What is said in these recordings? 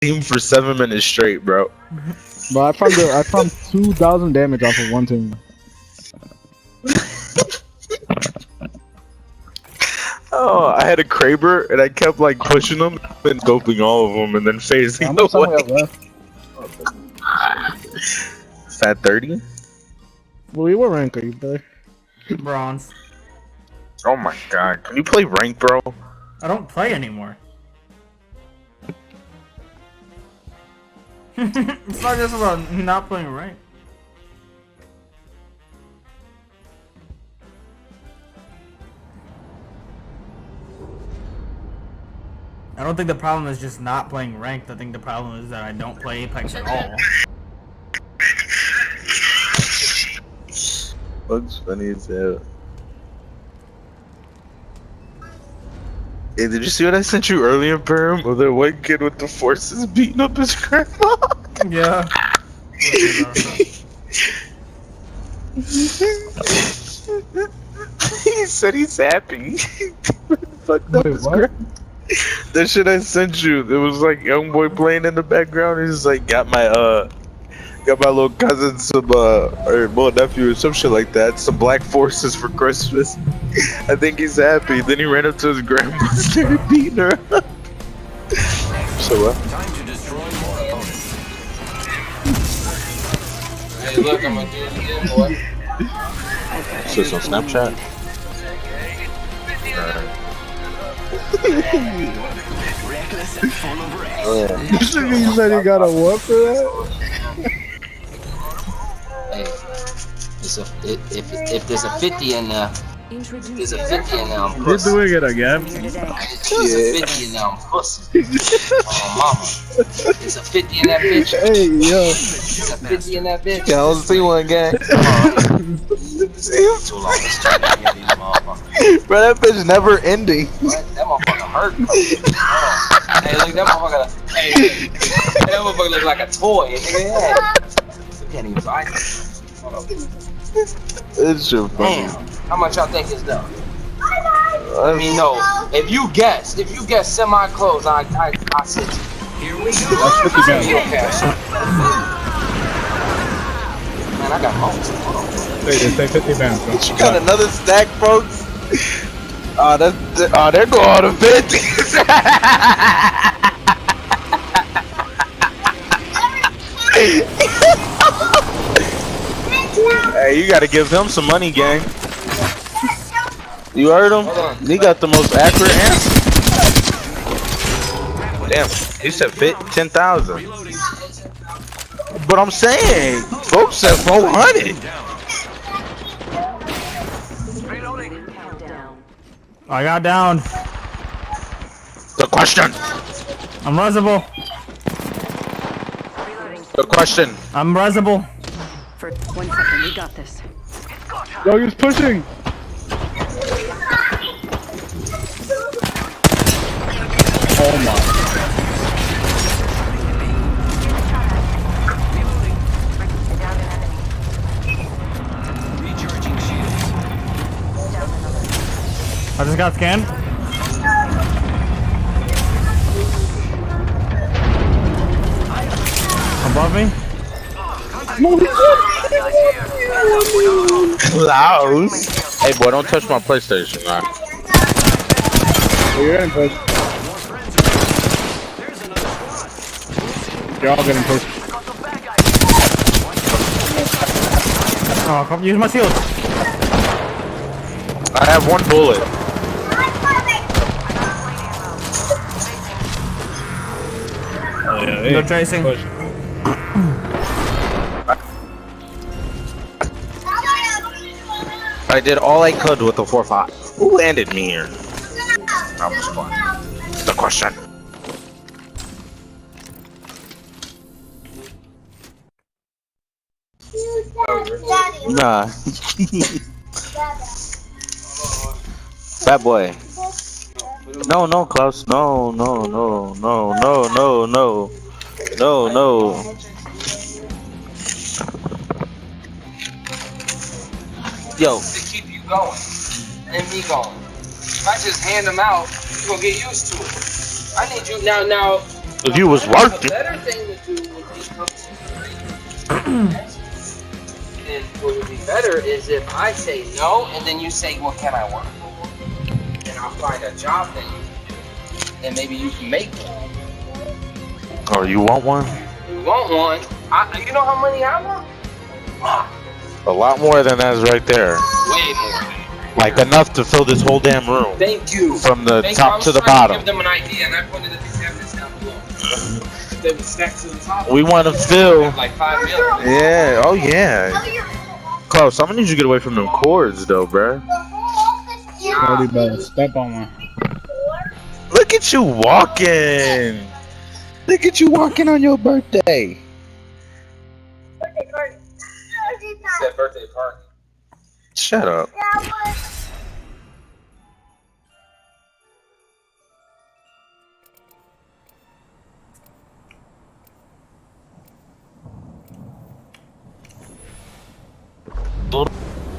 team for 7 minutes straight, bro. But I farmed 2,000 damage off of one team. Oh, I had a Kraber and I kept like pushing them and scoping all of them and then phasing away. Fat 30? Well, what rank are you, brother? Bronze. Oh my god. Can you play rank, bro? I don't play anymore. It's not just about not playing rank. I don't think the problem is just not playing ranked. I think the problem is that I don't play Apex at all. Looks funny as hell. Hey, did you see what I sent you earlier, Perm? With that white kid with the forces beating up his grandma? Yeah. He said he's happy. Fucked up his grandma. That shit I sent you, it was like young boy playing in the background. He's like, got my little cousin some or little nephew or some shit like that, some black forces for Christmas. I think he's happy. Then he ran up to his grandma and started beating her up. So what? Time to destroy more opponents. Hey, look, I'm gonna do it again, boy. So it's on Snapchat? Reckless and full of rage. You said you got a what for that? Hey, if there's a 50 in there, there's a 50 in there, I'm You're pussy. doing it again. There's a 50 in there, I'm pussy. Oh, mama. There's a 50 in that bitch. Hey, yo. There's a 50 in that bitch. Yeah, I don't see one gang. Too long. Let's try to get these motherfuckers. Bro, that bitch never ending. What? That motherfucker hurt. Hey, look, that motherfucker. Hey, that motherfucker look like a toy. Nigga, yeah. You can't even buy it. Hold on. It's your funny. Damn. How much y'all think it's done? I mean, no. If you guess semi-close, I sit you. Here we go. That's 50 You don't bands. cash. Man, I got moments. Hold on. Wait, they say 50 bands. Bro. You got another stack, folks? They're going to 50. Hey, you gotta give him some money, gang. You heard him? He got the most accurate answer. Damn, he said 10,000. But I'm saying, folks said 400. I got down. The question. I'm resable. The question. I'm resable. For 1 second, we got this. Yo, he's pushing. Oh my. Recharging shields. I just got scanned. Above me. Laos. Hey, boy, don't touch my PlayStation, man. You're getting pushed. You're all getting pushed. Oh, come use my shield. I have one bullet. Oh, yeah, No tracing. Push. I did all I could with the 4-5. Who landed me here? I'm just fine. The question. Nah. Fat boy. No, Klaus. No. Yo, to keep you going and me going. If I just hand them out, you're gonna get used to it. I need you now. If you was A working. better thing to do would be come to and what would be better is if I say no, and then you say, well, can I work for more? And I'll find a job that you can do. And maybe you can make one. Oh, you want one? You want one? You know how many I want? A lot more than that's right there. Way more. Like enough to fill this whole damn room. Thank you. From the Thank top you. to the I was trying bottom. to give them an idea, and I pointed at the cabinets down below. They would stack to the top. We want to fill. Like 5 million. Yeah. Oh yeah. Klaus, I'm gonna need you to get away from them cords, though, bruh. Already better step on one. Look at you walking. Look at you walking on your birthday. Said birthday party. Shut up.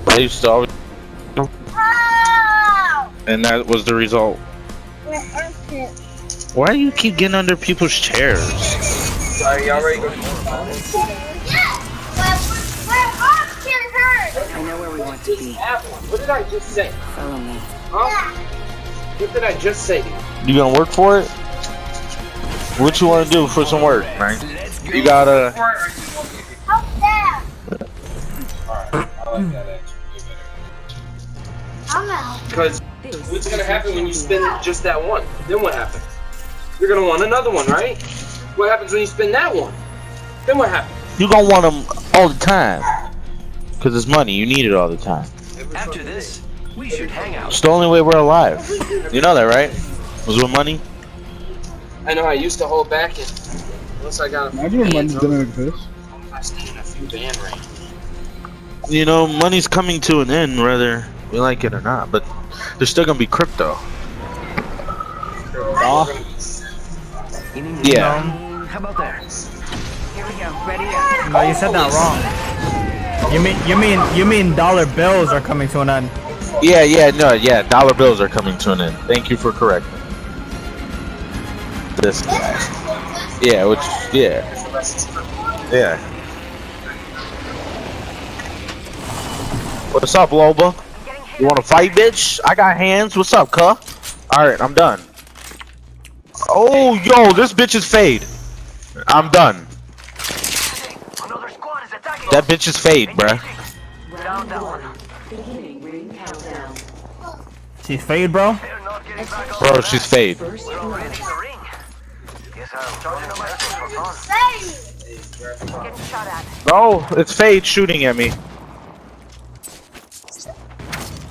I used to always, and that was the result. Why do you keep getting under people's chairs? Sorry, y'all ready to go? I know where we want to be. What did I just say? Follow me. Huh? What did I just say to you? You gonna work for it? What you wanna do for some work, man? You gotta. Because what's gonna happen when you spend just that one? Then what happens? You're gonna want another one, right? What happens when you spend that one? Then what happens? You gonna want them all the time. Cause it's money, you need it all the time. After this, we should hang out. It's the only way we're alive. You know that, right? Was with money? I know I used to hold back and once I got Imagine when money didn't exist. I stayed in a few band range. You know, money's coming to an end, whether we like it or not. But there's still gonna be crypto. Yeah. How about there? Here we go. Ready up. No, you said that wrong. You mean dollar bills are coming to an end. Yeah, dollar bills are coming to an end. Thank you for correcting. This guy. Yeah. What's up, Loba? You wanna fight, bitch? I got hands. What's up, cuh? Alright, I'm done. Oh, yo, this bitch is fade. I'm done. Another squad is attacking. That bitch is fade, bruh. Down that one. Beginning ring countdown. She's fade, bro. They're not getting back up. Bro, she's fade. First We're already in blood. the ring. Guess I'm charging on my pistols on. Getting shot at. No, it's fade shooting at me.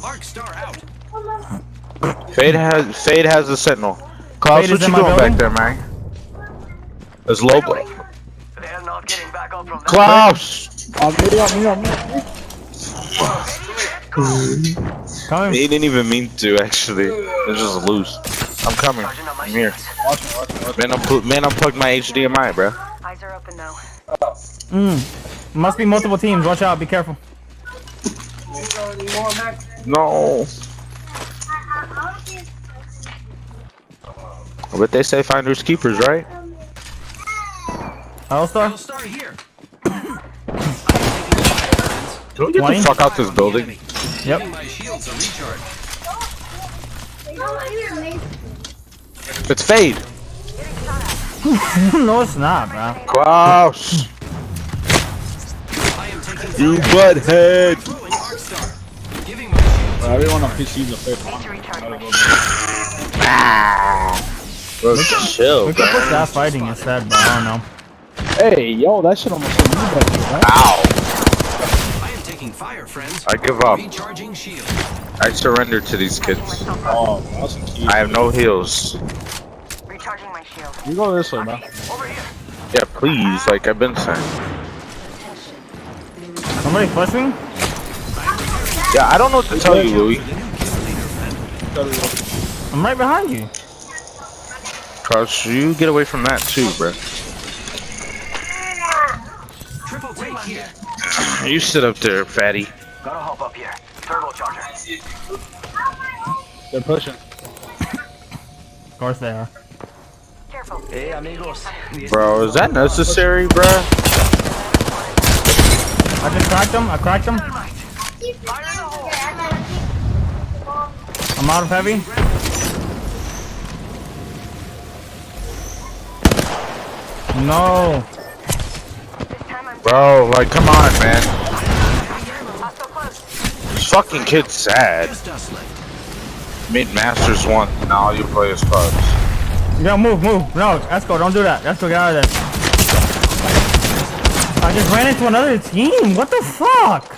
Arc star out. Fade has a sentinel. Klaus, Fade what is you in my doing building? back there, man? It's Lobo. They're not getting back up from that. Klaus! On me. Come He didn't even mean to, actually. It's just loose. I'm coming. Charging on my I'm here. shields. Man, unplugged my HDMI, bro. Eyes are open though. Must be multiple teams. Watch out. Be careful. No. But they say finders keepers, right? All-star? Star here. Don't get the 20? fuck out this building. Yep. My shields are recharged. It's fade. No, it's not, bro. Klaus! I am taking You butthead! throwing arc star. Giving my shields. Everyone on PC is a fair Need to recharge my Bro, chill, We could bro. push that fighting instead, but I don't know. Hey, yo, that shit almost hit me back here, right? Ow! I am taking fire, friends. I give up. Recharging shield. I surrender to these kids. Oh, that's a key. I have no heals. Recharging my shield. You go this way, man. Over here. Yeah, please, like I've been saying. Somebody pushing? Yeah, I don't know what to tell you, Louis. I'm right behind you. Cause you get away from that too, bro. Triple take here. You sit up there, fatty. Gotta hop up here. Turbo charger. They're pushing. Of course they are. Careful. Hey, amigos. Bro, is that necessary, bro? I just cracked him. I cracked him. I'm out of heavy. No. Bro, like, come on, man. This fucking kid's sad. Made Masters 1, now all you play is clubs. Yo, move. No, let's go. Don't do that. Let's go. Get out of there. I just ran into another team. What the fuck?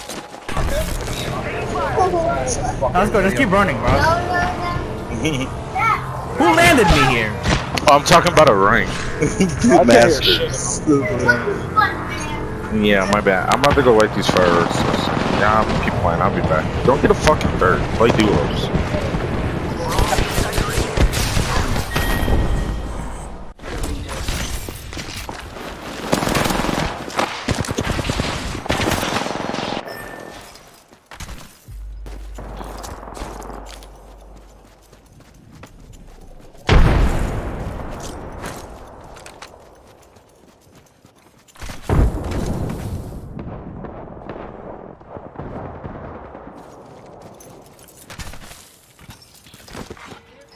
Let's go. Just keep running, bro. Who landed me here? Oh, I'm talking about a rank. Masters. Yeah, my bad. I'm about to go light these fireworks. Yeah, I'm keep playing. I'll be back. Don't get a fucking third. Play duos.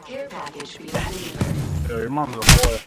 Care package being delivered. Yo, your mom's a boy.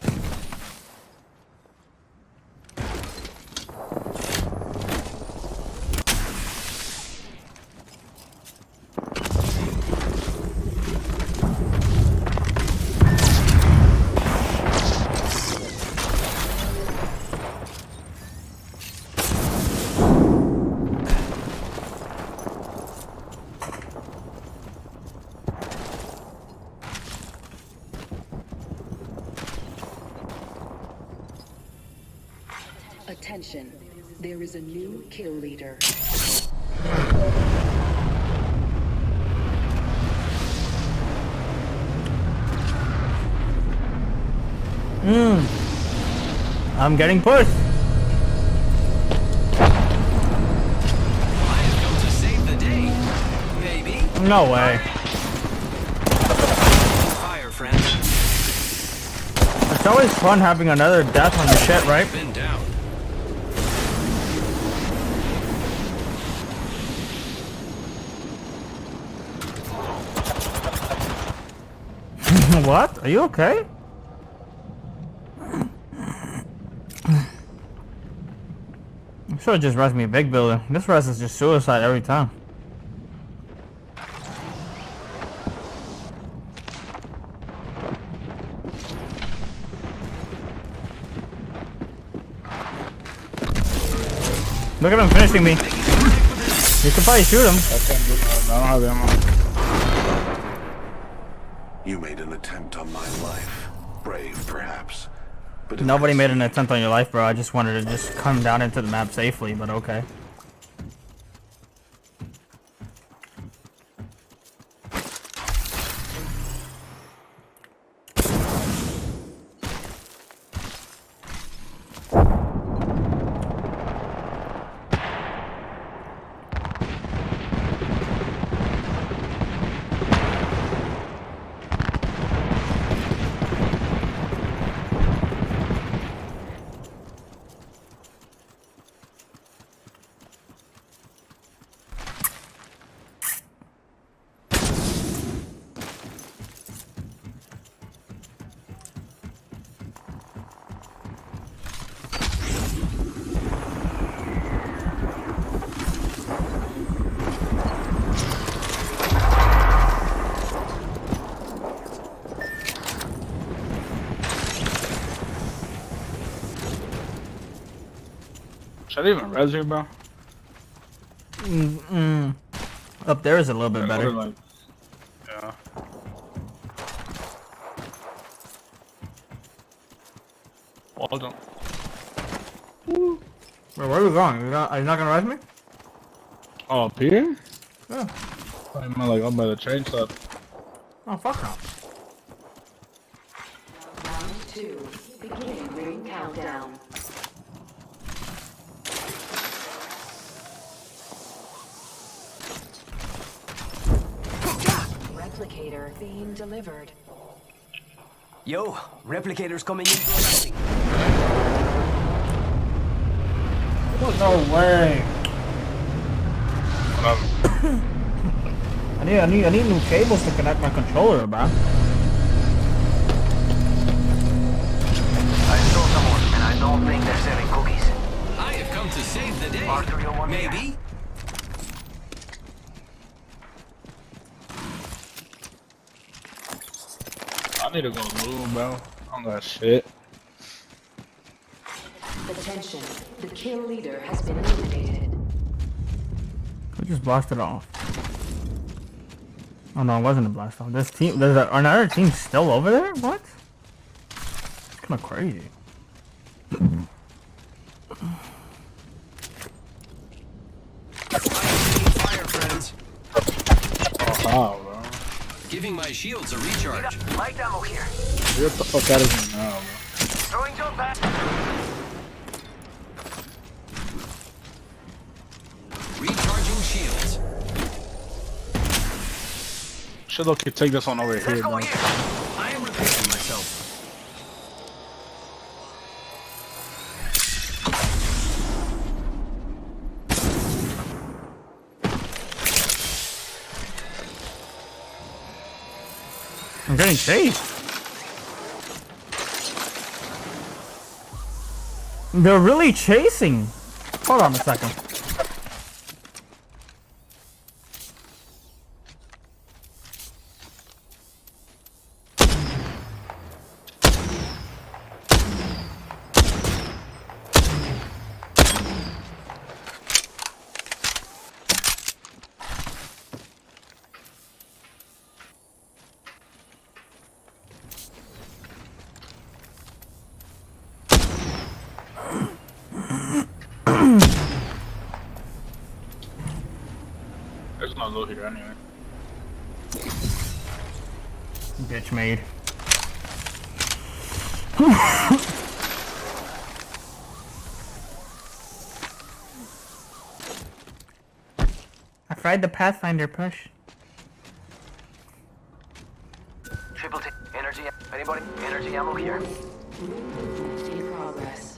Attention, there is a new kill leader. I'm getting pushed. No way. Fire, friend. It's always fun having another death on the shit, right? Been down. What? Are you okay? I'm sure it just runs me a big building. This rest is just suicide every time. Look at him finishing me. You can probably shoot him. I don't have ammo. You made an attempt on my life. Brave, perhaps. But Nobody made an attempt on your life, bro. I just wanted to just come down into the map safely, but okay. Should I even res here, bro? Up there is a little bit better. Like, yeah. Hold on. Where are you going? Are you not gonna res me? Oh, up here? Yeah. I meant like up by the train stop. Oh, fuck no. Round 2, beginning ring countdown. Replicator being delivered. Yo, replicators coming in for a landing. No way. I need new cables to connect my controller, bro. I saw someone, and I don't think they're selling cookies. I have come to save the day. R301 here. Maybe. I need to go lube, bro. I don't got shit. Attention, the kill leader has been eliminated. We just blasted off. Oh no, it wasn't a blast off. This team, there's another team still over there? What? It's kind of crazy. Fire, friends. Oh, bro. Giving my shields a recharge. Light ammo here. Get the fuck out of here now, bro. Throwing jump pad. Recharging shields. Should look, you take this one over Let's here, go bro. here. I am repairing myself. I'm getting chased. They're really chasing. Hold on a second. There's no loot here anyway. Bitch made. I tried the Pathfinder push. Triple T. Energy. Anybody? Energy ammo here. In progress.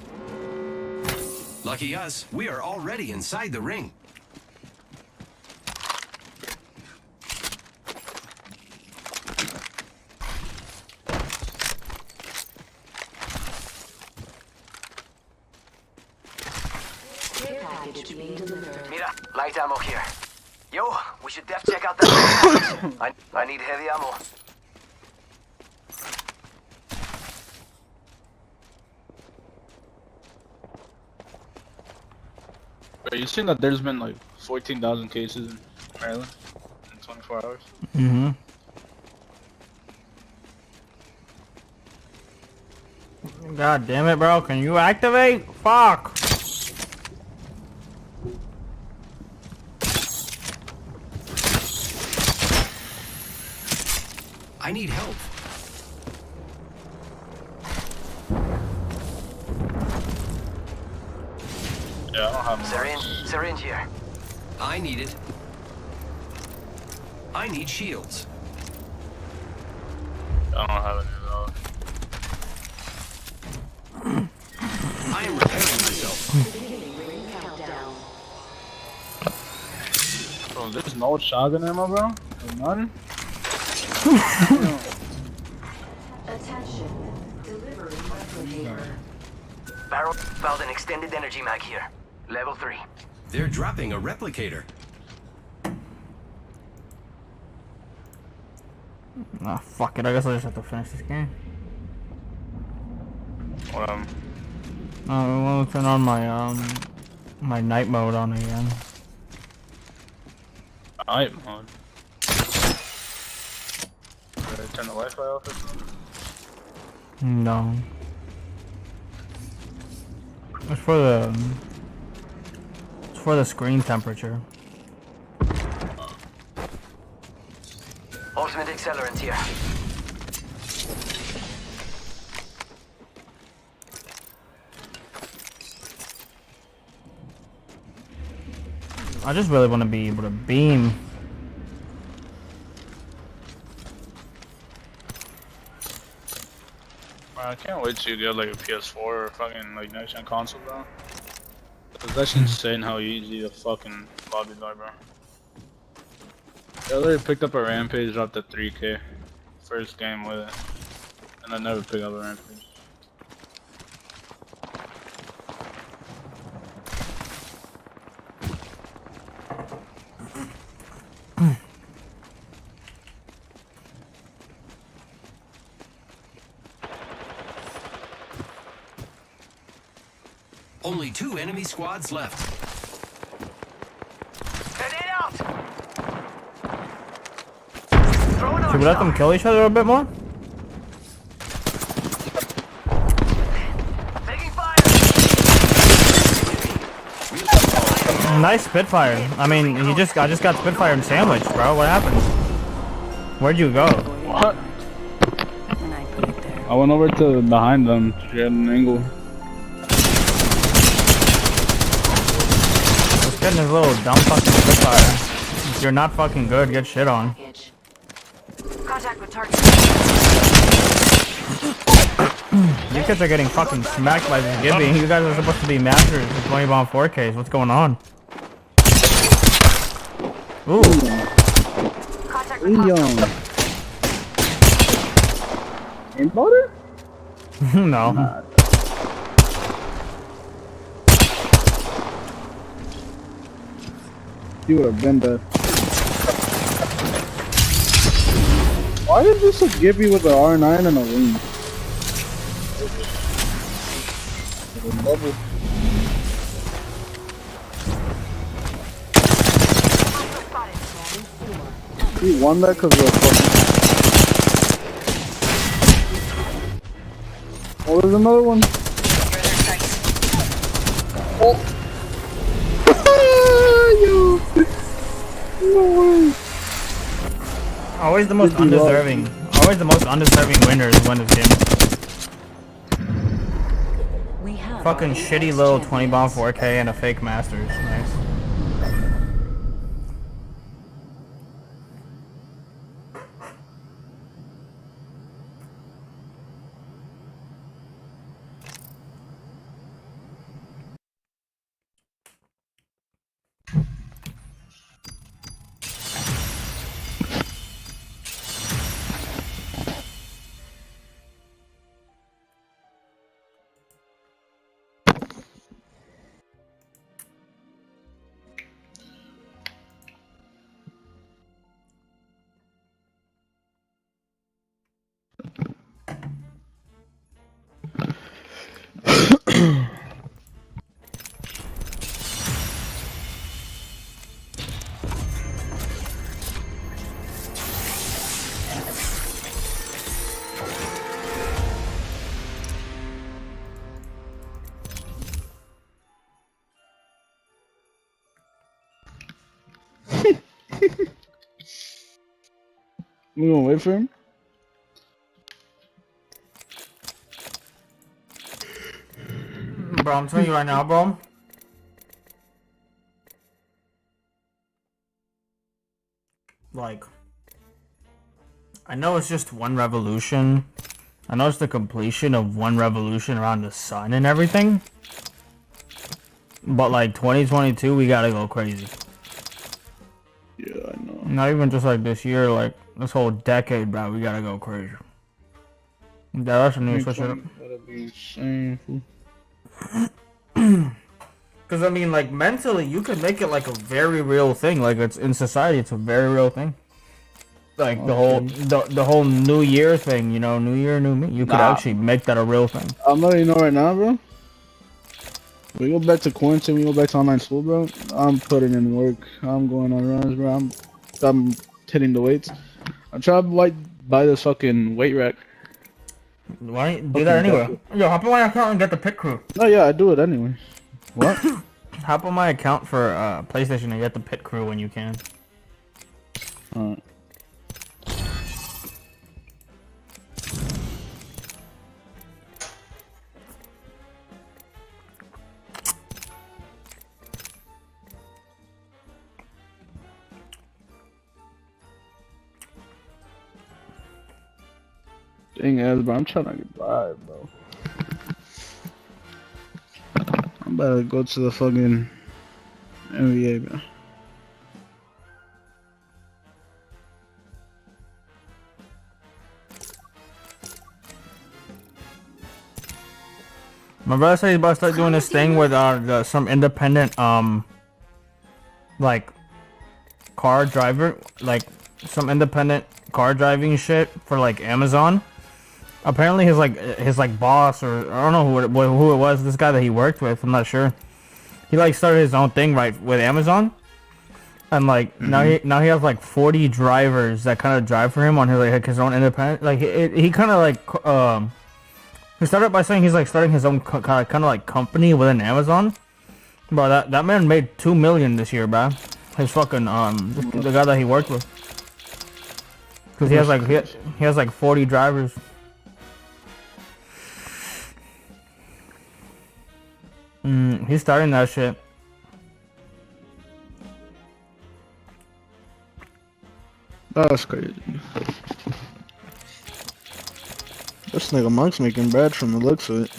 Lucky us, we are already inside the ring. Care package being delivered. Mira, light ammo here. Yo, we should def check out that. I need heavy ammo. But you seen that there's been like 14,000 cases in Maryland in 24 hours? Mm-hmm. God damn it, bro. Can you activate? Fuck. I need help. Yeah, I don't have Syringe. Syringe here. I need it. I need shields. I don't have any of I am repairing myself. Beginning ring countdown. those. Bro, there's no shotgun ammo, bro? There's none? Attention, delivering replicator. Barrel. Found an extended energy mag here. Level 3. They're dropping a replicator. Ah, fuck it. I guess I just have to finish this game. What, I want to turn on my, my night mode on again. night mode. Did I turn the Wi-Fi off or something? No. It's for the screen temperature. Ultimate accelerant here. I just really want to be able to beam. I can't wait to get like a PS4 or fucking like next gen console, bro. Cause that's insane how easy the fucking lobbies are, bro. I literally picked up a Rampage, dropped to 3K. First game with it. And I never picked up a Rampage. Only 2 enemy squads left. Grenade out! Should we let them kill each other a bit more? Taking fire! Nice Spitfire. I mean, I just got Spitfire and sandwiched, bro. What happened? Where'd you go? What? I went over to behind them to get an angle. Just getting his little dumb fucking Spitfire. If you're not fucking good, get shit on. Contact with target. You kids are getting fucking smacked by this Gibby. You guys are supposed to be masters with 20 bomb 4Ks. What's going on? Ooh. Contact with hostile. Aim butter? No. You would have been there. Why is this a Gibby with an R9 and a wing? He won that because of fucking... Oh, there's another one. Oh! No way! Always the most undeserving. Always the most undeserving winners win this game. We have Fucking shitty little 20 bomb 4K and a fake masters. Nice. We gonna wait for him? Bro, I'm telling you right now, bro. Like, I know it's just one revolution. I know it's the completion of one revolution around the sun and everything. But like 2022, we gotta go crazy. Yeah, I know. Not even just like this year, like this whole decade, bro. We gotta go crazy. Yeah, that's a new switch up. That'd be insane. Fool. Cause I mean, like mentally, you could make it like a very real thing. Like it's in society, it's a very real thing. Like the whole New Year thing, you know, New Year, new me. You could actually make that a real thing. I'm letting you know right now, bro. We go back to quarantine. We go back to online school, bro. I'm putting in work. I'm going on runs, bro. I'm hitting the weights. I'm trying to buy this fucking weight rack. Why don't you do that anyway? Yo, hop on my account and get the pit crew. Oh yeah, I do it anyway. What? Hop on my account for PlayStation and get the pit crew when you can. Alright. Dang ass, bro. I'm trying to get by, bro. I'm about to go to the fucking NBA, bro. My brother said he's about to start doing this thing with some independent like car driver, like some independent car driving shit for like Amazon. Apparently his boss, or I don't know who it was, this guy that he worked with, I'm not sure. He like started his own thing right with Amazon. And like now he has like 40 drivers that kind of drive for him on his own independent, like he kind of like he started by saying he's like starting his own kind of like company within Amazon. Bro, that man made 2 million this year, bro. His fucking the guy that he worked with, because he has like 40 drivers. He's starting that shit. That's crazy. This nigga Monk's making bread from the looks of it.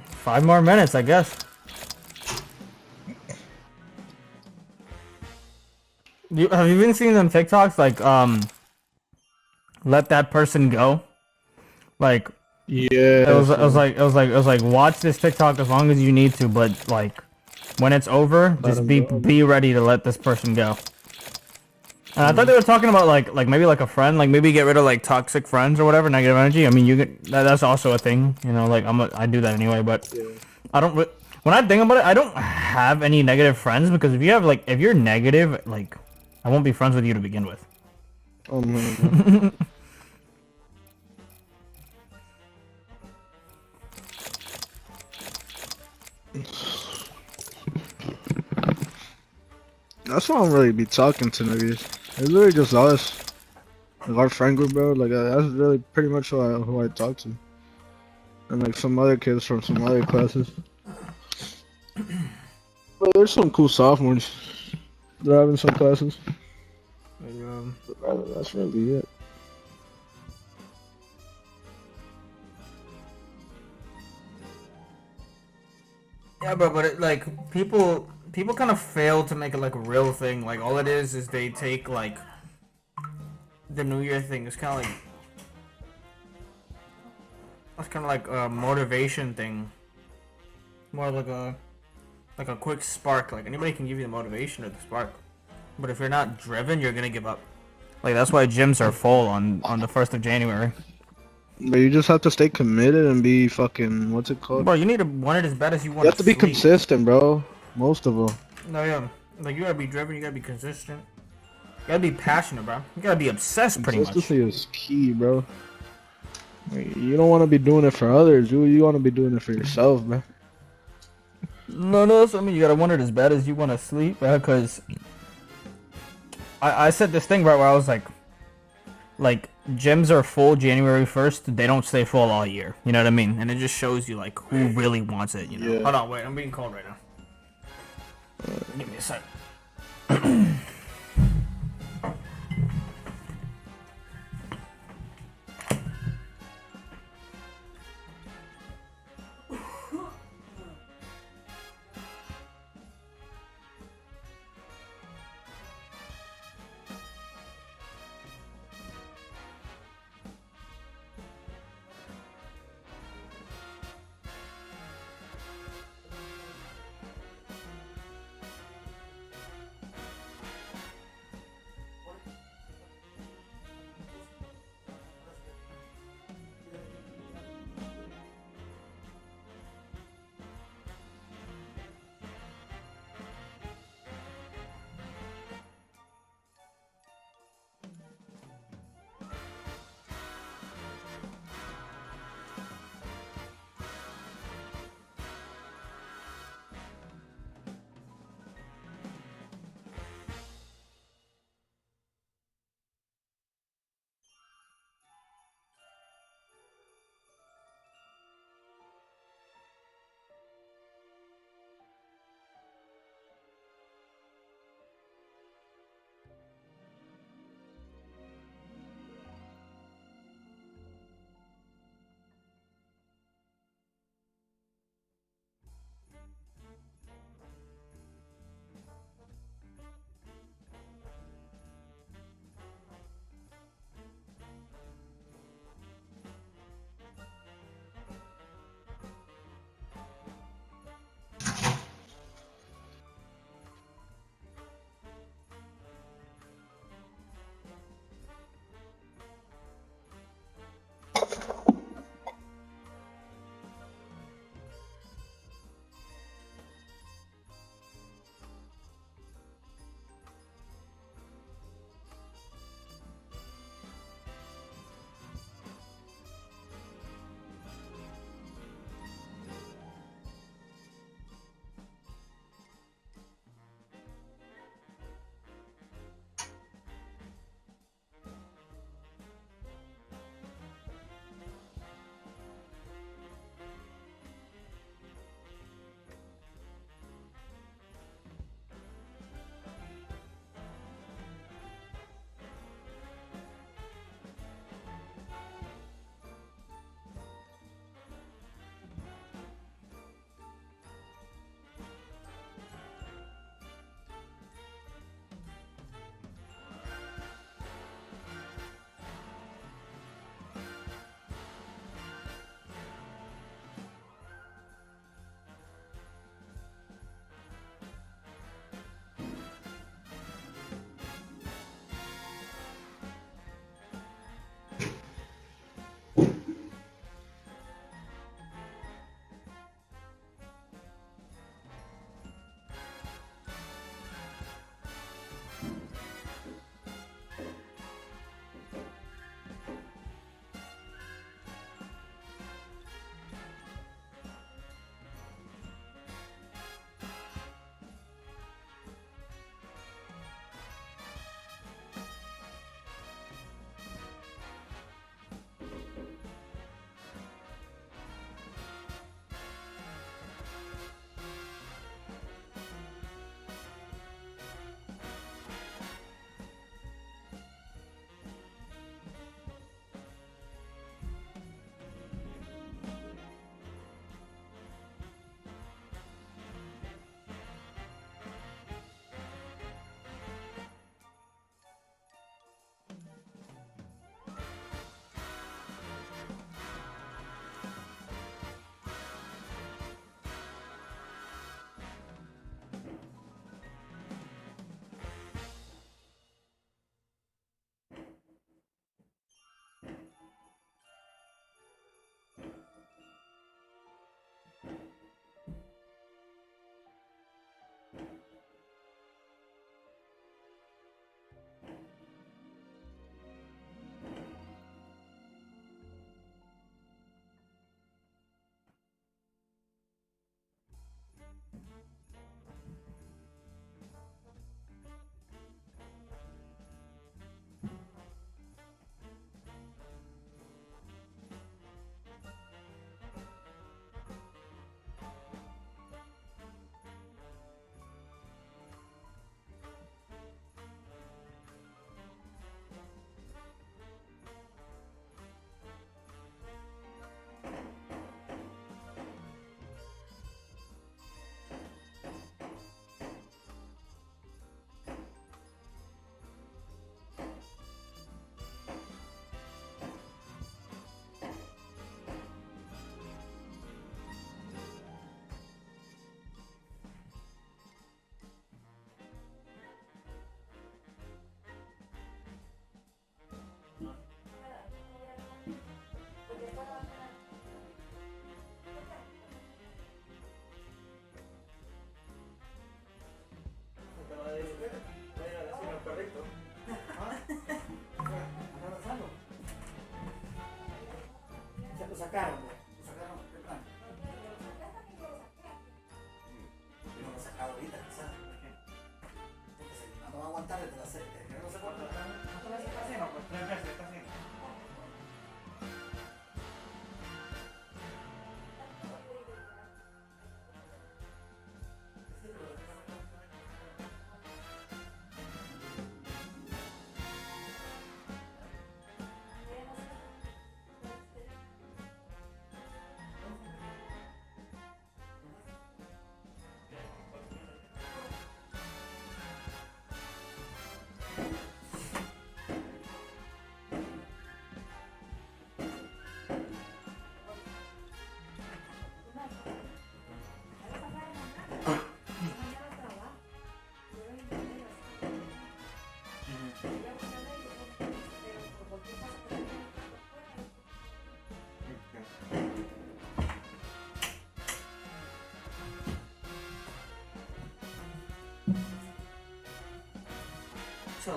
5 more minutes, I guess. Have you been seeing them TikToks like let that person go? Like Yeah. it was like watch this TikTok as long as you need to, but like when it's over, just be ready to let this person go. And I thought they were talking about like maybe like a friend, like maybe get rid of like toxic friends or whatever, negative energy. I mean, you get that's also a thing, you know. Like I do that anyway, but I don't. When I think about it, I don't have any negative friends, because if you're negative, like I won't be friends with you to begin with. Oh man. That's why I don't really be talking to niggas. It's really just us. Like our friend group, bro. Like that's really pretty much who I talk to. And like some other kids from some other classes. But there's some cool sophomores that are having some classes. Like, that's really it. Yeah, but it, like people kind of fail to make it like a real thing. Like all it is they take like the New Year thing. It's kind of like a motivation thing. More like a quick spark. Like anybody can give you the motivation or the spark, but if you're not driven, you're gonna give up. Like that's why gyms are full on the 1st of January. But you just have to stay committed and be fucking, what's it called? Bro, you need to want it as bad as you want. You have to be consistent, bro. Most of them. No, yeah. Like you gotta be driven. You gotta be consistent. You gotta be passionate, bro. You gotta be obsessed, pretty much. Consistency is key, bro. Like, you don't want to be doing it for others. You want to be doing it for yourself, man. No, so I mean you gotta want it as bad as you want to sleep, bro. Because I said this thing right where I was like gyms are full January 1st. They don't stay full all year. You know what I mean? And it just shows you like who really wants it. You know. Yeah. Hold on, wait. I'm being called right now. Give me a sec.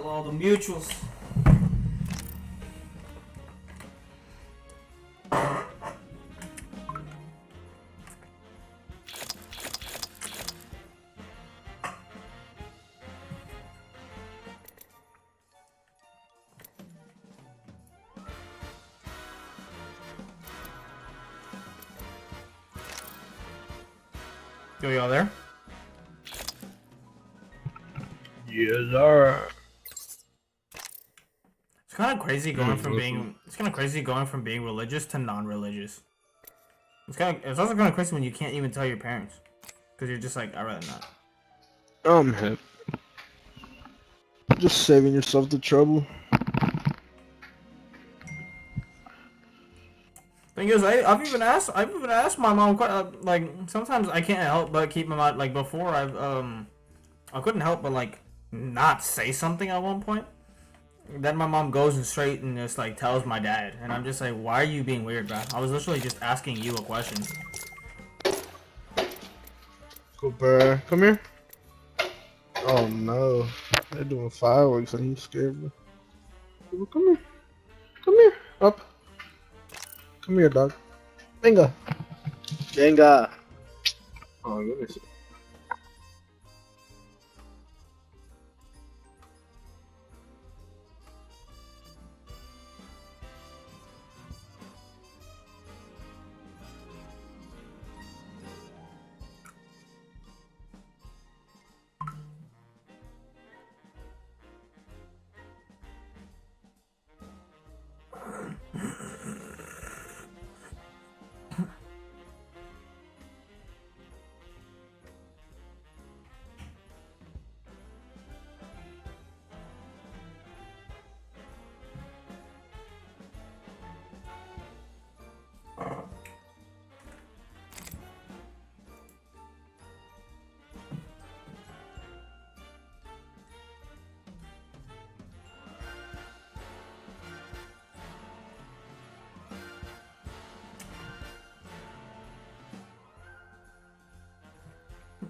Sell all the mutuals. Yo, y'all there? Yes, sir. It's kind of crazy going from being. It's kind of crazy going from being religious to non-religious. It's also kind of crazy when you can't even tell your parents, because you're just like, I'd rather not. I'm hip. Just saving yourself the trouble. Thing is, I've even asked my mom quite like sometimes I can't help but keep my mind like before I couldn't help but like not say something at one point. Then my mom goes and straight and just like tells my dad, and I'm just like, why are you being weird, bro? I was literally just asking you a question. Cooper, come here. Oh no, they're doing fireworks and he's scared me. Cooper, come here. Come here. Up. Come here, dog. Venga. Venga. Oh, goodness.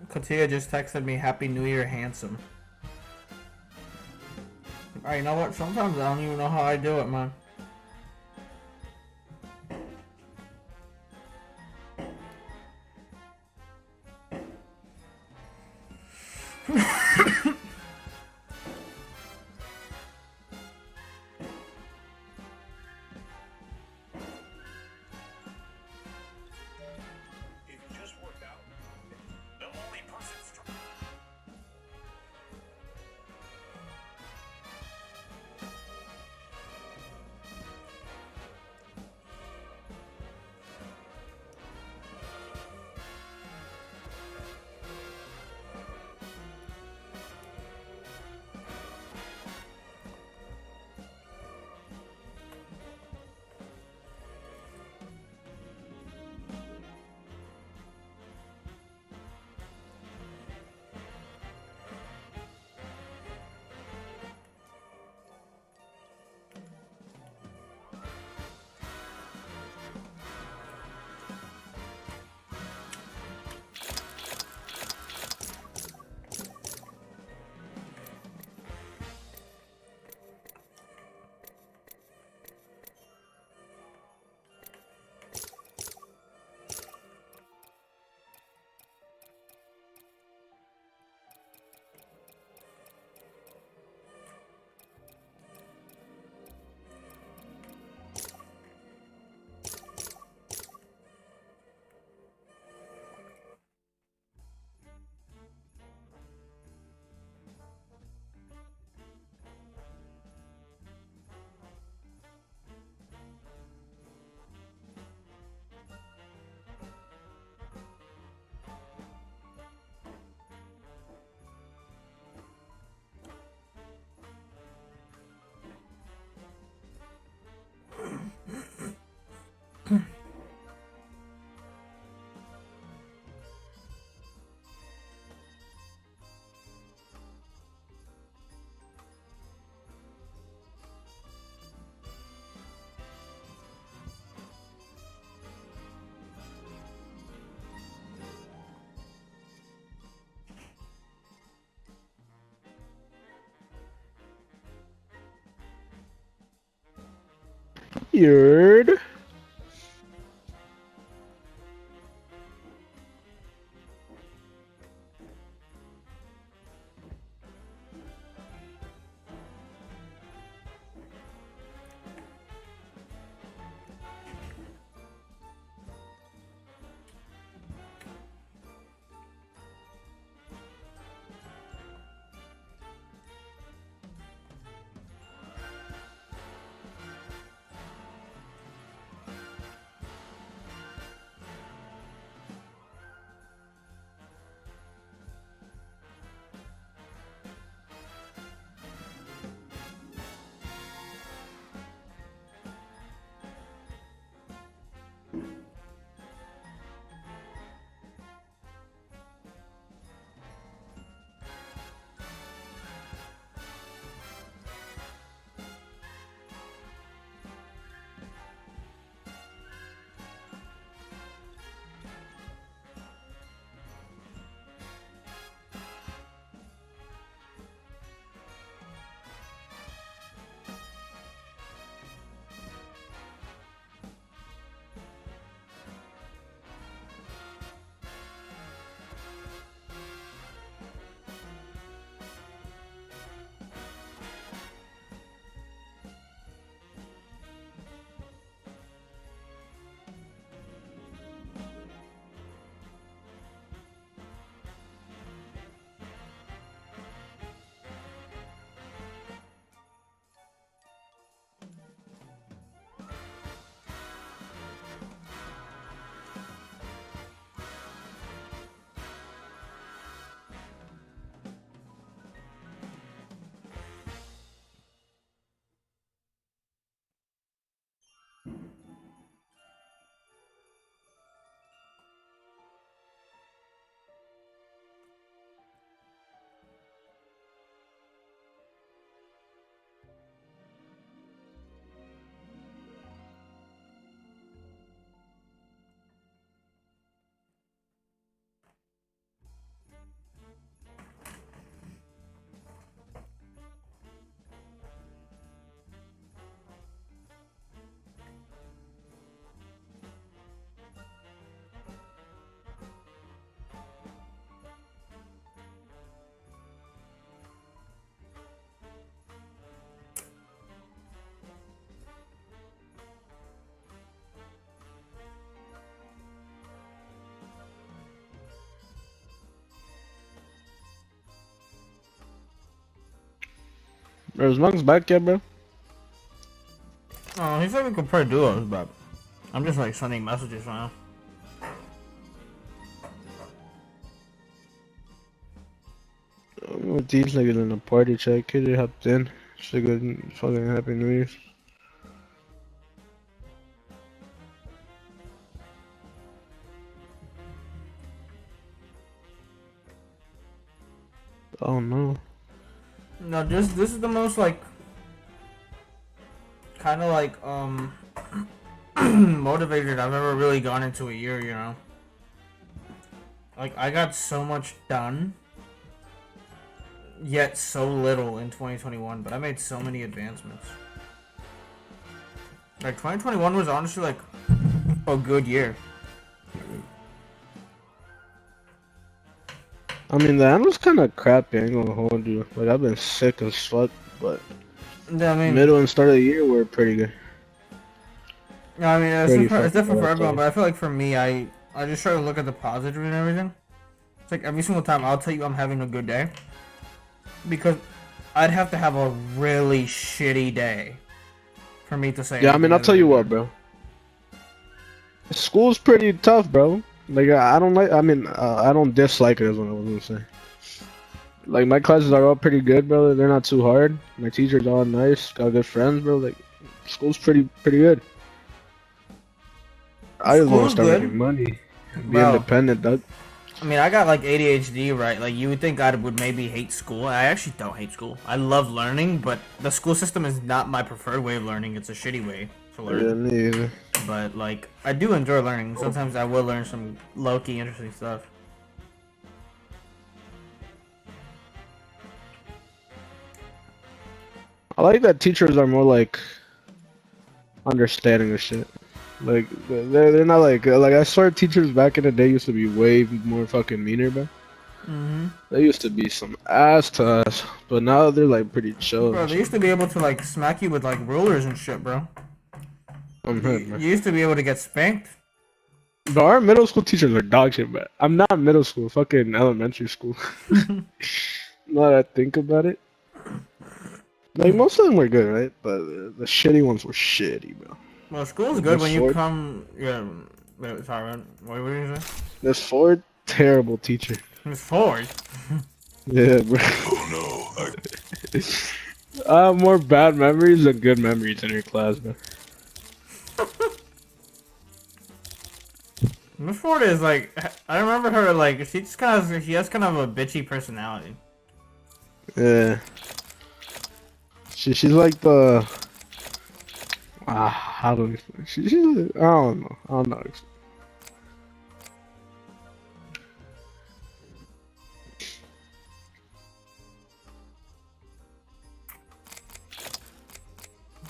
Katia just texted me, Happy New Year, handsome. Alright, you know what? Sometimes I don't even know how I do it, man. Yerd. Bro, is Monk's back yet, bro? Oh, he said we could play duos, but I'm just like sending messages right now. With these niggas in the party chat, kid, they hopped in. Shit, good fucking Happy New Year's. Oh no. No, this is the most like kind of like motivated I've ever really gone into a year, you know. Like I got so much done, yet so little in 2021, but I made so many advancements. Like 2021 was honestly like a good year. I mean, the end was kind of crappy, I ain't gonna hold you. Like, I've been sick as fuck, but Yeah, I mean, middle and start of the year were pretty good. yeah, I mean, it's different for everyone, okay. but I feel like for me, I just try to look at the positive and everything. It's like every single time I'll tell you I'm having a good day, because I'd have to have a really shitty day for me to say. Yeah, I mean, I'll tell you what, bro. School's pretty tough, bro. Like, I don't like, I mean, I don't dislike it, is what I was gonna say. Like, my classes are all pretty good, bro. They're not too hard. My teachers are all nice. Got good friends, bro. Like, school's pretty good. I just want to School's start good, making money. Be bro. independent, Doug. I mean, I got like ADHD, right? Like, you would think I would maybe hate school. I actually don't hate school. I love learning, but the school system is not my preferred way of learning. It's a shitty way to learn. Yeah, me either. But, like, I do enjoy learning. Sometimes I will learn some low-key interesting stuff. I like that teachers are more like understanding the shit. Like they're not like I swear teachers back in the day used to be way more fucking meaner, bro. They used to be some ass to us, but now they're like pretty chill. Bro, And they shit. used to be able to like smack you with like rulers and shit, bro. I'm You, him, man. you used to be able to get spanked. But our middle school teachers are dog shit, but I'm not middle school, fucking elementary school. Now that I think about it. Like most of them were good, right? But the shitty ones were shitty, bro. Well, school's good There's when you four- come. Yeah, wait, sorry, man. What did you say? There's 4 terrible teachers. It's Ford. Yeah, bro. Oh no. I have more bad memories than good memories in your class, bro. Miss Ford is like, I remember her like she has kind of a bitchy personality. Yeah. She's like the how do we she's I don't know. I don't know.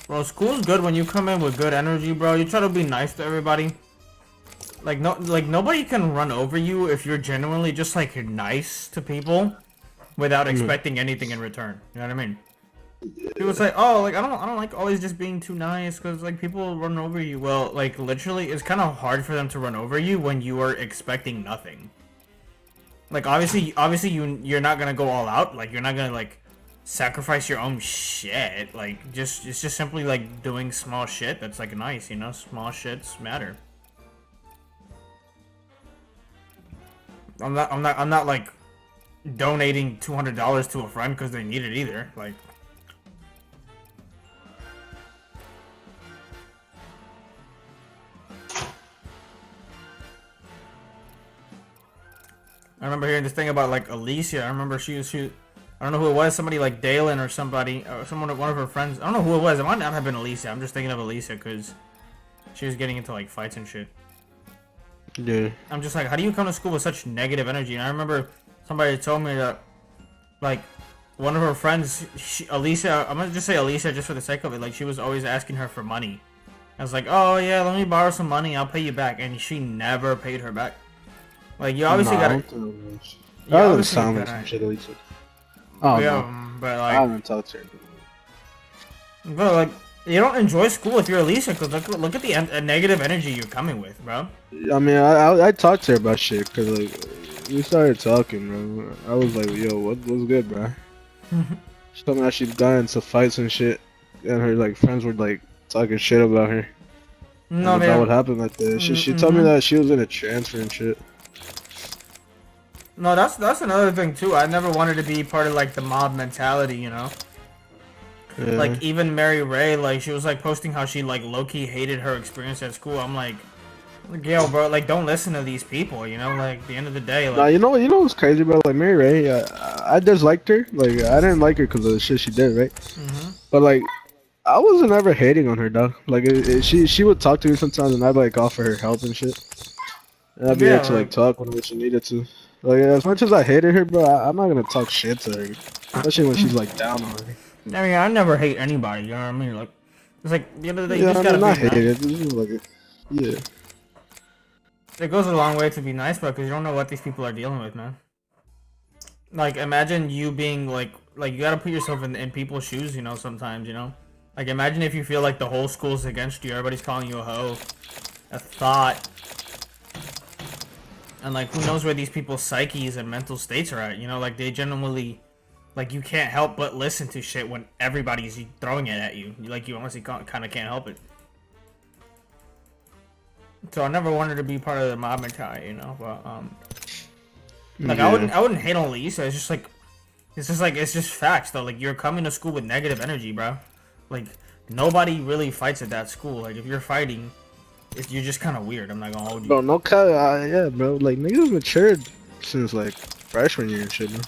Bro, school's good when you come in with good energy, bro. You try to be nice to everybody. Like nobody can run over you if you're genuinely just like nice to people without expecting anything in return. You know what I mean? People say, "Oh, like I don't like always just being too nice because like people run over you." Well, like literally, it's kind of hard for them to run over you when you are expecting nothing. Like obviously you're not gonna go all out. Like you're not gonna like sacrifice your own shit. Like it's just simply like doing small shit that's like nice. You know, small shits matter. I'm not like donating $200 to a friend because they need it either. Like. I remember hearing this thing about like Alicia. I remember she I don't know who it was, somebody like Dalen or somebody, or one of her friends. I don't know who it was. It might not have been Alicia. I'm just thinking of Alicia because she was getting into like fights and shit. Yeah. I'm just like, how do you come to school with such negative energy? And I remember somebody told me that like one of her friends, Alicia, I'm gonna just say Alicia just for the sake of it, like she was always asking her for money. I was like, oh yeah, let me borrow some money, I'll pay you back, and she never paid her back. Like you obviously gotta. That doesn't sound like some shit, Alicia. Oh yeah, no. but I like, haven't talked to her. but like, you don't enjoy school if you're Alicia, cause look at the negative energy you're coming with, bro. I mean, I talked to her about shit, cause like we started talking, bro. I was like, yo, what's good, bro? She told me that she'd gotten into fights and shit, and her like friends were like talking shit about her. No, that would happen like that. She told me that she was in a transfer and shit. No, that's another thing too. I never wanted to be part of like the mob mentality, you know. Yeah. Like even Mary Ray, like she was like posting how she like low-key hated her experience at school. I'm like, yo, bro, like don't listen to these people, you know. Like at the end of the day, like. Nah, you know what's crazy about like Mary Ray? I disliked her. Like I didn't like her because of the shit she did, right? But like, I wasn't ever hating on her, dog. Like she would talk to me sometimes, and I'd like offer her help and shit. And I'd be able to like talk whenever she needed to. Like as much as I hated her, bro, I'm not gonna talk shit to her, especially when she's like down on me. I mean, I never hate anybody. You know what I mean? Like, it's like the end of the day, you Yeah, just I gotta mean, I be hate nice. it. This is like, yeah. It goes a long way to be nice, bro, because you don't know what these people are dealing with, man. Like, imagine you being like you gotta put yourself in people's shoes, you know. Sometimes, you know. Like, imagine if you feel like the whole school's against you, everybody's calling you a hoe, a thought. And like, who knows where these people's psyches and mental states are at? You know, like they genuinely, like you can't help but listen to shit when everybody's throwing it at you. Like you honestly kind of can't help it. So I never wanted to be part of the mob mentality, you know. But like Yeah. I wouldn't hate on Lisa. It's just facts though. Like you're coming to school with negative energy, bro. Like nobody really fights at that school. Like if you're fighting. You're just kind of weird. I'm not gonna hold you. Bro, no cap. Yeah, bro. Like niggas matured since like freshman year and shit, man.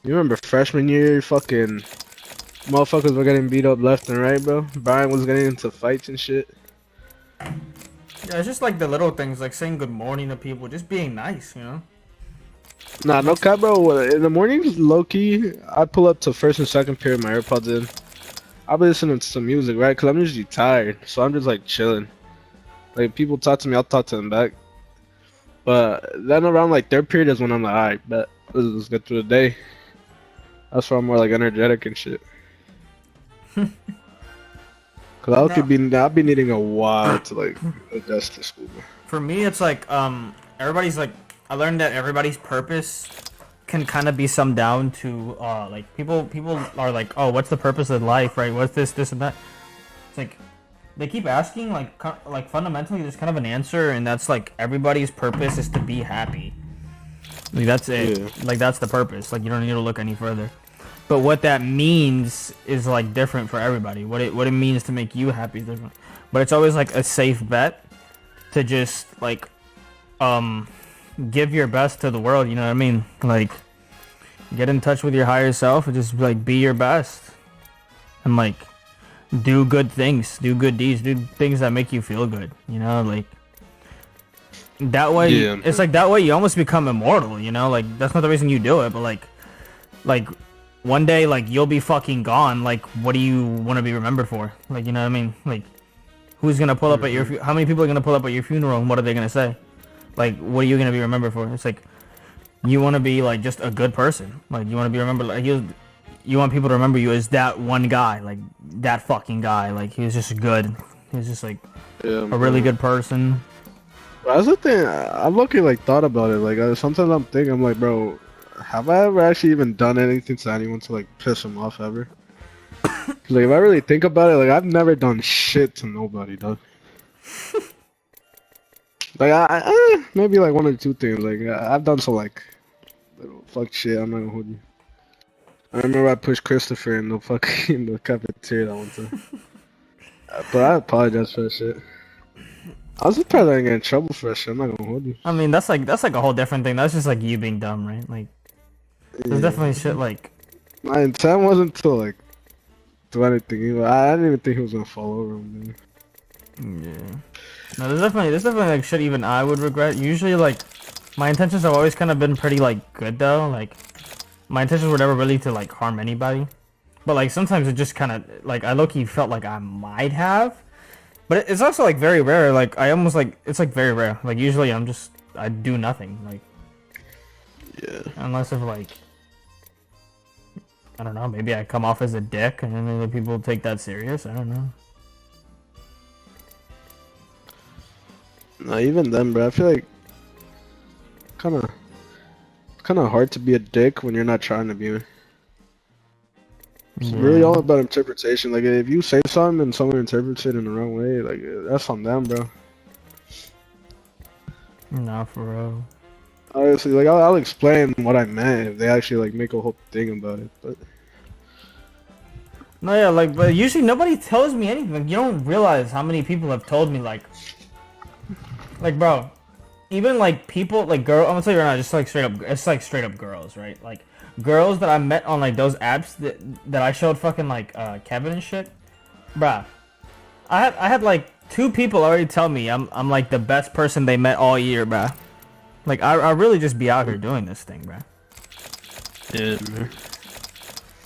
You remember freshman year? Fucking motherfuckers were getting beat up left and right, bro. Brian was getting into fights and shit. Yeah, it's just like the little things, like saying good morning to people, just being nice, you know. Nah, no cap, bro. In the mornings, low key, I pull up to first and second period, my AirPods in, I'll be listening to some music, right? Cause I'm usually tired, so I'm just like chilling. Like people talk to me, I'll talk to them back. But then around like third period is when I'm like, alright, bet let's get through the day. That's why I'm more like energetic and shit. Cause I'll be needing a while to like adjust to school. For me, it's like everybody's like I learned that everybody's purpose can kind of be summed down to like people are like, oh, what's the purpose of life, right? What's this and that? It's like they keep asking like fundamentally there's kind of an answer, and that's like everybody's purpose is to be happy. Like that's it. Yeah. Like that's the purpose. Like you don't need to look any further. But what that means is like different for everybody. What it means to make you happy is different. But it's always like a safe bet to just like give your best to the world, you know what I mean? Like get in touch with your higher self and just like be your best. And like do good things, do good deeds, do things that make you feel good, you know, like that way it's like that way you almost become immortal, you know? Like that's not the reason you do it, but like one day like you'll be fucking gone, like what do you want to be remembered for? Like, you know what I mean? Like who's gonna pull up at your how many people are gonna pull up at your funeral and what are they gonna say? Like what are you gonna be remembered for? It's like you want to be like just a good person, like you want to be remembered like you want people to remember you as that one guy, like that fucking guy, like he was just good, he was just like a really good person. That's the thing, I'm lucky like thought about it, like sometimes I'm thinking, I'm like, bro, have I ever actually even done anything to anyone to like piss them off ever? Like if I really think about it, like I've never done shit to nobody, dog. Like I maybe like one or two things, like I've done some like little fuck shit, I'm not gonna hold you. I remember I pushed Christopher in the fucking the cafeteria that one time. But I apologize for that shit. I was surprised I didn't get in trouble for that shit, I'm not gonna hold you. I mean that's like a whole different thing. That's just like you being dumb, right? Like there's definitely shit like my intent wasn't to like do anything. I didn't even think he was gonna fall over him. Yeah. No, there's definitely like shit even I would regret. Usually like my intentions have always kind of been pretty like good though. Like my intentions were never really to like harm anybody. But like sometimes it just kind of like I low-key felt like I might have. But it's also like very rare. Like I almost like it's like very rare. Like usually I do nothing. Like yeah. Unless if like I don't know, maybe I come off as a dick and then the people take that serious. I don't know. No, even then, bro. I feel like kind of hard to be a dick when you're not trying to be. It's really all about interpretation. Like if you say something and someone interprets it in the wrong way, like that's on them, bro. Nah, for real. Obviously, like I'll explain what I meant if they actually like make a whole thing about it, but. No, yeah, like, but usually nobody tells me anything. Like, you don't realize how many people have told me, like, bro, even like people, like, I'm gonna tell you right now, just like straight up, it's like straight up girls, right? Like, girls that I met on like those apps that I showed fucking like Kevin and shit, bruh. I had like 2 people already tell me I'm like the best person they met all year, bruh. Like, I really just be out here doing this thing, bruh. Yeah, man.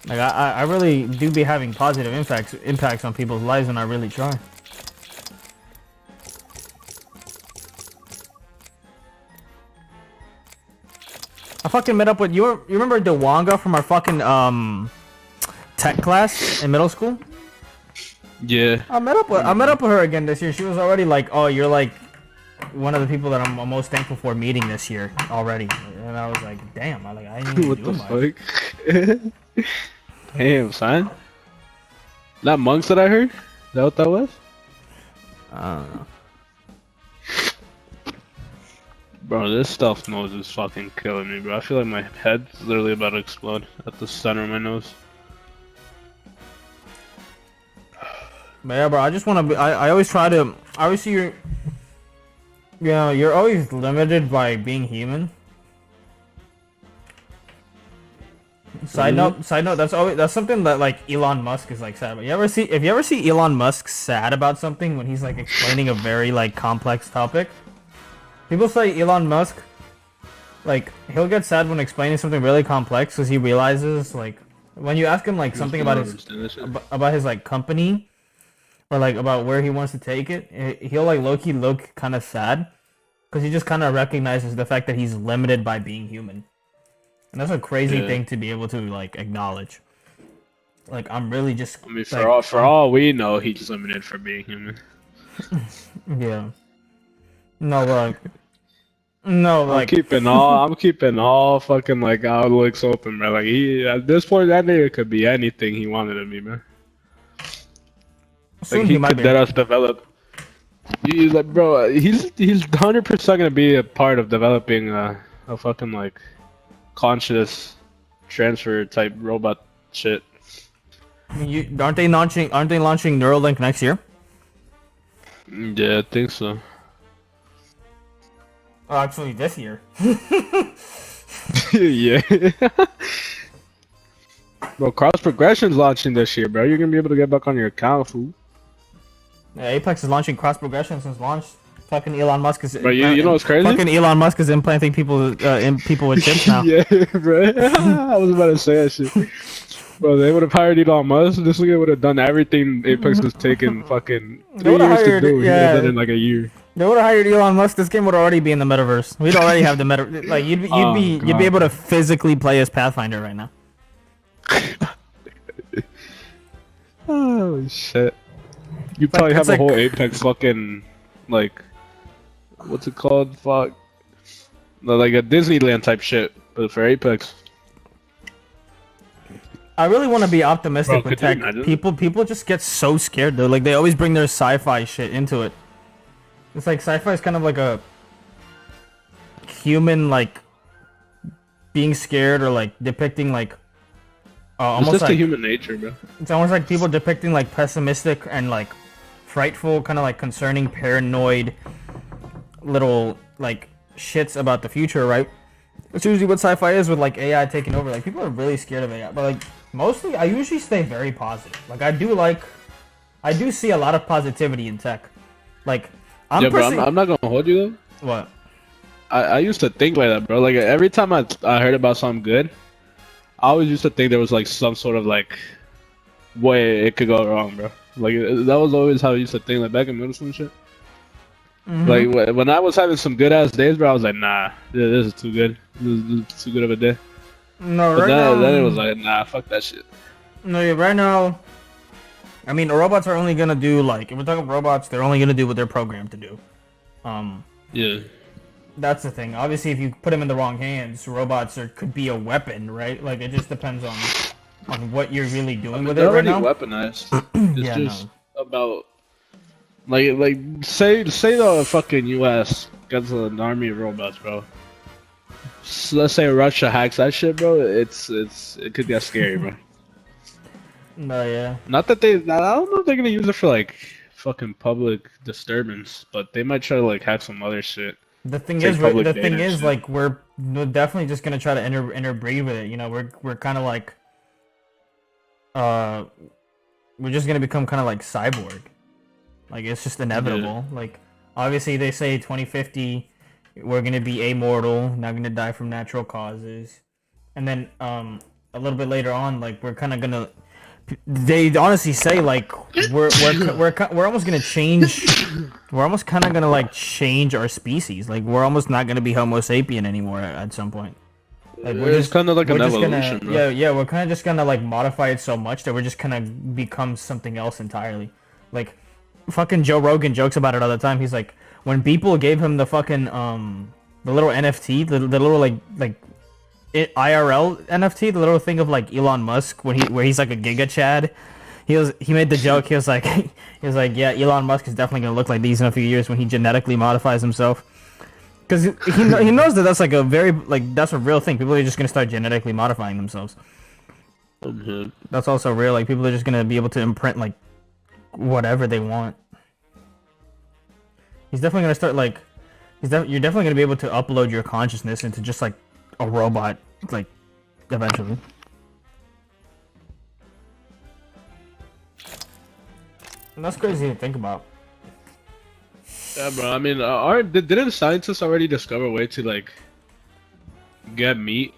Like I really do be having positive impacts on people's lives, and I really try. I fucking met up with you remember Dewanga from our fucking tech class in middle school? Yeah. I met up with her again this year. She was already like, "Oh, you're like one of the people that I'm most thankful for meeting this year already." And I was like, "Damn, I didn't even What do the much." fuck? Damn, son. That monks that I heard? Is that what that was? I don't know. Bro, this stealth nose is fucking killing me, bro. I feel like my head's literally about to explode at the center of my nose. But yeah, bro, I just want to be. I always try to. Obviously, you're always limited by being human. Side note, that's something that like Elon Musk is like sad about. If you ever see Elon Musk sad about something when he's like explaining a very like complex topic, people say Elon Musk, like he'll get sad when explaining something really complex because he realizes like When you ask him like something about his like company, or like about where he wants to take it, he'll like low-key look kind of sad, because he just kind of recognizes the fact that he's limited by being human, and that's a crazy thing to be able to like acknowledge. Like I'm really just. I mean, like, for all we know, he's limited for being human. Yeah. No, like. No, like. I'm keeping all fucking like outlooks open, bro. Like he at this point, that nigga could be anything he wanted to be, man. Soon Like he could let us develop. He's like, bro, he's 100% gonna be a part of developing a fucking like conscious transfer type robot shit. Aren't they launching Neuralink next year? Yeah, I think so. Oh, actually, this year. Yeah. Bro, cross progression's launching this year, bro. You're gonna be able to get back on your account, fool. Yeah, Apex is launching cross progression since launch. Fucking Elon Musk is. Bro, you know what's crazy? Fucking Elon Musk is implanting people in people with chips now. Yeah, bro. I was about to say that shit. Bro, they would have hired Elon Musk. This nigga would have done everything Apex was taking fucking 3 years to do. He would have done it in like a year. They would have hired Elon Musk. This game would already be in the metaverse. We'd already have the meta. Like you'd be able to physically play as Pathfinder right now. Oh shit! You probably have a whole Apex fucking like, what's it called? Fuck, like a Disneyland type shit, but for Apex. I really want to be optimistic with tech. People just get so scared though. Like they always bring their sci-fi shit into it. It's like sci-fi is kind of like a human like being scared or like depicting like almost it's just like a human nature, bro. It's almost like people depicting like pessimistic and like frightful, kind of like concerning, paranoid little like shits about the future, right? It's usually what sci-fi is with like AI taking over. Like people are really scared of AI, but like mostly I usually stay very positive. Like I do see a lot of positivity in tech. Like I'm not gonna hold you though. What? I used to think like that, bro. Like every time I heard about something good, I always used to think there was like some sort of like way it could go wrong, bro. Like that was always how I used to think, like back in middle school and shit. Like when I was having some good ass days, bro, I was like, nah, this is too good. This is too good of a day. No, but right now. Then it was like, nah, fuck that shit. No, yeah, right now. I mean, robots are only gonna do like if we're talking robots, they're only gonna do what they're programmed to do. Yeah. That's the thing. Obviously, if you put them in the wrong hands, robots could be a weapon, right? Like it just depends on what you're really doing with it right now. They're already weaponized. It's just about like say the fucking U.S. gets an army of robots, bro. So let's say Russia hacks that shit, bro. It could get scary, bro. No, yeah. Not that I don't know if they're gonna use it for like fucking public disturbance, but they might try to like hack some other shit. The thing is, like we're definitely just gonna try to interbreed with it. You know, we're kind of like, we're just gonna become kind of like cyborg. Like it's just inevitable. Yeah. Like obviously they say 2050, we're gonna be immortal, not gonna die from natural causes, and then a little bit later on, like we're kind of gonna. They honestly say like we're almost gonna change. We're almost kind of gonna like change our species. Like we're almost not gonna be Homo sapien anymore at some point. Like we're just kind of like an evolution, bro. Yeah. We're kind of just gonna like modify it so much that we're just gonna become something else entirely. Like fucking Joe Rogan jokes about it all the time. He's like, when people gave him the fucking the little NFT, the little like. IRL NFT, the little thing of like Elon Musk where he's like a Giga Chad. He made the joke. He was like, yeah, Elon Musk is definitely gonna look like these in a few years when he genetically modifies himself. Because he knows that that's like a very like that's a real thing. People are just gonna start genetically modifying themselves. That's also real. Like people are just gonna be able to imprint like whatever they want. He's definitely gonna start like you're definitely gonna be able to upload your consciousness into just like a robot, like, eventually. And that's crazy to think about. Yeah, bro. I mean, didn't scientists already discover a way to like get meat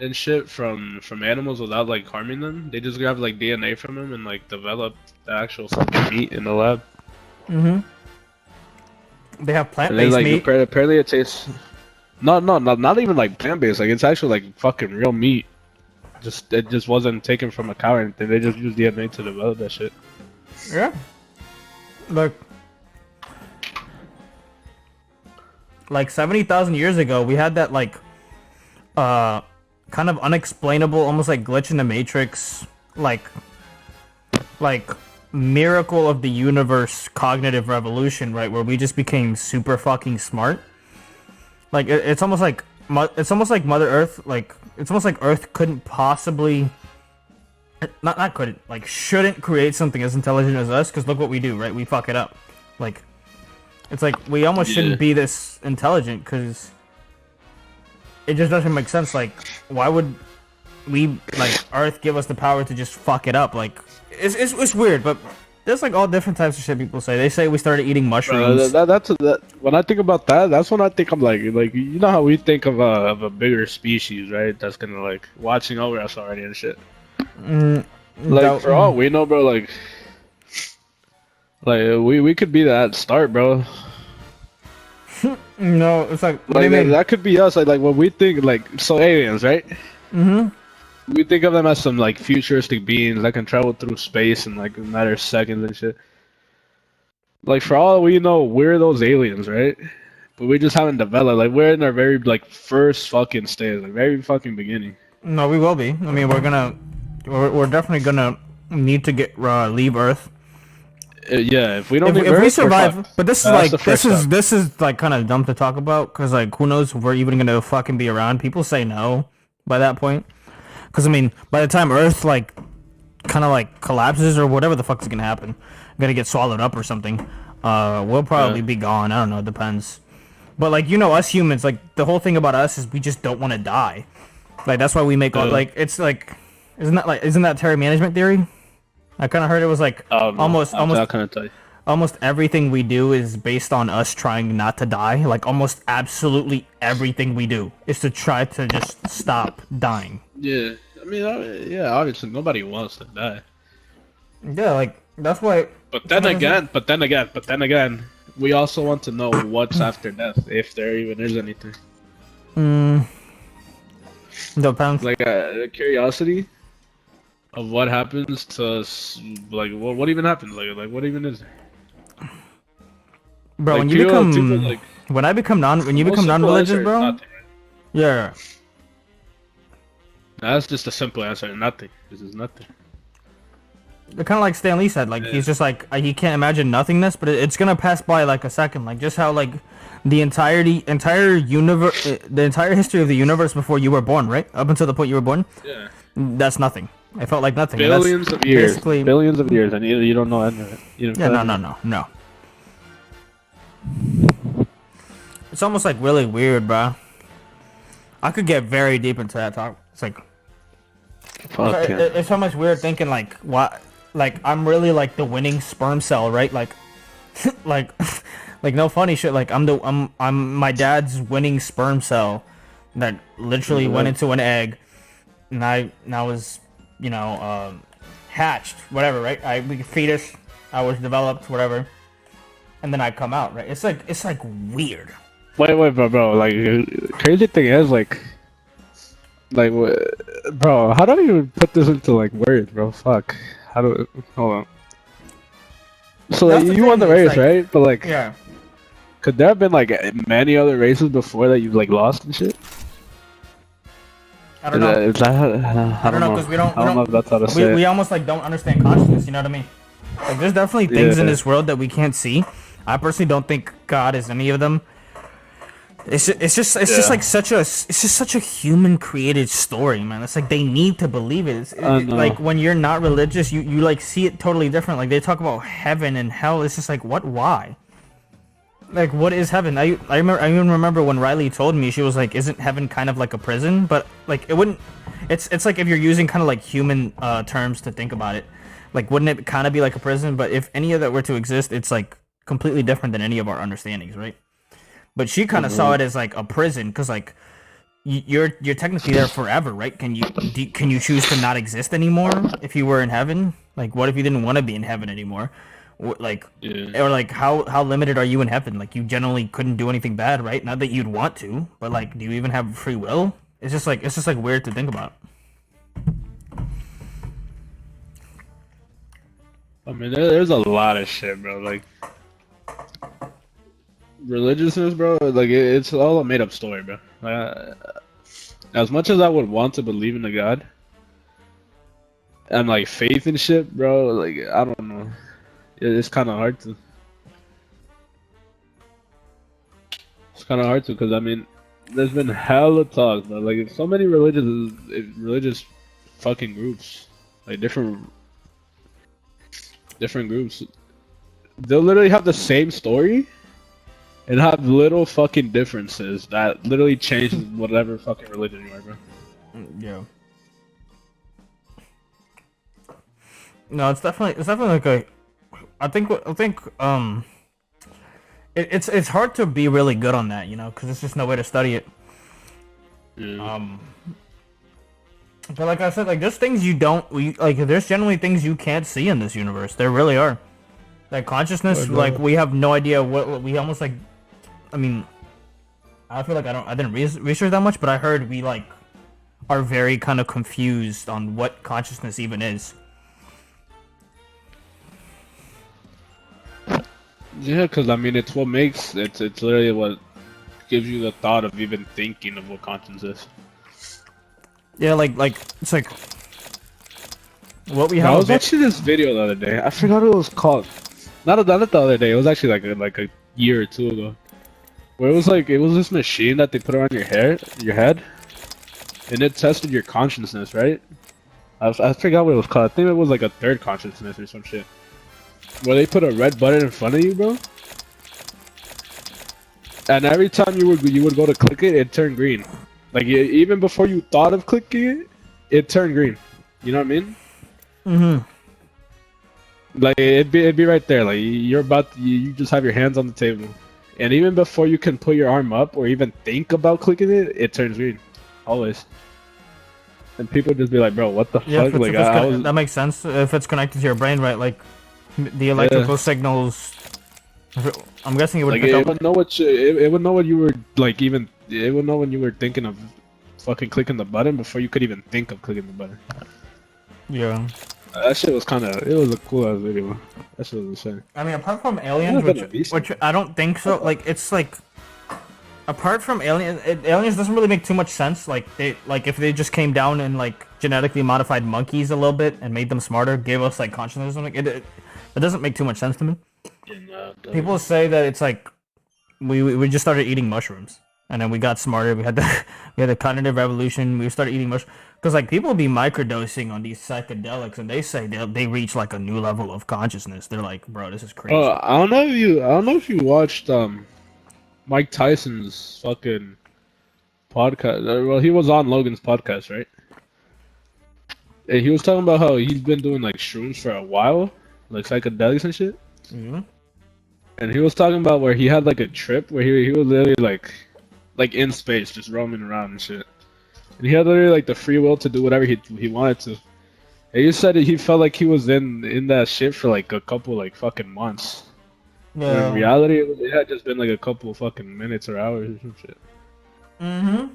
and shit from animals without like harming them. They just grab like DNA from them and like develop the actual fucking meat in the lab. Mm-hmm. They have And they plant-based like meat. apparently it tastes not even like plant-based. Like it's actually like fucking real meat. It just wasn't taken from a cow or anything. They just used DNA to develop that shit. Yeah. Like 70,000 years ago, we had that like kind of unexplainable, almost like glitch in the matrix, like miracle of the universe cognitive revolution, right, where we just became super fucking smart. Like it's almost like Mother Earth, like it's almost like Earth couldn't possibly not couldn't, like shouldn't create something as intelligent as us, because look what we do, right? We fuck it up. Like it's like we almost shouldn't be this intelligent, because it just doesn't make sense. Like, why would we, like, Earth give us the power to just fuck it up? Like, it's weird, but there's like all different types of shit people say. They say we started eating mushrooms. When I think about that, that's when I think I'm like you know how we think of a bigger species, right? That's gonna like watching over us already and shit. For all we know, bro, like we could be that start, bro. No, it's like what do you mean? That could be us. Like when we think so aliens, right? Mm-hmm. We think of them as some like futuristic beings that can travel through space in like a matter of seconds and shit. Like for all we know, we're those aliens, right? But we just haven't developed. Like we're in our very like first fucking stage, like very fucking beginning. No, we will be. I mean, we're definitely gonna need to leave Earth. Yeah, if we don't, if we survive, but this is like kind of dumb to talk about, because like who knows if we're even gonna fucking be around. People say no by that point, because I mean by the time Earth like kind of like collapses or whatever the fuck's gonna happen, gonna get swallowed up or something, we'll probably be gone. I don't know, it depends. But like, you know, us humans, like the whole thing about us is we just don't want to die. Like that's why we make all, like it's like isn't that terror management theory? I kind of heard it was like almost everything we do is based on us trying not to die. Like almost absolutely everything we do is to try to just stop dying. Yeah, I mean, obviously nobody wants to die. Yeah, like that's why. But then again, we also want to know what's after death, if there even is anything. Depends. Like the curiosity of what happens to us, like what even happens, like what even is there? Bro, like, when you become non-religious, bro. Nothing, right? Yeah. That's just a simple answer. Nothing. This is nothing. Kind of like Stan Lee said, like he's just like he can't imagine nothingness, but it's gonna pass by like a second, like just how like the entire universe, the entire history of the universe before you were born, right? Up until the point you were born. Yeah. That's nothing. I felt like nothing. Billions of years. Billions of years, and you don't know any of it. Yeah, no. It's almost like really weird, bro. I could get very deep into that talk. It's like, it's so much weird thinking like what, like I'm really like the winning sperm cell, right? Like, like no funny shit. Like I'm my dad's winning sperm cell that literally went into an egg, and I was, you know, hatched, whatever, right? Fetus, I was developed, whatever, and then I come out, right? It's like weird. Wait, bro. Like, crazy thing is, like, bro, how do I even put this into like words, bro? Fuck. Hold on. So like, you won the race, like, right? But like, yeah. Could there have been like many other races before that you've like lost and shit? I don't know. I don't know, because we don't know if that's how to say it. We almost like don't understand consciousness. You know what I mean? Like, there's definitely things in this world that we can't see. I personally don't think God is any of them. It's just like such a human created story, man. It's like they need to believe it. Like when you're not religious, you like see it totally different. Like they talk about heaven and hell. It's just like, what? Why? Like, what is heaven? I even remember when Riley told me, she was like, "Isn't heaven kind of like a prison?" But like it wouldn't. It's like if you're using kind of like human terms to think about it, like wouldn't it kind of be like a prison? But if any of that were to exist, it's like completely different than any of our understandings, right? But she kind of saw it as like a prison, because like you're technically there forever, right? Can you choose to not exist anymore if you were in heaven? Like, what if you didn't want to be in heaven anymore? Like, Yeah. or like, how limited are you in heaven? Like, you generally couldn't do anything bad, right? Not that you'd want to, but like, do you even have free will? It's just like weird to think about. I mean, there's a lot of shit, bro. Like, religiousness, bro. Like, it's all a made up story, bro. As much as I would want to believe in a God and like faith and shit, bro. Like, I don't know. It's kind of hard to. It's kind of hard to, cause I mean, there's been hella talk, bro. Like, so many religious fucking groups, like different groups. They'll literally have the same story and have little fucking differences that literally change whatever fucking religion you are, bro. Yeah. No, it's definitely like a. I think it's hard to be really good on that, you know, because there's just no way to study it. Yeah. But like I said, like there's things there's generally things you can't see in this universe. There really are. Like consciousness, like we have no idea what we almost like. I mean, I feel like I didn't research that much, but I heard we like are very kind of confused on what consciousness even is. Yeah, because I mean, it's what makes it's literally what gives you the thought of even thinking of what conscience is. Yeah, like it's like what we have. I was watching this video the other day. I forgot what it was called. Not the other day. It was actually like a year or two ago. Where it was this machine that they put around your head, and it tested your consciousness, right? I forgot what it was called. I think it was like a third consciousness or some shit. Where they put a red button in front of you, bro. And every time you would go to click it, it turned green. Like even before you thought of clicking it, it turned green. You know what I mean? Mhm. Like it'd be right there. Like you just have your hands on the table, and even before you can put your arm up or even think about clicking it, it turns green, always. And people just be like, "Bro, what the fuck?" Like that makes sense if it's connected to your brain, right? Like the electrical signals. I'm guessing it would like pick it up. would know it would know what you were like. Even it would know when you were thinking of fucking clicking the button before you could even think of clicking the button. Yeah. That shit was it was a cool ass video. That shit was insane. I mean, apart from aliens, which I don't think so. Like, it's like, apart from aliens, aliens doesn't really make too much sense. Like, if they just came down and like genetically modified monkeys a little bit and made them smarter, gave us like consciousness, like it doesn't make too much sense to me. People say that it's like we just started eating mushrooms and then we got smarter. We had the cognitive revolution. We started eating mushrooms. Because like people be microdosing on these psychedelics, and they say they reach like a new level of consciousness. They're like, bro, this is crazy. I don't know if you watched Mike Tyson's fucking podcast. Well, he was on Logan's podcast, right? And he was talking about how he's been doing like shrooms for a while, like psychedelics and shit. Mm-hmm. And he was talking about where he had like a trip where he was literally like in space, just roaming around and shit. And he had literally like the free will to do whatever he wanted to. And he said that he felt like he was in that shit for like a couple like fucking months. Yeah. And in reality, it had just been like a couple fucking minutes or hours or some shit. Mm-hmm.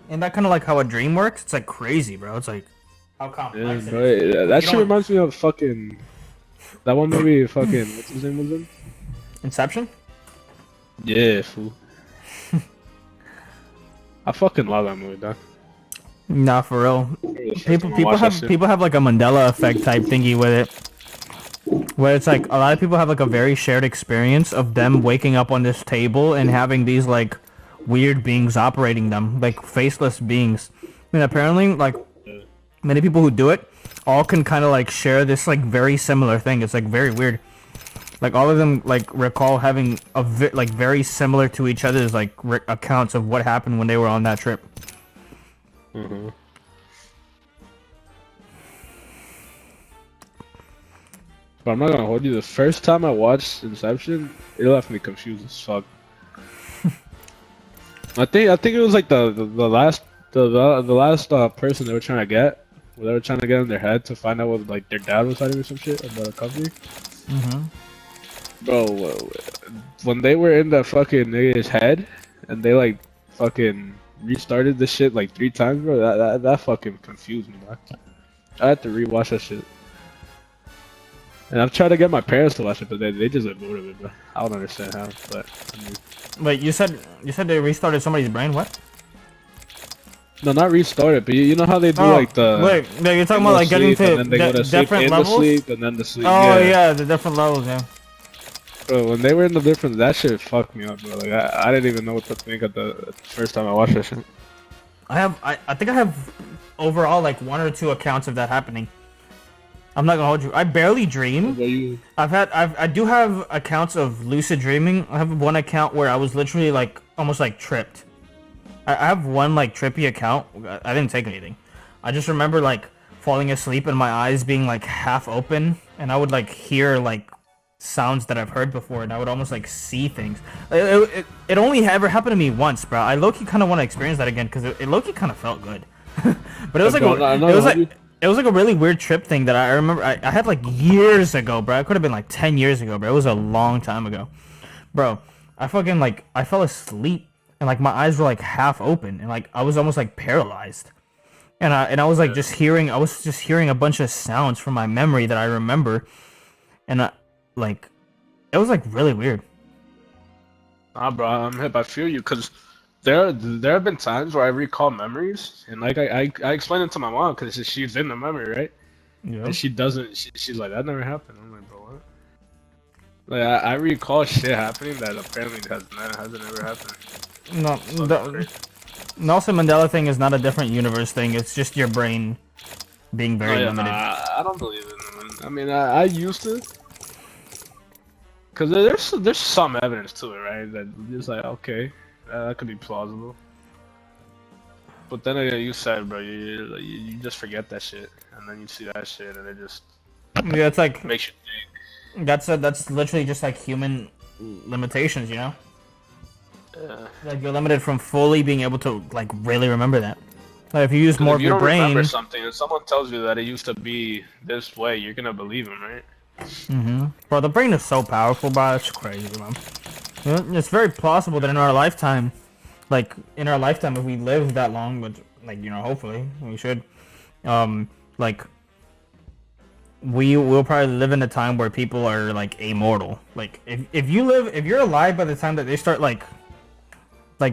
And that kind of like how a dream works. It's like crazy, bro. It's like how complex it is. Bro, that shit reminds me of fucking that one movie. Fucking what's his name was in? Inception. Yeah, fool. I fucking love that movie, dog. Nah, for real. People have like a Mandela effect type thingy with it, where it's like a lot of people have like a very shared experience of them waking up on this table and having these like weird beings operating them, like faceless beings. And apparently, like many people who do it all can kind of like share this like very similar thing. It's like very weird. Like all of them like recall having a like very similar to each other's like accounts of what happened when they were on that trip. Mm-hmm. But I'm not gonna hold you. The first time I watched Inception, it left me confused as fuck. I think it was like the last person they were trying to get. Well, they were trying to get in their head to find out what like their dad was hiding or some shit about a company. Bro, when they were in the fucking nigga's head and they like fucking restarted the shit like 3 times, bro, that fucking confused me, bro. I had to rewatch that shit. And I've tried to get my parents to watch it, but they just avoided it, bro. I don't understand how, but I mean... Wait, you said they restarted somebody's brain? What? No, not restarted, but you know how they do like the... Wait, you're talking about like getting to different levels? Sleep, and then the sleep. Oh yeah, the different levels, yeah. Bro, when they were in the different, that shit fucked me up, bro. Like I didn't even know what to think at the first time I watched that shit. I think I have overall like 1 or 2 accounts of that happening. I'm not gonna hold you. I barely dream. I do have accounts of lucid dreaming. I have one account where I was literally like almost like tripped. I have one like trippy account. I didn't take anything. I just remember like falling asleep and my eyes being like half open, and I would like hear like sounds that I've heard before, and I would almost like see things. It only ever happened to me once, bro. I low-key kind of want to experience that again because it low-key kind of felt good. But it was like it was like a really weird trip thing that I remember. I had like years ago, bro. It could have been like 10 years ago, bro. It was a long time ago, bro. I fucking like I fell asleep and like my eyes were like half open and like I was almost like paralyzed. And I was like just hearing a bunch of sounds from my memory that I remember, and like it was like really weird. Nah, bro, I'm hip. I feel you, cause there have been times where I recall memories, and like I explained it to my mom, cause she's in the memory, right? Yeah. And she doesn't. She's like, that never happened. I'm like, bro, what? Like I recall shit happening that apparently hasn't ever happened. No, the Nelson Mandela thing is not a different universe thing. It's just your brain being very limited. Nah, I don't believe in them. I mean, I used to. Cause there's some evidence to it, right? That it's like, okay, that could be plausible. But then again, you said, bro, you just forget that shit, and then you see that shit, and it just it's like makes you think. That's literally just like human limitations, you know? Yeah. Like you're limited from fully being able to like really remember that. Like if you use more of your brain. If you don't remember something, and someone tells you that it used to be this way, you're gonna believe them, right? Bro, the brain is so powerful, bro. It's crazy, man. It's very plausible that in our lifetime, if we live that long, but like hopefully we should, like we will probably live in a time where people are like immortal. Like if you're alive by the time that they start like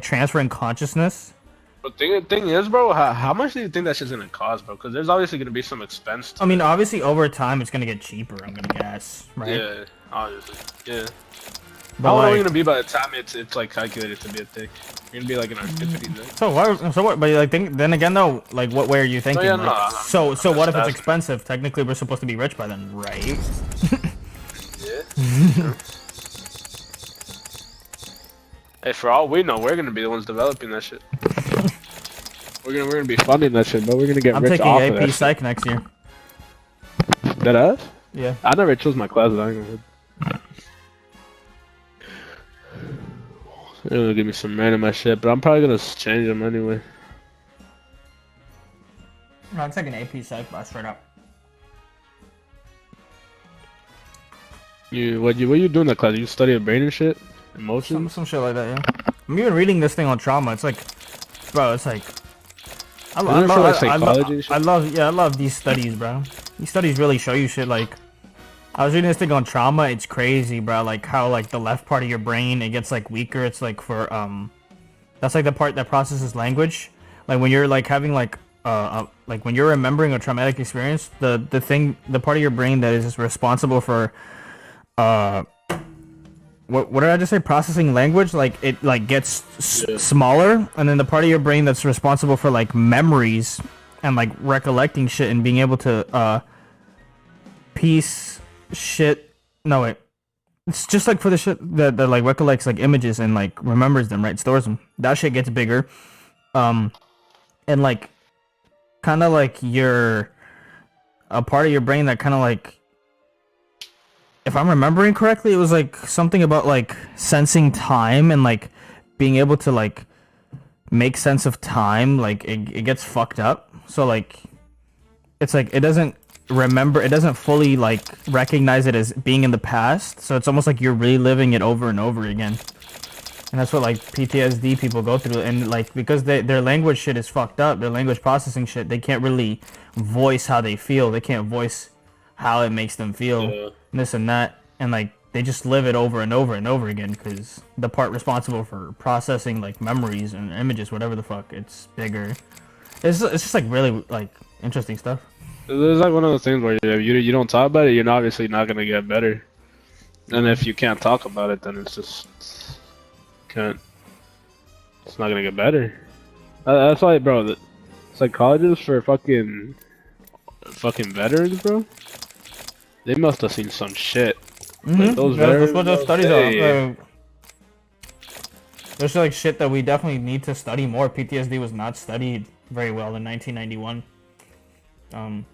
transferring consciousness. But the thing is, bro, how much do you think that shit's gonna cost, bro? Because there's obviously gonna be some expense to it. Obviously over time it's gonna get cheaper, I'm gonna guess, right? Yeah, obviously, yeah. But how old are we gonna be by the time it's like calculated to be a thing? You're gonna be like in our 50s, right? So what? But like, then again though, like, what way are you thinking? No, like, no, so what if it's expensive? Technically, we're supposed to be rich by then, right? Yeah. Hey, for all we know, we're gonna be the ones developing that shit. we're gonna be funding that shit, but we're gonna get rich off of that. I'm taking AP Psych next year. That ass? Yeah. I never chose my classes. I ain't gonna. They're gonna give me some random shit, but I'm probably gonna change them anyway. No, I'm taking AP Psych, but straight up. What you doing in that class? You studying brain and shit? Emotions? Some shit like that, yeah. I'm even reading this thing on trauma. It's like, bro, it's like, I love these studies, bro. These studies really show you shit. Like, I was reading this thing on trauma. It's crazy, bro. Like how like the left part of your brain, it gets like weaker. It's like for that's like the part that processes language. Like when you're like having like when you're remembering a traumatic experience, the part of your brain that is responsible for what did I just say? Processing language, like it like gets smaller, and then the part of your brain that's responsible for like memories and like recollecting shit and being able to piece shit. No wait, it's just like for the shit that like recollects like images and like remembers them, right? Stores them. That shit gets bigger, and like kind of like a part of your brain that kind of like. If I'm remembering correctly, it was like something about like sensing time and like being able to like make sense of time, like it gets fucked up. So like it's like it doesn't remember, it doesn't fully like recognize it as being in the past. So it's almost like you're reliving it over and over again. And that's what like PTSD people go through, and like because their language shit is fucked up, their language processing shit, they can't really voice how they feel. They can't voice how it makes them feel, and this and that, and like they just live it over and over and over again because the part responsible for processing like memories and images, whatever the fuck, it's bigger. It's just like really like interesting stuff. It's like one of those things where you don't talk about it, you're obviously not gonna get better, and if you can't talk about it, then it's just it's not gonna get better. That's why, bro. The psychologists for fucking veterans, bro. They must have seen some shit. Like those veterans, that's what those studies are. There's like shit that we definitely need to study more. PTSD was not studied very well in 1991.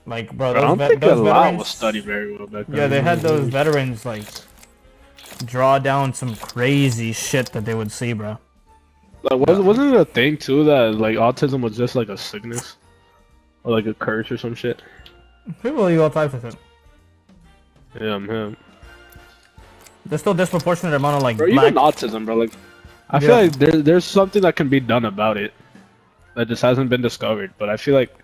Like, bro, I don't think a lot was studied very well back then. Yeah, they had those veterans like draw down some crazy shit that they would see, bro. Like, wasn't it a thing too that like autism was just like a sickness or like a curse or some shit? People believe all types of shit. Yeah, I'm him. There's still disproportionate amount of like bro, black... even autism, bro. Like, I feel like there's something that can be done about it that just hasn't been discovered. But I feel like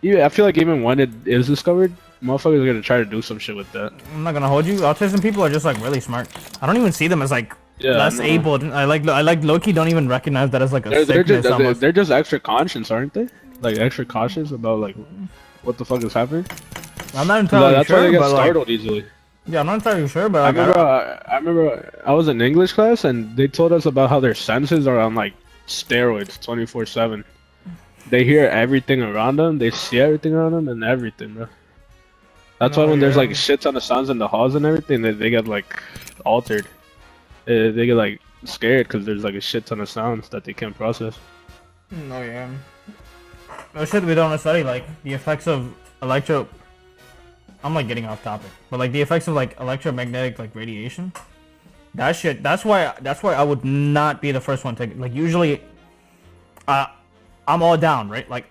even when it is discovered, motherfuckers are gonna try to do some shit with that. I'm not gonna hold you. Autism people are just like really smart. I don't even see them as like less able. I like Loki. Don't even recognize that as like a sickness. They're just extra conscious, aren't they? Like extra cautious about like what the fuck is happening. I'm not entirely that's sure. Why they get but startled like, easily. Yeah, I'm not entirely sure, but I remember I was in English class and they told us about how their senses are on like steroids 24/7. They hear everything around them, they see everything around them, and everything, bro. That's why when there's like shit ton of sounds in the halls and everything, they get like altered. They get like scared because there's like a shit ton of sounds that they can't process. Oh yeah. No shit, we don't study like the effects of electro. I'm like getting off topic, but like the effects of like electromagnetic like radiation. That shit. That's why I would not be the first one to like. Usually, I'm all down, right? Like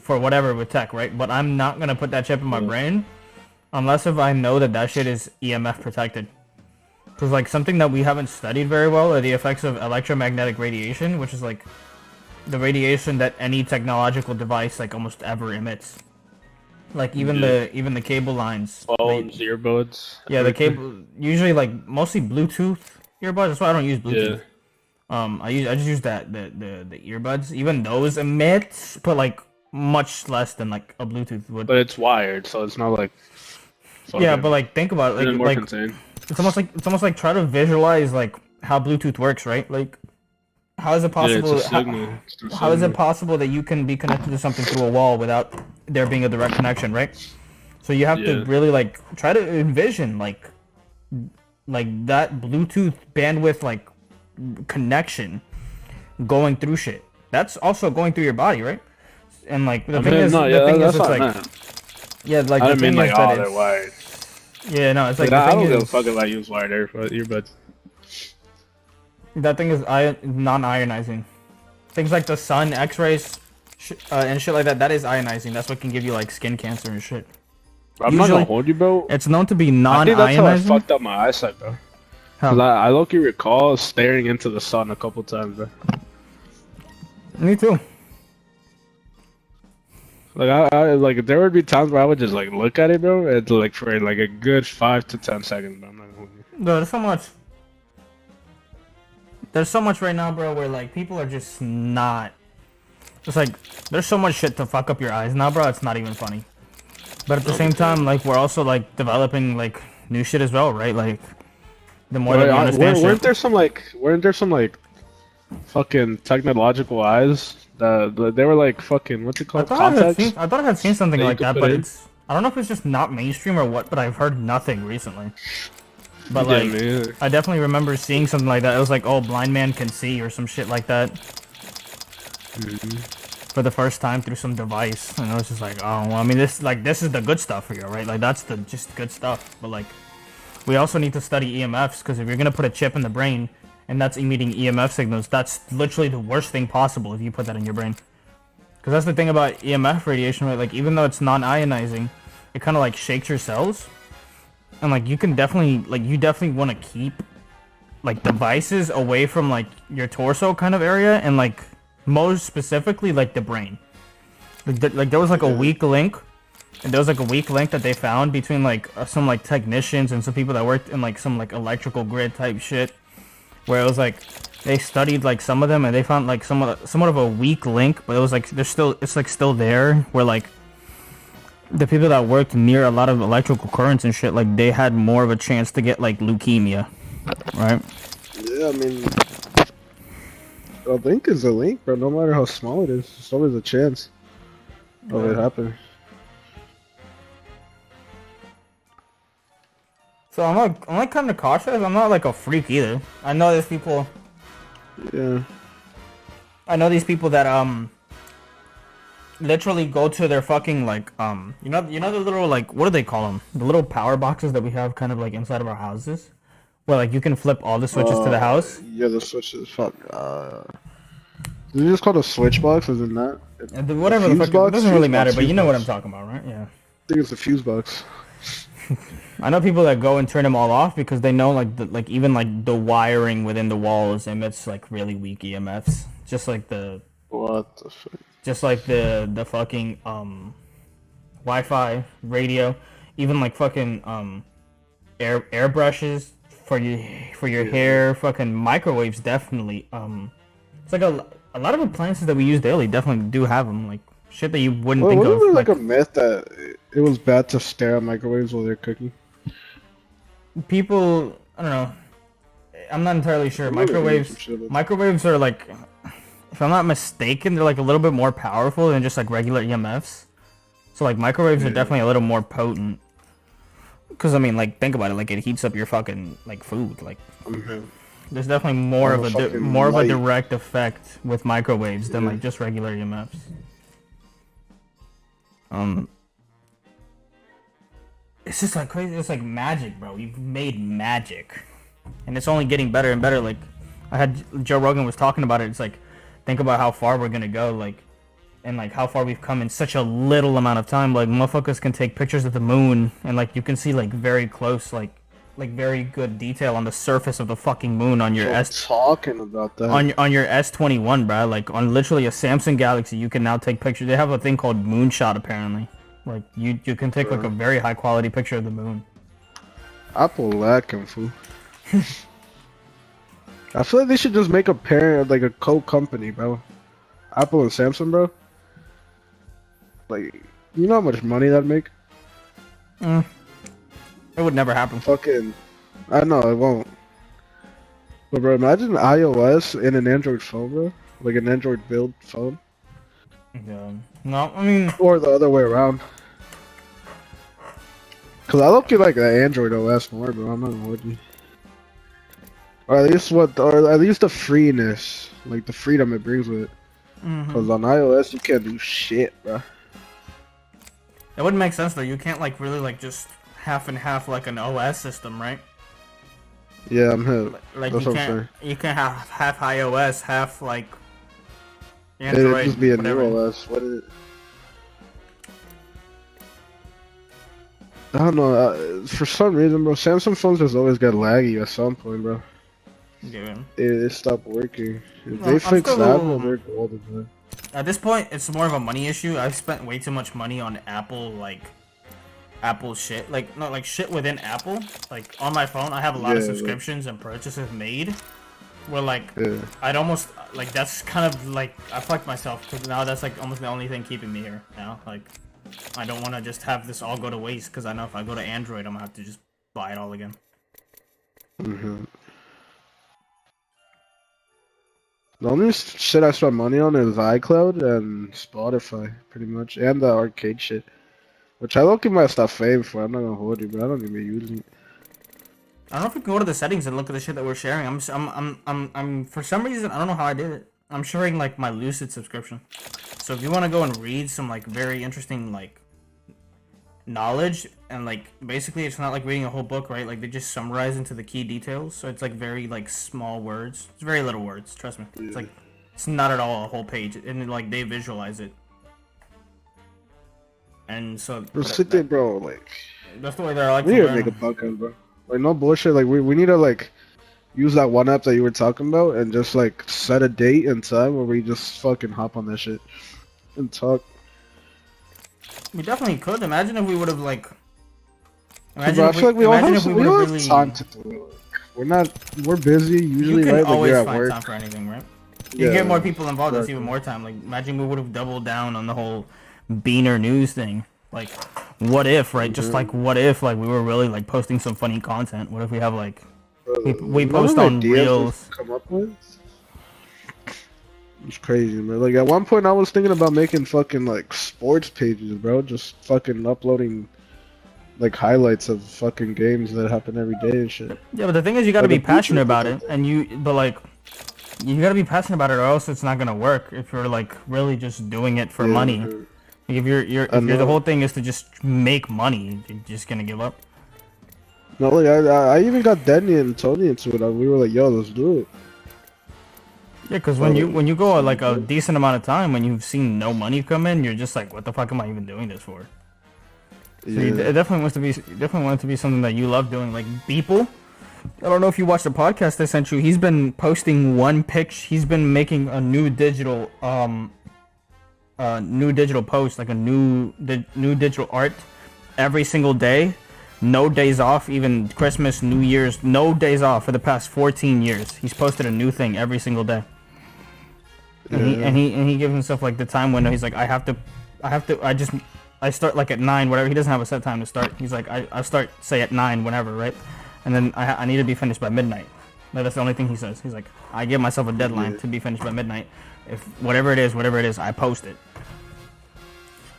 for whatever with tech, right? But I'm not gonna put that chip in my brain unless if I know that shit is EMF protected. Because like something that we haven't studied very well are the effects of electromagnetic radiation, which is like the radiation that any technological device like almost ever emits. Like even the cable lines, phones, earbuds. Yeah, the cable usually like mostly Bluetooth earbuds. That's why I don't use Bluetooth. I just use the earbuds. Even those emit, but like much less than like a Bluetooth would. But it's wired, so it's not like. Yeah, but like think about it, like it's almost like try to visualize like how Bluetooth works, right? Like how is it possible? How is it possible that you can be connected to something through a wall without there being a direct connection, right? So you have to really like try to envision like that Bluetooth bandwidth like connection going through shit. That's also going through your body, right? And like the thing is, it's like, yeah, like I the didn't thing mean like, is that they're wired. Yeah, no, it's like I don't give a fuck if I use wired earbuds. That thing is non-ionizing. Things like the sun, X-rays, and shit like that. That is ionizing. That's what can give you like skin cancer and shit. I'm not gonna hold you, bro. It's known to be non-ionizing. I think that's how I fucked up my eyesight, bro. Cause I low-key recall staring into the sun a couple times, bro. Me too. Like I like there would be times where I would just like look at it, bro, and like for like a good 5 to 10 seconds, bro. I'm not gonna hold you. No, there's so much. There's so much right now, bro, where like people are just not. It's like there's so much shit to fuck up your eyes now, bro. It's not even funny. But at the same time, like we're also like developing like new shit as well, right? Like the more that we understand weren't there some like fucking technological eyes that they were like fucking what's it called? Contacts? I thought I had seen something like that, but I don't know if it's just not mainstream or what. But I've heard nothing recently. But like, I definitely remember seeing something like that. It was like, oh, blind man can see or some shit like that. For the first time through some device, and I was just like, oh, well, I mean, this is the good stuff for you, right? Like that's the just good stuff. But like, we also need to study EMFs because if you're gonna put a chip in the brain, and that's emitting EMF signals. That's literally the worst thing possible if you put that in your brain. Because that's the thing about EMF radiation, right? Like, even though it's non-ionizing, it kind of like shakes your cells. And like, you definitely want to keep like devices away from like your torso kind of area, and like most specifically like the brain. Like there was like a weak link, and there was like a weak link that they found between like some like technicians and some people that worked in like some like electrical grid type shit, where it was like they studied like some of them and they found like somewhat of a weak link, but it was like it's like still there, where like the people that worked near a lot of electrical currents and shit, like they had more of a chance to get like leukemia, right? Yeah, I mean, a link is a link, bro. No matter how small it is, there's always a chance of it happening. So I'm like kind of cautious. I'm not like a freak either. I know there's people. Yeah. I know these people that literally go to their fucking like you know the little like, what do they call them? The little power boxes that we have kind of like inside of our houses, where like you can flip all the switches to the house. Yeah, the switches. Fuck. Is it just called a switch box? Isn't that? Whatever the fuck. It doesn't really matter, but you know what I'm talking about, right? Yeah. I think it's a fuse box. I know people that go and turn them all off because they know like even like the wiring within the walls emits like really weak EMFs. Just like the What the fuck? Just like the fucking Wi-Fi, radio, even like fucking airbrushes for your hair, fucking microwaves definitely. It's like a lot of appliances that we use daily definitely do have them, like shit that you wouldn't think of. Wasn't there like a myth that it was bad to stare at microwaves while they're cooking? People, I don't know. I'm not entirely sure. Microwaves are like, if I'm not mistaken, they're like a little bit more powerful than just like regular EMFs. So like microwaves are definitely a little more potent. Cause I mean, like, think about it. Like, it heats up your fucking like food. Like, there's definitely more of a direct effect with microwaves than like just regular EMFs. It's just like crazy. It's like magic, bro. You've made magic, and it's only getting better and better. Like, I had Joe Rogan was talking about it. It's like, think about how far we're gonna go, like, and like how far we've come in such a little amount of time. Like, motherfuckers can take pictures of the moon, and like you can see like very close, like very good detail on the surface of the fucking moon on your talking about that on your S21, bro. Like on literally a Samsung Galaxy, you can now take pictures. They have a thing called Moonshot apparently. Like you can take like a very high quality picture of the moon. Apple lacking, fool. I feel like they should just make a parent, like a co-company, bro. Apple and Samsung, bro. Like, you know how much money that'd make? It would never happen. Fucking, I know it won't. But bro, imagine iOS in an Android phone, bro. Like an Android build phone. Yeah. No, I mean, or the other way around. Cause I look at like the Android OS more, bro. I'm not gonna hold you. Or at least the freeness, like the freedom it brings with it. Cause on iOS you can't do shit, bro. It wouldn't make sense though. You can't like really like just half and half like an OS system, right? Yeah, I'm hip. Like that's you what I'm saying. You can't have half iOS, half like Android. It'd just be a whatever. new OS. What is it? I don't know. For some reason, bro, Samsung phones just always get laggy at some point, bro. Yeah. It stopped working. If they fix that, bro, they're golden, man. At this point, it's more of a money issue. I've spent way too much money on Apple, like Apple shit, like not like shit within Apple. Like on my phone, I have a lot of subscriptions and purchases made. Where like I'd almost like that's kind of like I fucked myself because now that's like almost the only thing keeping me here now. Like I don't want to just have this all go to waste because I know if I go to Android, I'm gonna have to just buy it all again. The only shit I spend money on is iCloud and Spotify, pretty much, and the arcade shit, which I look at my stuff fame for. I'm not gonna hold you, but I don't even be using it. I don't know if we can go to the settings and look at the shit that we're sharing. I'm for some reason I don't know how I did it. I'm sharing like my Lucid subscription. So if you want to go and read some like very interesting like knowledge, and like basically it's not like reading a whole book, right? Like they just summarize into the key details, so it's like very like small words. It's very little words, trust me. It's like it's not at all a whole page, and then, like they visualize it. And so Bro, sit there, bro. Like that's the way they're like. we need to make a podcast, bro. Like no bullshit. Like we need to like use that one app that you were talking about and just like set a date and time where we just fucking hop on that shit and talk. We definitely could. Imagine if we would have like. Bro, I feel like we all have time to do it. We're busy usually, you can right? always like, find time for anything, right? You get more people involved, that's even more time. Like, imagine we would have doubled down on the whole Beaner news thing. Like, what if, right? Just like, what if, like, we were really like posting some funny content? What if we have like, we post on Reels? Come up with? It's crazy, man. Like at one point, I was thinking about making fucking like sports pages, bro. Just fucking uploading like highlights of fucking games that happen every day and shit. Yeah, but the thing is, you gotta be passionate about it, and you gotta be passionate about it, or else it's not gonna work. If you're like really just doing it for money, like, if the whole thing is to just make money, you're just gonna give up. No, like I even got Denny and Tony into it. We were like, yo, let's do it. Yeah, because when you go like a decent amount of time, when you've seen no money come in, you're just like, what the fuck am I even doing this for? So it definitely wants to be something that you love doing. Like Beeple, I don't know if you watched the podcast I sent you. He's been posting one picture. He's been making a new digital post, like a new digital art every single day. No days off, even Christmas, New Year's, no days off for the past 14 years. He's posted a new thing every single day. And he gives himself like the time window. He's like, I start like at 9, whatever. He doesn't have a set time to start. He's like, I start say at 9, whenever, right? And then I need to be finished by midnight. That's the only thing he says. He's like, I give myself a deadline to be finished by midnight. If whatever it is, I post it.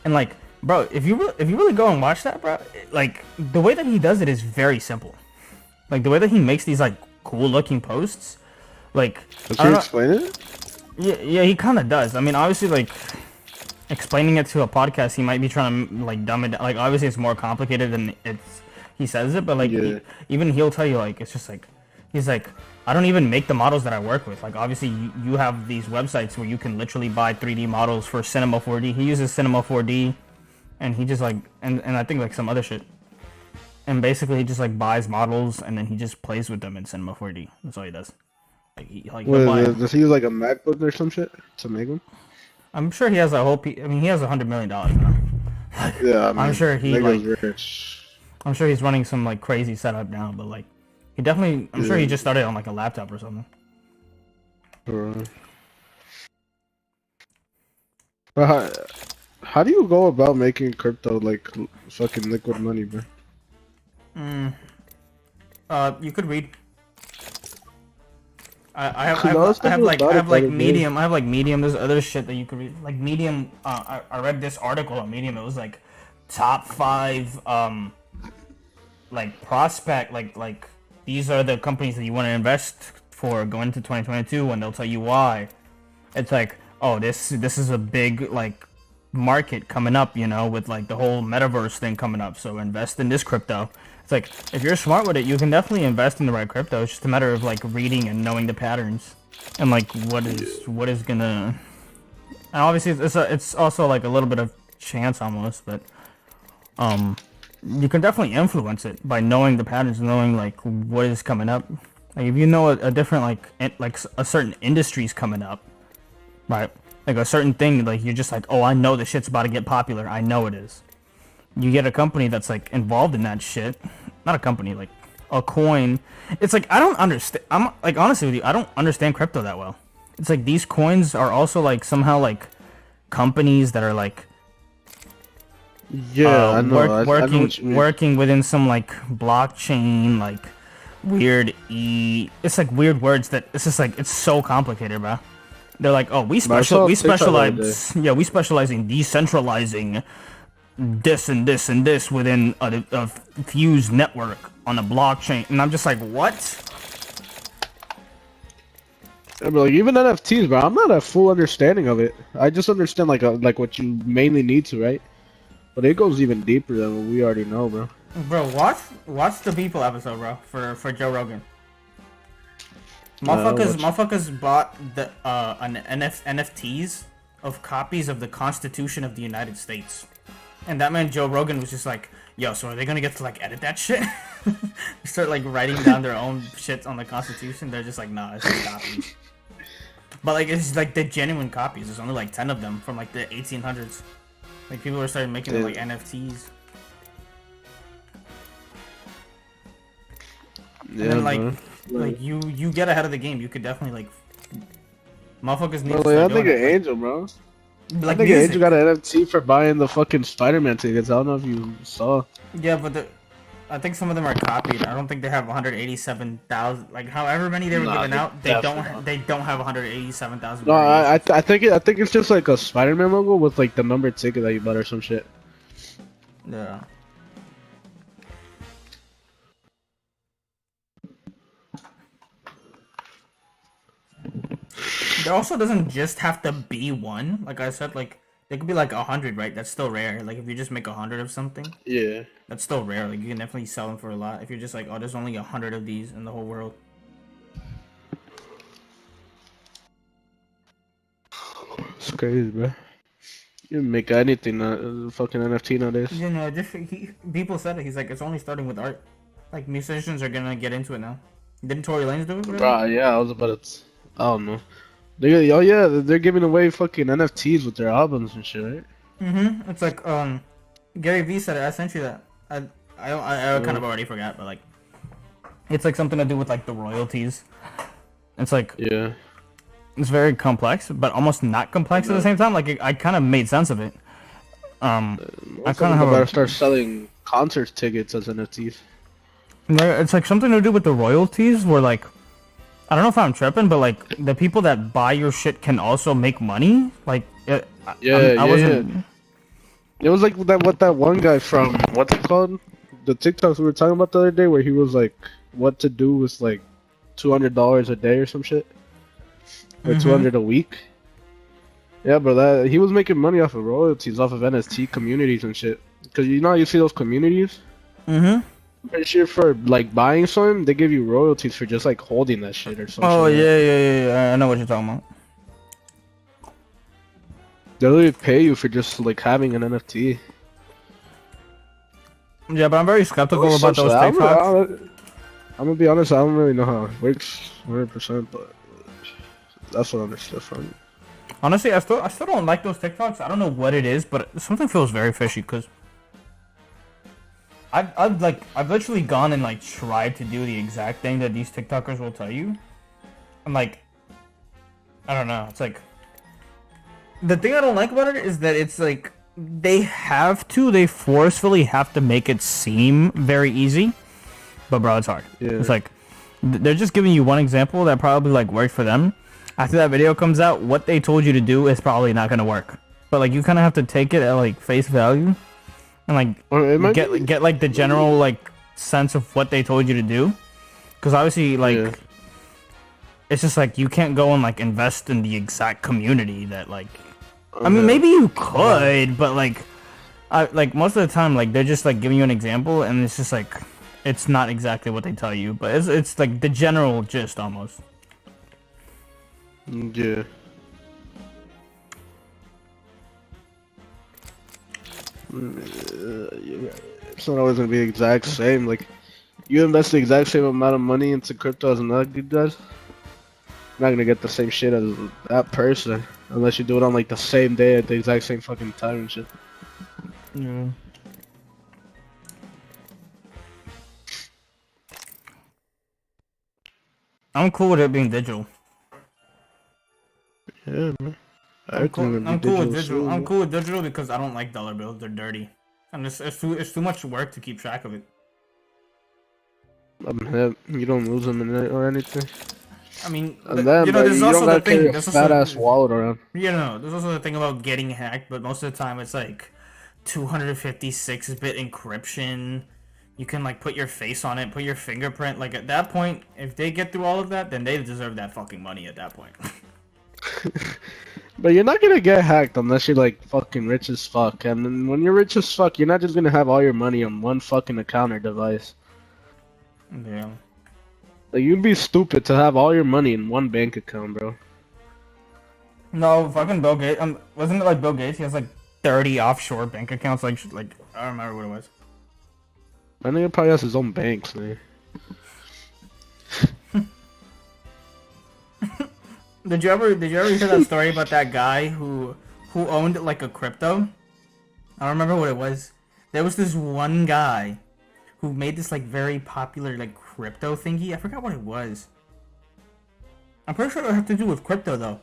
And like, bro, if you really go and watch that, bro, like the way that he does it is very simple. Like the way that he makes these like cool looking posts, like. Does he explain it? Yeah, he kind of does. I mean, obviously, like explaining it to a podcast, he might be trying to like dumb it down. Like obviously, it's more complicated than he says it, but like even he'll tell you like it's just like he's like, I don't even make the models that I work with. Like obviously, you have these websites where you can literally buy 3D models for Cinema 4D. He uses Cinema 4D. And he just like, and I think like some other shit. And basically he just like buys models and then he just plays with them in Cinema 4D. That's all he does. Like, does he use like a MacBook or some shit to make them? I'm sure he has a whole, I mean he has $100 million now. Yeah, I mean, I'm sure he like, rich. I'm sure he's running some like crazy setup now, but like, he definitely, I'm sure he just started on like a laptop or something. How do you go about making crypto like fucking liquid money, bro? You could read. I have like Medium. I have like Medium. There's other shit that you could read. Like Medium. I read this article on Medium. It was like top 5 like prospect like these are the companies that you want to invest for going into 2022, and they'll tell you why. It's like, oh, this is a big like market coming up, you know, with like the whole metaverse thing coming up, so invest in this crypto. It's like, if you're smart with it, you can definitely invest in the right crypto. It's just a matter of like reading and knowing the patterns and like what is gonna, and obviously it's also like a little bit of chance almost, but you can definitely influence it by knowing the patterns, knowing like what is coming up. Like if you know a different like a certain industry's coming up, right? Like a certain thing, like you're just like, oh, I know this shit's about to get popular. I know it is. You get a company that's like involved in that shit. Not a company, like a coin. It's like, I don't understand. I'm like, honestly with you, I don't understand crypto that well. It's like these coins are also like somehow like companies that are like I know. working within some like blockchain, like weird it's like weird words that it's just like, it's so complicated, bro. They're like, oh, we specialize in decentralizing this and this and this within a fused network on a blockchain, and I'm just like, what? I mean, like even NFTs, bro. I'm not a full understanding of it. I just understand like what you mainly need to, right? But it goes even deeper than what we already know, bro. Bro, watch the People episode, bro, for Joe Rogan. Motherfuckers bought the NFTs of copies of the Constitution of the United States. And that man Joe Rogan was just like, yo, so are they gonna get to like edit that shit? Start like writing down their own shit on the Constitution. They're just like, nah, it's just copies. But like it's like the genuine copies. There's only like 10 of them from like the 1800s. Like people were starting making them like NFTs. Yeah, and then like you get ahead of the game. You could definitely like motherfuckers need to I start think doing an it. Angel, bro. Like I think music. Angel got an NFT for buying the fucking Spider-Man tickets. I don't know if you saw. Yeah, but I think some of them are copied. I don't think they have 187,000. Like however many they were giving out, they don't have 187,000. No, I think it's just like a Spider-Man logo with like the numbered ticket that you bought or some shit. Yeah. There also doesn't just have to be one. Like I said, like there could be like 100, right? That's still rare. Like if you just make 100 of something, Yeah. that's still rare. Like you can definitely sell them for a lot. If you're just like, oh, there's only 100 of these in the whole world. It's crazy, bro. You can make anything, fucking NFT nowadays. You know, people said it. He's like, it's only starting with art. Like musicians are gonna get into it now. Didn't Tory Lanez do it? Really? Bro, yeah, I was about to. I don't know. They're giving away fucking NFTs with their albums and shit, right? Mm-hmm. It's like Gary Vee said it. I sent you that. I kind of already forgot, but like, it's like something to do with like the royalties. It's like Yeah. it's very complex, but almost not complex at the same time. Like I kind of made sense of it. I kind of better start selling concert tickets as NFTs. It's like something to do with the royalties, where like, I don't know if I'm tripping, but like the people that buy your shit can also make money. Like, I wasn't. It was like that one guy from what's it called? The TikToks we were talking about the other day, where he was like, what to do with like $200 a day or some shit, or 200 a week. Yeah, bro, he was making money off of royalties, off of NFT communities and shit. Cause you know how you see those communities. Mm-hmm. Pretty sure for like buying something, they give you royalties for just like holding that shit or something. Oh yeah. I know what you're talking about. They literally pay you for just like having an NFT. Yeah, but I'm very skeptical about those TikToks. I'm gonna be honest, I don't really know how it works 100%, but that's what I understood from it. Honestly, I still don't like those TikToks. I don't know what it is, but something feels very fishy because I've literally gone and like tried to do the exact thing that these TikTokers will tell you. I'm like, I don't know. It's like the thing I don't like about it is that it's like they forcefully have to make it seem very easy, but bro, it's hard. Yeah. It's like they're just giving you one example that probably like worked for them. After that video comes out, what they told you to do is probably not gonna work. But like you kind of have to take it at like face value. And like get like the general like sense of what they told you to do, because obviously like it's just like you can't go and like invest in the exact community that like I mean maybe you could, but like most of the time like they're just like giving you an example and it's just like it's not exactly what they tell you, but it's like the general gist almost. Yeah. It's not always gonna be the exact same. Like, you invest the exact same amount of money into crypto as another dude does, you're not gonna get the same shit as that person unless you do it on like the same day at the exact same fucking time and shit. Yeah. I'm cool with it being digital. Yeah, man. I'm cool with digital. I'm cool with digital because I don't like dollar bills. They're dirty, and it's too much work to keep track of it. You don't lose them in it or anything. I mean, there's also the thing. There's fat ass wallet around. There's also the thing about getting hacked, but most of the time it's like 256-bit encryption. You can like put your face on it, put your fingerprint. Like at that point, if they get through all of that, then they deserve that fucking money at that point. But you're not gonna get hacked unless you're like fucking rich as fuck. And then when you're rich as fuck, you're not just gonna have all your money on one fucking account or device. Yeah. Like you'd be stupid to have all your money in one bank account, bro. No, fucking Bill Gates. Wasn't it like Bill Gates? He has like 30 offshore bank accounts. Like I don't remember what it was. I think he probably has his own banks, man. Did you ever hear that story about that guy who owned like a crypto? I don't remember what it was. There was this one guy who made this like very popular like crypto thingy. I forgot what it was. I'm pretty sure it had to do with crypto though.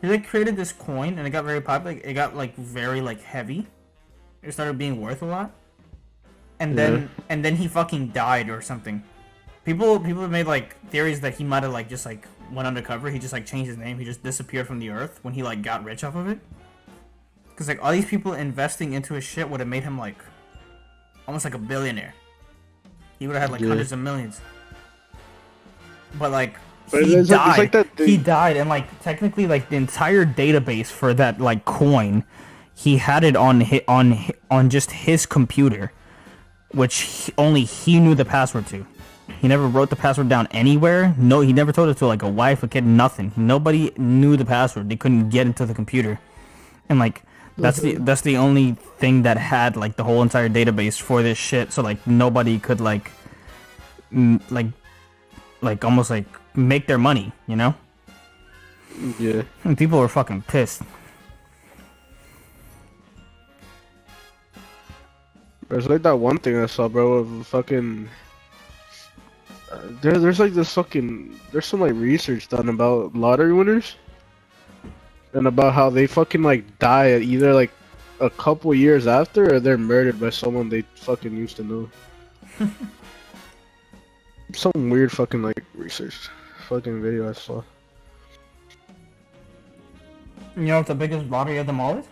He like created this coin and it got very popular. It got like very like heavy. It started being worth a lot. And then he fucking died or something. People have made like theories that he might have like just like went undercover. He just like changed his name. He just disappeared from the earth when he like got rich off of it. Cause like all these people investing into his shit would have made him like almost like a billionaire. He would have had like hundreds of millions. But like he died. Like he died, and like technically like the entire database for that like coin, he had it on just his computer, which only he knew the password to. He never wrote the password down anywhere. No, he never told it to like a wife, a kid, nothing. Nobody knew the password. They couldn't get into the computer, and like that's the only thing that had like the whole entire database for this shit. So like nobody could like almost like make their money, you know? Yeah. And people were fucking pissed. There's like that one thing I saw, bro, of fucking. There's like this fucking. There's some like research done about lottery winners, and about how they fucking like die at either like a couple years after, or they're murdered by someone they fucking used to know. Some weird fucking like research fucking video I saw. You know what the biggest lottery of them all is?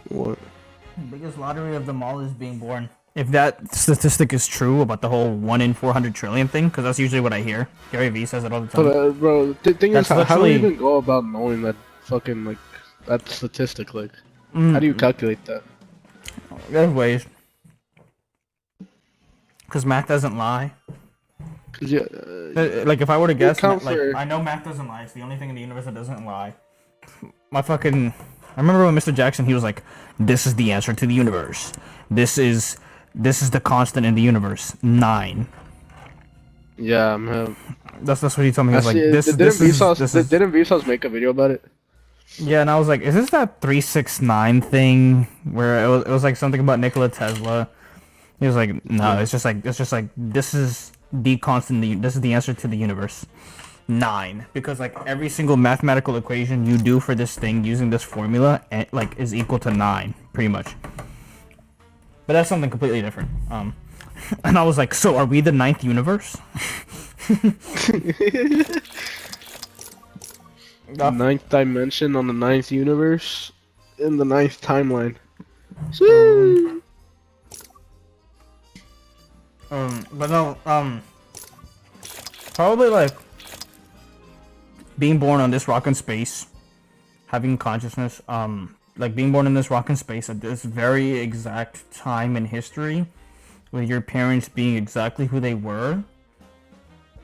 What? The biggest lottery of them all is being born. If that statistic is true about the whole 1 in 400 trillion thing, because that's usually what I hear. Gary Vee says it all the time. So, bro, the thing is, how do you even go about knowing that fucking like that statistic? Like, how do you calculate that? There's ways. Because math doesn't lie. Yeah, like if I were to guess, I know math doesn't lie. It's the only thing in the universe that doesn't lie. I remember when Mr. Jackson, he was like, "This is the answer to the universe. This is the constant in the universe. 9." Yeah, man. That's what he told me. He was like, Didn't Vsauce make a video about it? Yeah, and I was like, is this that 369 thing where it was like something about Nikola Tesla? He was like, no, it's just like this is the constant. This is the answer to the universe. 9, because like every single mathematical equation you do for this thing using this formula like is equal to 9, pretty much. But that's something completely different. And I was like, so are we the 9th universe? The 9th dimension on the 9th universe in the 9th timeline. But no, probably like being born on this rock in space, having consciousness, like being born in this rock in space at this very exact time in history, with your parents being exactly who they were,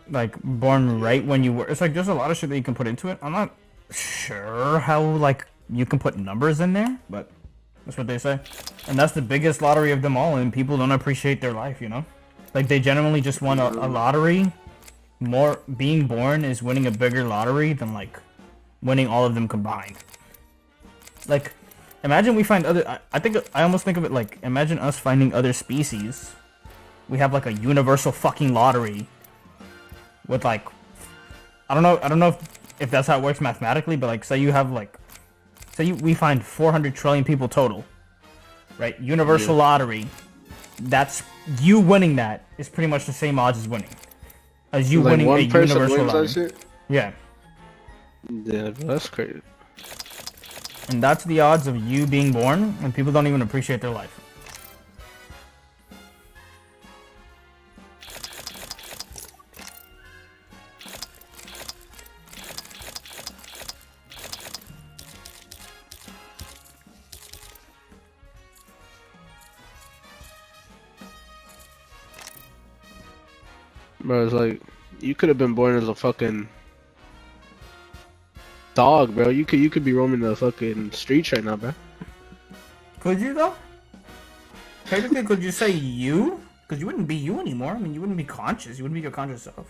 like born right when you were. It's like there's a lot of shit that you can put into it. I'm not sure how like you can put numbers in there, but that's what they say. And that's the biggest lottery of them all, and people don't appreciate their life, you know? Like they genuinely just won a lottery. More being born is winning a bigger lottery than like winning all of them combined. Like imagine we find other. I almost think of it like imagine us finding other species. We have like a universal fucking lottery with like I don't know if that's how it works mathematically, but like say we find 400 trillion people total, right? Universal lottery. That's you winning that is pretty much the same odds as winning. As you like winning a universal lottery. Yeah. Yeah, that's crazy. And that's the odds of you being born, and people don't even appreciate their life. Bro, it's like you could have been born as a fucking dog, bro. You could be roaming the fucking streets right now, bro. Could you though? Technically, could you say you? Because you wouldn't be you anymore. I mean, you wouldn't be conscious. You wouldn't be your conscious self.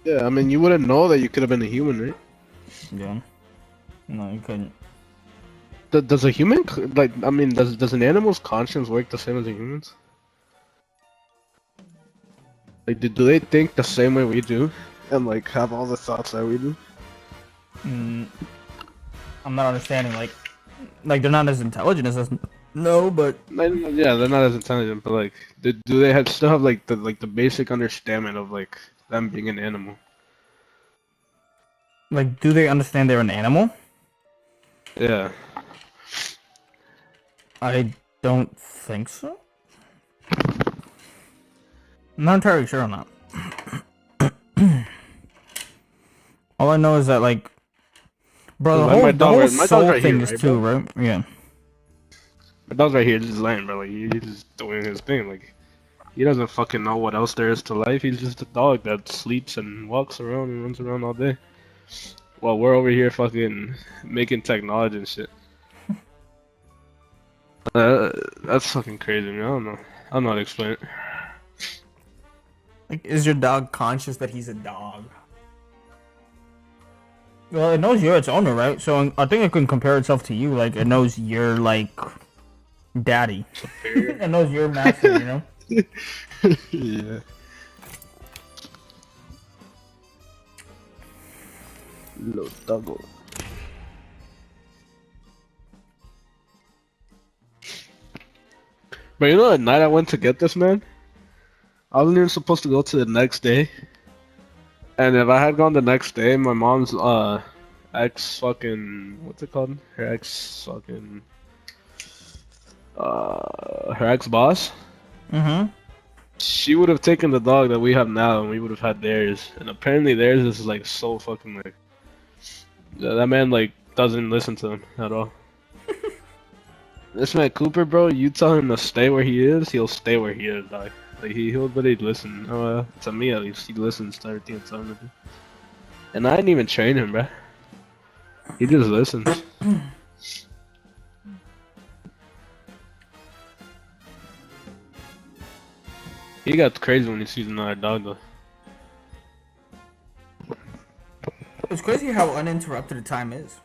Yeah, I mean, you wouldn't know that you could have been a human, right? Yeah. No, you couldn't. Does a human like? I mean, does an animal's conscience work the same as a human's? Like, do they think the same way we do, and like have all the thoughts that we do? I'm not understanding. Like they're not as intelligent as us. No, but Yeah, they're not as intelligent, but like, do they still have like the basic understanding of like them being an animal? like, do they understand they're an animal? Yeah. I don't think so. I'm not entirely sure on that. All I know is that, like, bro, the whole soul right thing here, is right, too, bro? right? Yeah. My dog's right here, just laying, bro. Like he's just doing his thing. Like he doesn't fucking know what else there is to life. He's just a dog that sleeps and walks around and runs around all day. While we're over here fucking making technology and shit. That's fucking crazy, man. I don't know. I don't know how to explain it. Like, is your dog conscious that he's a dog? Well, it knows you're its owner, right? So I think it can compare itself to you. Like, it knows you're, like, daddy. It knows you're master, you know? Yeah. Little doggo. But you know, at night I went to get this, man. I wasn't even supposed to go to the next day. And if I had gone the next day, my mom's ex fucking what's it called? Her ex fucking her ex boss. Mm-hmm. She would have taken the dog that we have now, and we would have had theirs. And apparently theirs is like so fucking like that man like doesn't listen to him at all. This man Cooper, bro, you tell him to stay where he is, he'll stay where he is, dog. Like he'll literally listen. To me at least, he listens to everything I tell him to do. And I didn't even train him, bro. He just listens. He got crazy when he sees another dog, though. It's crazy how uninterrupted a time is.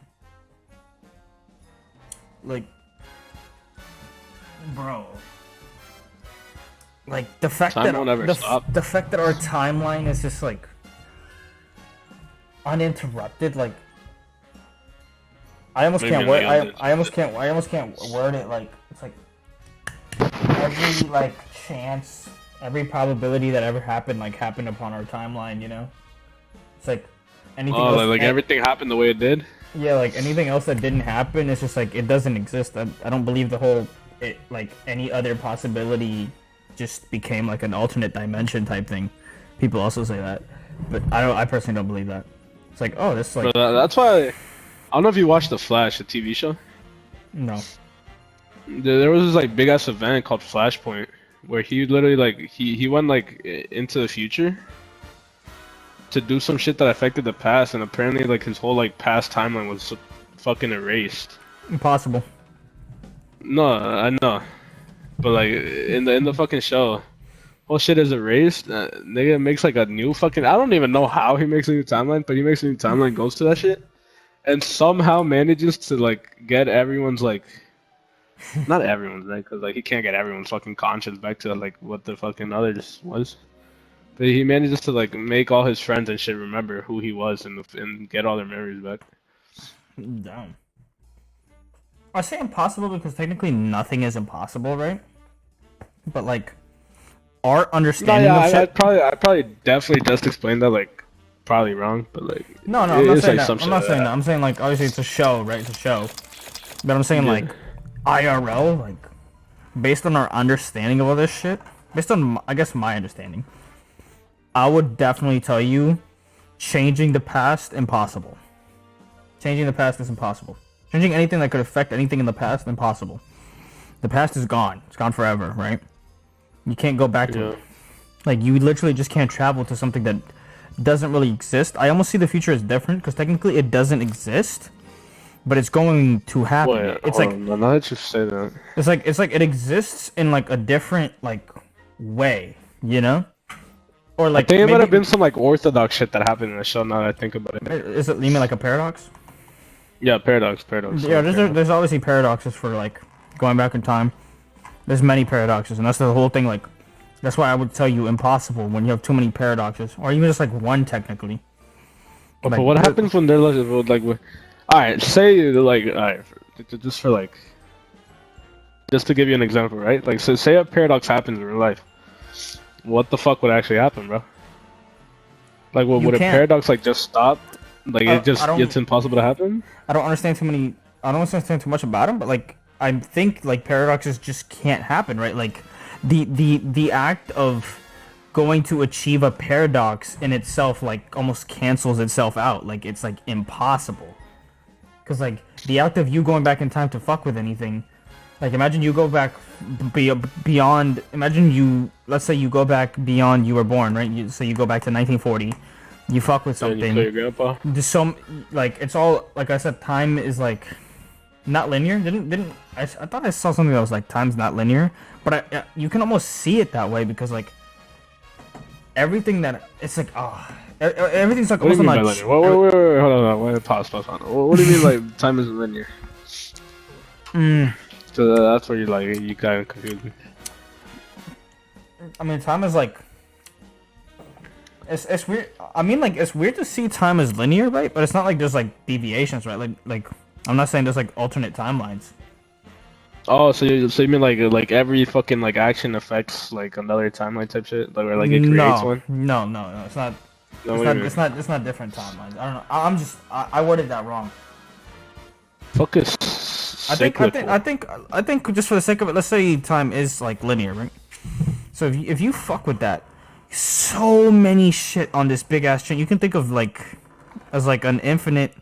Like, bro. Like the fact Time won't ever stop. the fact that our timeline is just like uninterrupted. Like, I almost can't word. I almost can't word it. Like, it's like every like chance, every probability that ever happened happened upon our timeline. You know, it's like anything. Oh, else, like everything happened the way it did. Yeah, like anything else that didn't happen, it's just like it doesn't exist. I don't believe the whole like any other possibility just became like an alternate dimension type thing. People also say that, but I personally don't believe that. It's like, oh, this like That's why I don't know if you watched The Flash, the TV show. no. There was this like big ass event called Flashpoint where he literally like he went like into the future to do some shit that affected the past, and apparently like his whole like past timeline was fucking erased. Impossible. No, I know, but like in the fucking show, whole shit is erased. Nigga makes like a new fucking. I don't even know how he makes a new timeline, but he makes a new timeline, goes to that shit, and somehow manages to like get everyone's like, not everyone's, right? Because like he can't get everyone's fucking conscience back to like what the fucking others was. But he manages to like make all his friends and shit remember who he was and get all their memories back. Damn. I say impossible because technically nothing is impossible, right? But like our understanding of shit. I probably definitely just explained that like probably wrong, but like No, I'm not saying that. I'm not saying that. I'm saying like obviously it's a show, right? It's a show. But I'm saying like IRL, like based on our understanding of all this shit, based on I guess my understanding, I would definitely tell you changing the past impossible. Changing the past is impossible. Changing anything that could affect anything in the past, impossible. The past is gone. It's gone forever, right? You can't go back to it. Like you literally just can't travel to something that doesn't really exist. I almost see the future as different because technically it doesn't exist, but it's going to happen. Wait, It's like now that you say that, it's like it exists in like a different like way, you know? Or like I think it might maybe- have been some like orthodox shit that happened in the show. Now that I think about it, Is it you mean like a paradox? yeah, paradox. Yeah, there's obviously paradoxes for like going back in time. There's many paradoxes, and that's the whole thing. Like, that's why I would tell you impossible when you have too many paradoxes, or even just like one technically. But what happens when they're like, all right, say like, all right, just for like, just to give you an example, right? Like, so say a paradox happens in real life, what the fuck would actually happen, bro? Like, would a paradox like just stop? Like, it's impossible to happen? I don't understand too much about them, but like, I think like paradoxes just can't happen, right? Like, the act of going to achieve a paradox in itself like almost cancels itself out. Like, it's like impossible. Cause like the act of you going back in time to fuck with anything, like imagine you go back beyond. Imagine you, let's say you go back beyond you were born, right? So you go back to 1940. You fuck with something. You kill your grandpa. Just so like it's all like I said, time is like not linear. I thought I saw something that was like time's not linear, but you can almost see it that way because like everything that it's like everything's like almost like. Wait, hold on, wait, pause. What do you mean like time isn't linear? So that's where you kind of confused me. I mean, time is like. It's weird. I mean, like it's weird to see time as linear, right? But it's not like there's like deviations, right? Like I'm not saying there's like alternate timelines. Oh, so you mean like every fucking like action affects like another timeline type shit, like where like it creates one? No, it's not. It's not different timelines. I don't know. I worded that wrong. Focus. I think just for the sake of it, let's say time is like linear, right? So if you fuck with that, so many shit on this big ass chain. You can think of like as like an infinite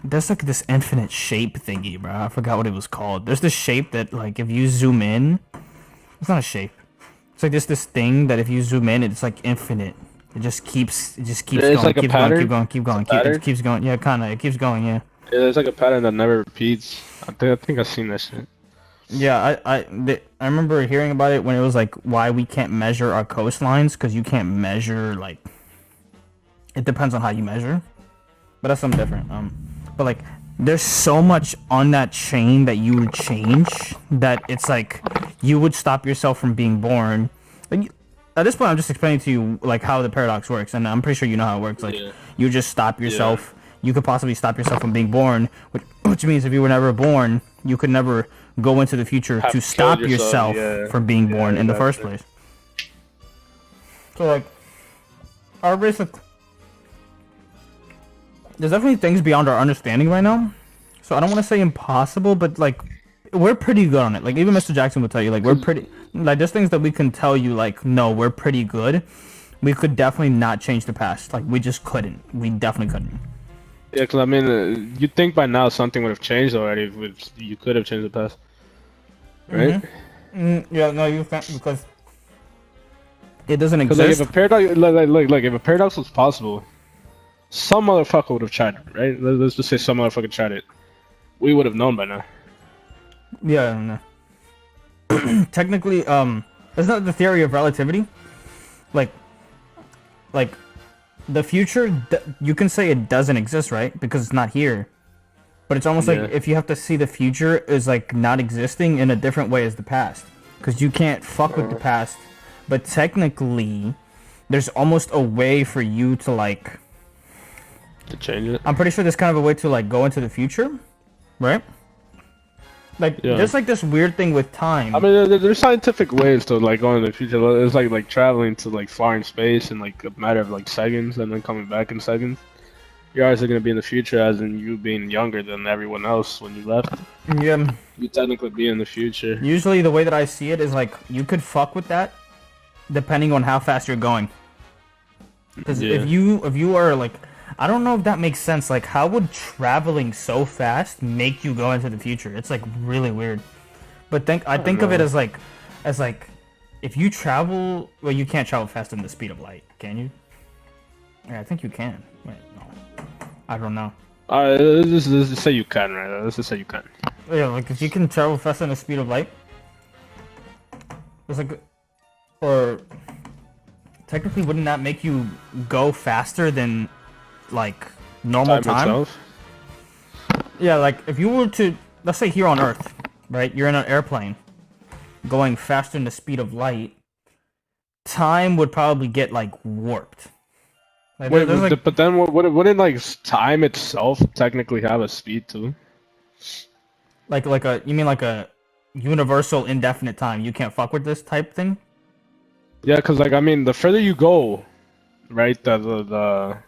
there's like this infinite shape thingy, bro. I forgot what it was called. There's this shape that like if you zoom in, it's not a shape. It's like this thing that if you zoom in, it's like infinite. It just keeps going, like keeps going. It keeps going. Yeah, kinda. It keeps going. Yeah. Yeah, there's like a pattern that never repeats. I think I've seen that shit. Yeah, I remember hearing about it when it was like why we can't measure our coastlines because you can't measure like. It depends on how you measure, but that's something different. But like, there's so much on that chain that you would change that it's like you would stop yourself from being born. Like, at this point, I'm just explaining to you like how the paradox works, and I'm pretty sure you know how it works. Like, you just stop yourself. You could possibly stop yourself from being born, which means if you were never born, you could never go into the future to stop yourself from being born in the first place. So like, our basic. There's definitely things beyond our understanding right now. So I don't want to say impossible, but like we're pretty good on it. Like even Mr. Jackson would tell you, like we're pretty like there's things that we can tell you like no, we're pretty good. We could definitely not change the past. Like we just couldn't. We definitely couldn't. Yeah, because I mean, you'd think by now something would have changed already. If you could have changed the past, right? Yeah, no, you can't because it doesn't exist. Like if a paradox, like if a paradox was possible. Some motherfucker would have tried it, right? Let's just say some motherfucker tried it. We would have known by now. Yeah, no. Technically, isn't that the theory of relativity? Like the future, you can say it doesn't exist, right? Because it's not here. But it's almost like if you have to see the future as like not existing in a different way as the past. Because you can't fuck with the past. But technically, there's almost a way for you to like... To change it. I'm pretty sure there's kind of a way to like go into the future, right? Like there's like this weird thing with time. I mean, there's scientific ways to like go into the future. It's like traveling to like far in space in like a matter of like seconds and then coming back in seconds. You're always gonna be in the future, as in you being younger than everyone else when you left. Yeah. You technically be in the future. Usually, the way that I see it is like you could fuck with that, depending on how fast you're going. Because if you are like. I don't know if that makes sense. Like, how would traveling so fast make you go into the future? It's like really weird. But I think of it as like if you travel, well, you can't travel faster than the speed of light, can you? Yeah, I think you can. Wait, no, I don't know. Let's just say you can, right? Let's just say you can. Yeah, like if you can travel faster than the speed of light, it's like, or technically, wouldn't that make you go faster than like normal time? Itself? Yeah, like if you were to, let's say here on Earth, right? You're in an airplane going faster than the speed of light, time would probably get like warped. Like, Wait, like, but then wouldn't like time itself technically have a speed too? like a, you mean like a universal indefinite time? You can't fuck with this type thing? Yeah, because like I mean, the further you go, right, the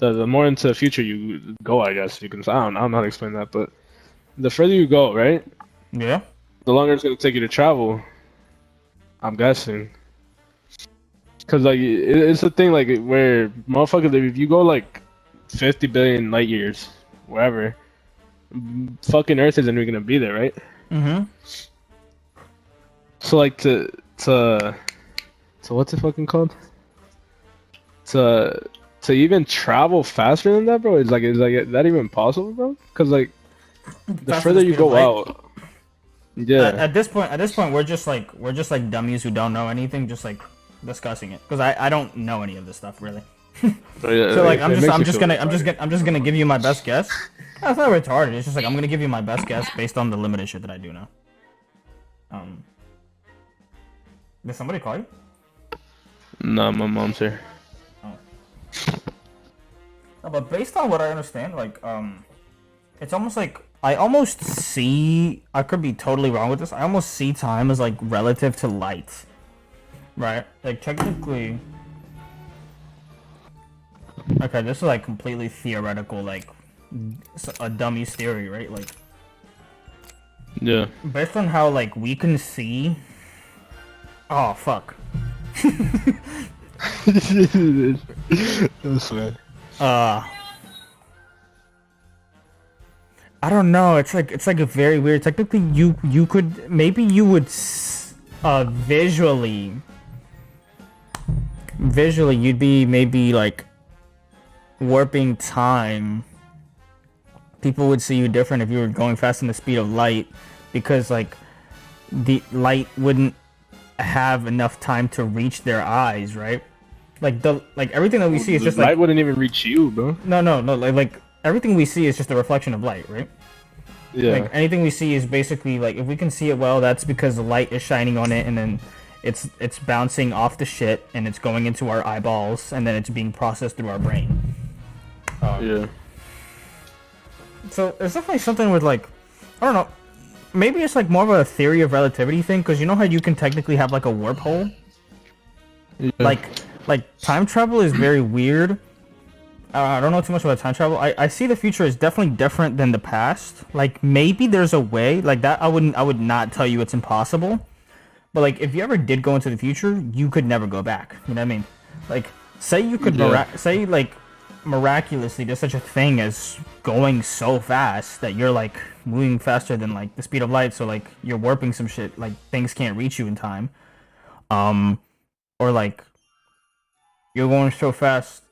more into the future you go, I guess you can. I don't know how to explain that, but the further you go, right? Yeah. The longer it's gonna take you to travel. I'm guessing. Cause like it's a thing like where motherfuckers, if you go like 50 billion light years, wherever, fucking Earth isn't even gonna be there, right? Mm-hmm. So like to what's it fucking called? To even travel faster than that, bro? Is that even possible, bro? Cause like the Faster further than you speed of go light? out, yeah. At this point, we're just like dummies who don't know anything, just like discussing it. Because I don't know any of this stuff really. So like I'm just gonna give you my best guess. That's not retarded. It's just like I'm gonna give you my best guess based on the limited shit that I do know. Did somebody call you? No, my mom's here. No, but based on what I understand, like it's almost like I almost see, I could be totally wrong with this. I almost see time as like relative to light, right? Like technically. Okay, this is like completely theoretical, like a dummy's theory, right? Like, Yeah. based on how like we can see. Oh fuck. That's right. I don't know. It's like a very weird. Technically, you could maybe you would visually you'd be maybe like warping time. People would see you different if you were going fast in the speed of light, because like the light wouldn't have enough time to reach their eyes, right? Like everything that we see is just like light wouldn't even reach you, bro. no, like everything we see is just a reflection of light, right? Yeah. Like anything we see is basically like if we can see it well, that's because the light is shining on it, and then it's bouncing off the shit and it's going into our eyeballs, and then it's being processed through our brain. Yeah. So it's definitely something with like, I don't know, maybe it's like more of a theory of relativity thing, because you know how you can technically have like a warp hole? Yeah. Like time travel is very weird. I don't know too much about time travel. I see the future is definitely different than the past. Like maybe there's a way like that. I would not tell you it's impossible. But like if you ever did go into the future, you could never go back. You know what I mean? Like say you could say like miraculously there's such a thing as going so fast that you're like moving faster than like the speed of light, so like you're warping some shit, like things can't reach you in time. Or like you're going so fast.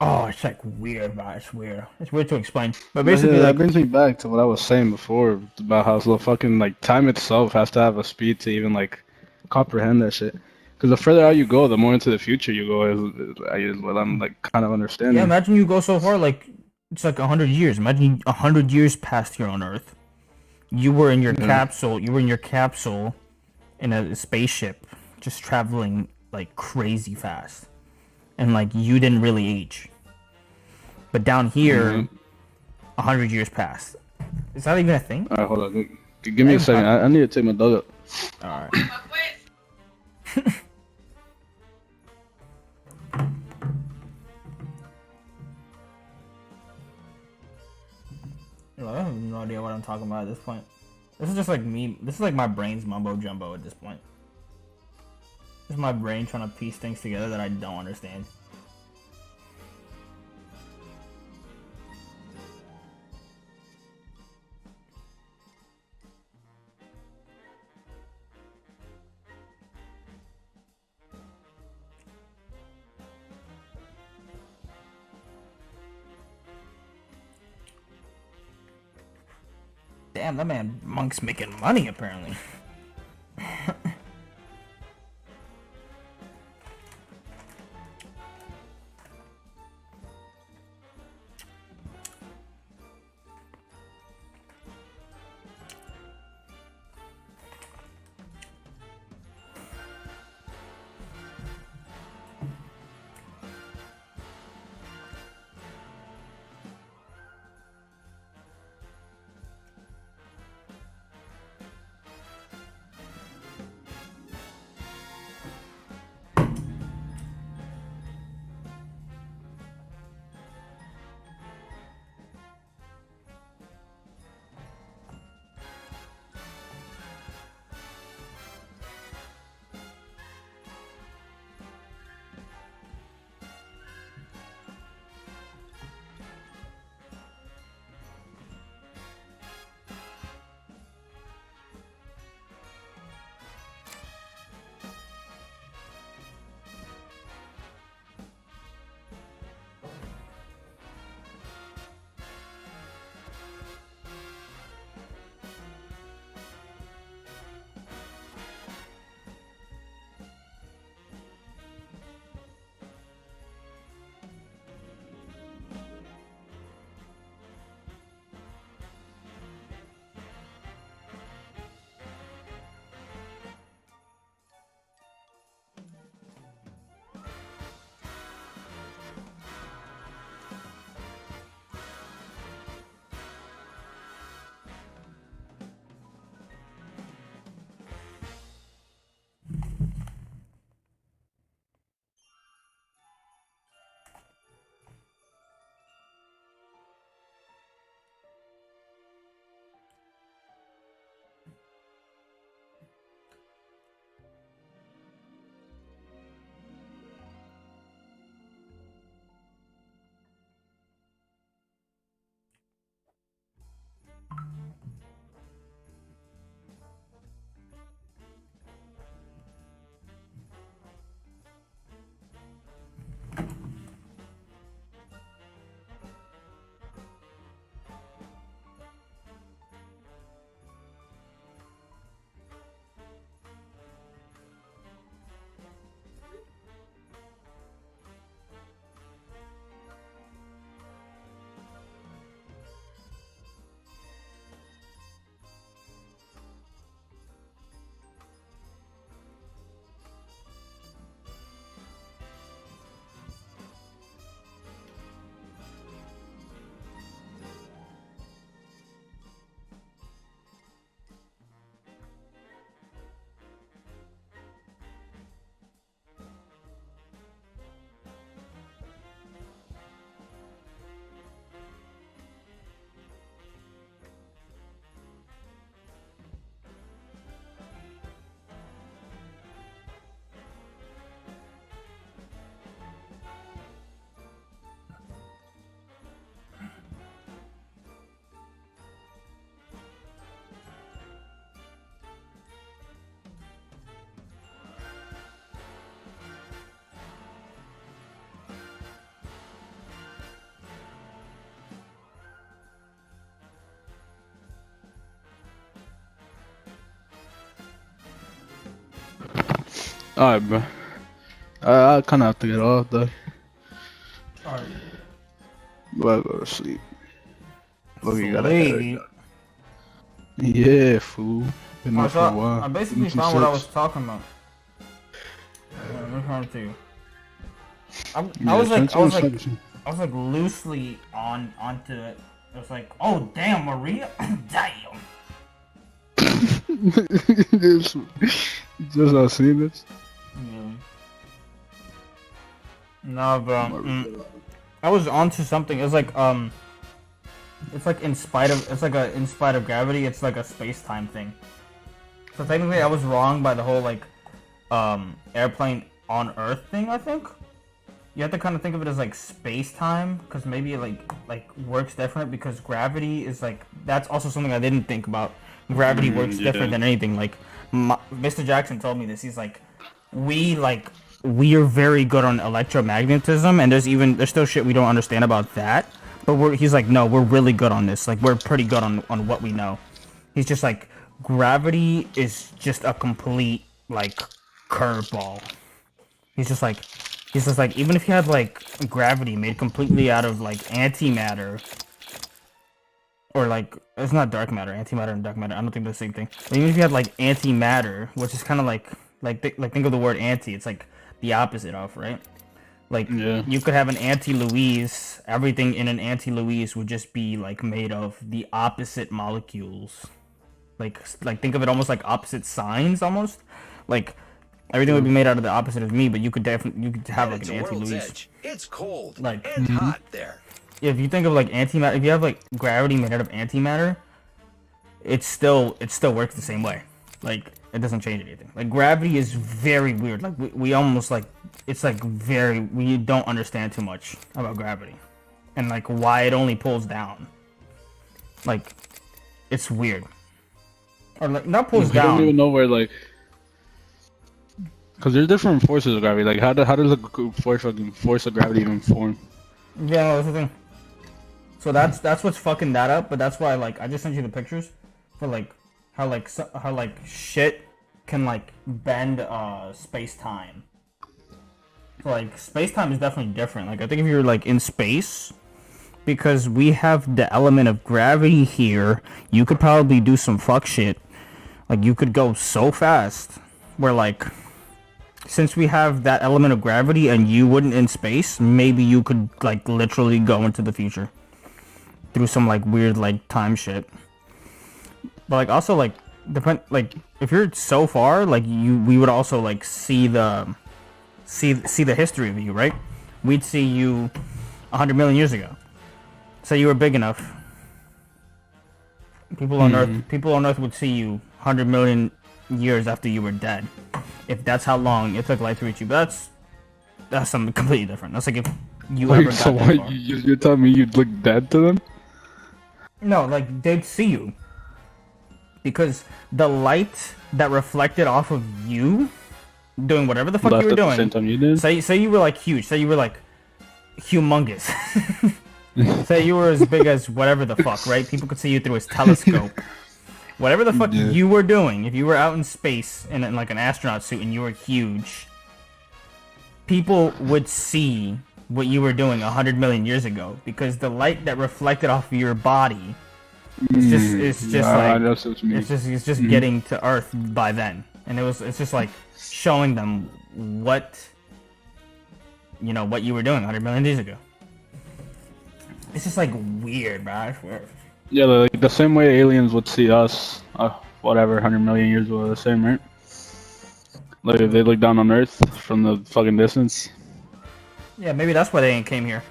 Oh, it's like weird, bro. It's weird. It's weird to explain. But basically, that like, brings me back to what I was saying before about how the fucking like time itself has to have a speed to even like comprehend that shit. Because the further out you go, the more into the future you go. Is what I'm like kind of understanding. yeah, imagine you go so far, like it's like 100 years. Imagine 100 years passed here on Earth. You were in your capsule. You were in your capsule in a spaceship, just traveling like crazy fast, and like you didn't really age. But down here, 100 years passed. Is that even a thing? Alright, hold on. Give me a second. I need to take my dog up. Alright. I have no idea what I'm talking about at this point. This is just like me. This is like my brain's mumbo jumbo at this point. This is my brain trying to piece things together that I don't understand. damn, that man Monk's making money apparently. Alright, bro. I kind of have to get off though. Alright. But I go to sleep. Look, you gotta Sleep. Yeah, fool. Been up for a while. I basically found what I was talking about. Yeah, let me find it to you. I was like loosely onto it. It was like, oh damn, Maria, damn. Just not seeing this. Yeah. No, bro. I was onto something. It's like in spite of gravity. It's like a space-time thing. So technically, I was wrong by the whole like airplane on Earth thing. I think you have to kind of think of it as like space-time, because maybe it like works different, because gravity is like, that's also something I didn't think about. Gravity works different than anything. Like Mr. Jackson told me this. He's like, we are very good on electromagnetism, and there's still shit we don't understand about that. But he's like, no, we're really good on this. Like, we're pretty good on what we know. He's just like, gravity is just a complete like curveball. He's just like even if you had like gravity made completely out of like antimatter, or like it's not dark matter, antimatter and dark matter. I don't think they're the same thing. But even if you had like antimatter, which is kind of like think of the word anti. It's like the opposite of, right? Like Yeah. you could have an anti-Louise. Everything in an anti-Louise would just be like made of the opposite molecules. Like think of it almost like opposite signs, almost. Like everything would be made out of the opposite of me, but you could have like an anti-Louise. It's cold Like and hot there. if you think of like antimatter, if you have like gravity made out of antimatter, it still works the same way. Like it doesn't change anything. Like gravity is very weird. Like we almost like it's like very we don't understand too much about gravity, and like why it only pulls down. Like it's weird. Or like not pulls We down. don't even know where like, because there's different forces of gravity. Like how does the force of gravity even form? Yeah, no, that's the thing. So that's what's fucking that up. But that's why like I just sent you the pictures for like how like shit can like bend space time. So like space time is definitely different. Like I think if you're like in space, because we have the element of gravity here, you could probably do some fuck shit. Like you could go so fast where like since we have that element of gravity and you wouldn't in space, maybe you could like literally go into the future through some like weird like time shit. But like also like like if you're so far, like we would also like see the history of you, right? We'd see you 100 million years ago. Say you were big enough. People on Earth would see you 100 million years after you were dead. If that's how long it took light to reach you. But that's something completely different. That's like if you ever got So that far. you're telling me you'd look dead to them? No, like they'd see you. Because the light that reflected off of you doing whatever the fuck Left you were at the doing. same time you did? Say you were like huge. Say you were like humongous. Say you were as big as whatever the fuck, right? People could see you through his telescope. Whatever the fuck you were doing, if you were out in space in like an astronaut suit and you were huge, people would see what you were doing 100 million years ago because the light that reflected off of your body it's just getting to Earth by then, and it's just like showing them what you were doing 100 million years ago. It's just like weird, bro. I swear. Yeah, like the same way aliens would see us, whatever, 100 million years ago, the same, right? Like they look down on Earth from the fucking distance. Yeah, maybe that's why they ain't came here.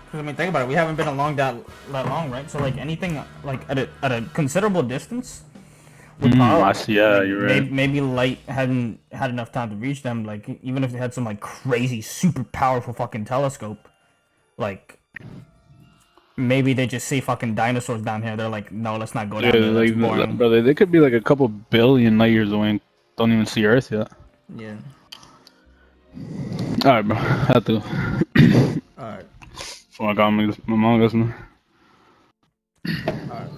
Because I mean, think about it. We haven't been along that long, right? So like anything like at a considerable distance. I see. Yeah, you're right. Maybe light hadn't had enough time to reach them. Like even if they had some like crazy, super powerful fucking telescope, like. Maybe they just see fucking dinosaurs down here. They're like, no, let's not go down there. That's boring. Brother, they could be like a couple billion light years away and don't even see Earth yet. Yeah. Alright, bro. I have to go. Alright. So I got my manga. Alright.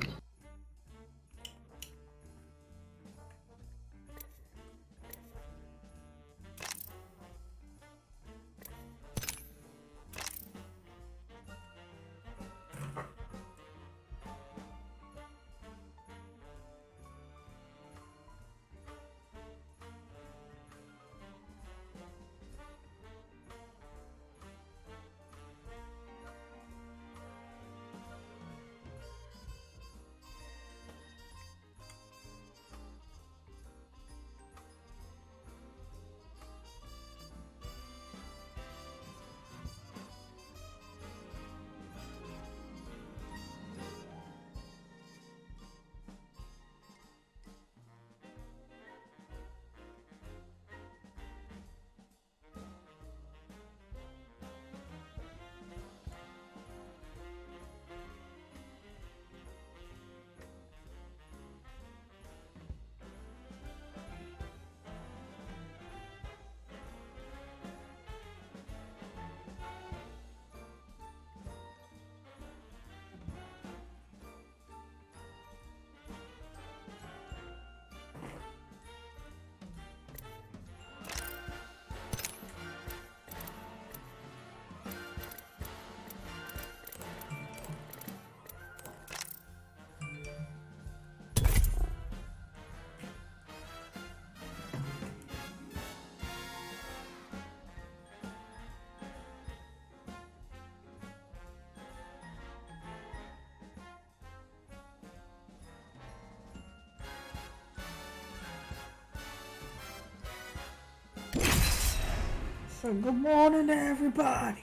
So good morning to everybody.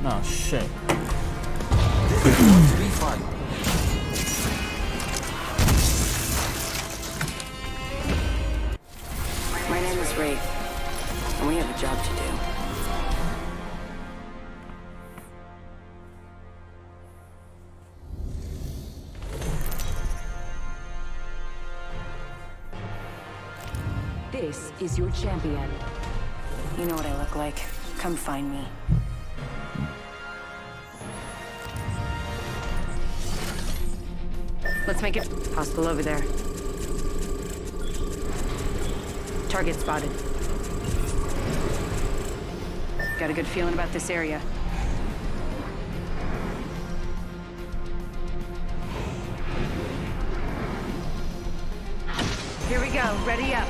Oh shit. This is going to be fun. My name is Wraith, and we have a job to do. This is your champion. You know what I look like. Come find me. Let's make it hostile over there. Target spotted. Got a good feeling about this area. Here we go. Ready up.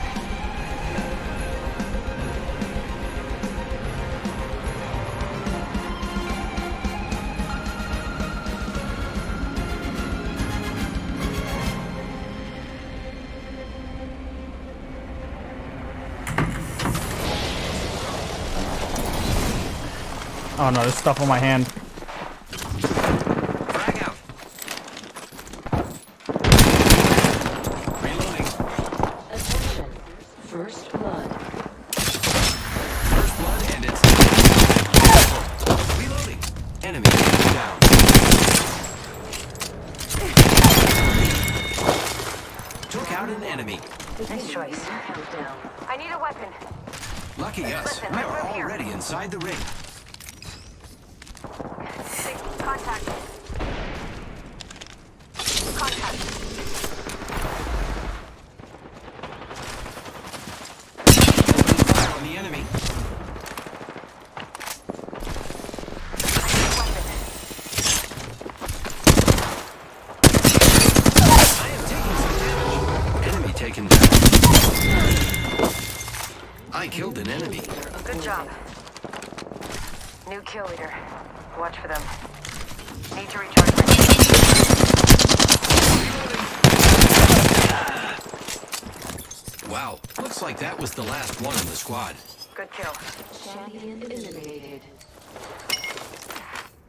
Oh no, there's stuff on my hand. Frag out. Reloading. Attention. First blood. First blood and it's reloading. Enemy down. Took out an enemy. Nice choice. I need a weapon. Lucky us. Listen, We I'm are through here. already inside the ring. Contact. Contact. Fire on the enemy. I am taking some damage. Enemy taken down. I killed an enemy. Good job. New kill leader. Watch for them. Need to recharge my Wow, looks like that was the last one in the squad. Good kill. Champion eliminated.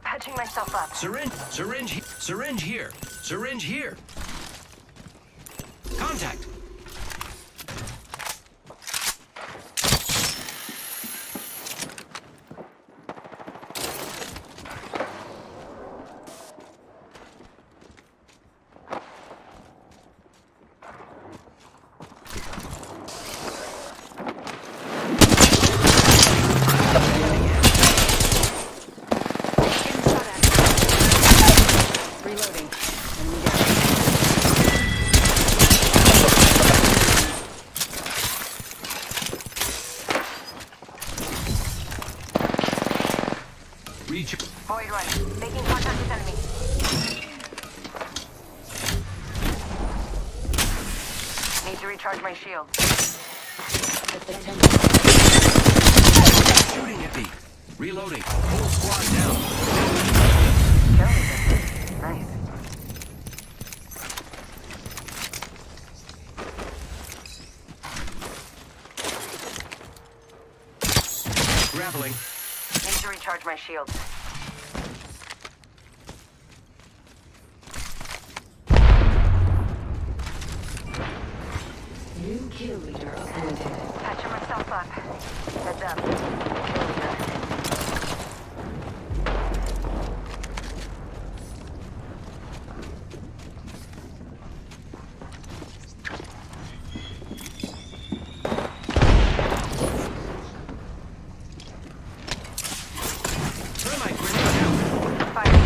Patching myself up. Syringe here. Syringe here. Contact. Reloading. Reach. Void run. Making contact with enemy. Need to recharge my shield. Shooting at me. Reloading. Whole squad down. Kill leader. Nice. Grappling. Need to recharge my shield. New kill leader appointed. Patching myself up. Heads up. Kill leader. Thermite grenade out. Fire.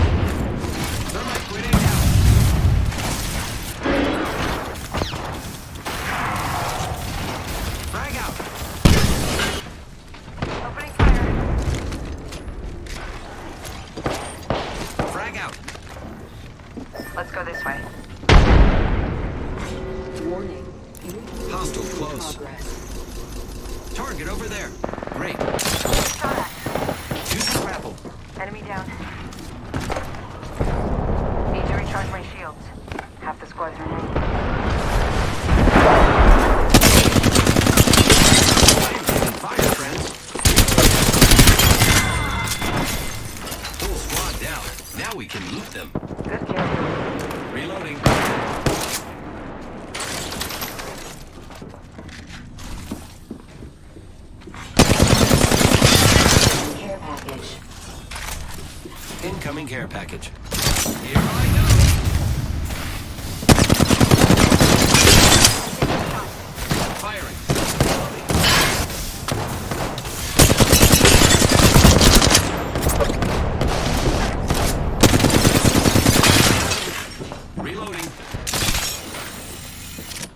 Thermite grenade out. Frag out. Opening fire. Frag out. Let's go this way. Warning. Hostile close. Progress. Target over there. Great. Shot at. Use Enemy down. Need to recharge my shields. Half the squad's remaining. Fire, friends. Full squad down. Now we can loot them. Good kill. Reloading. Care package. Incoming care package. Here I go. Firing. Reloading.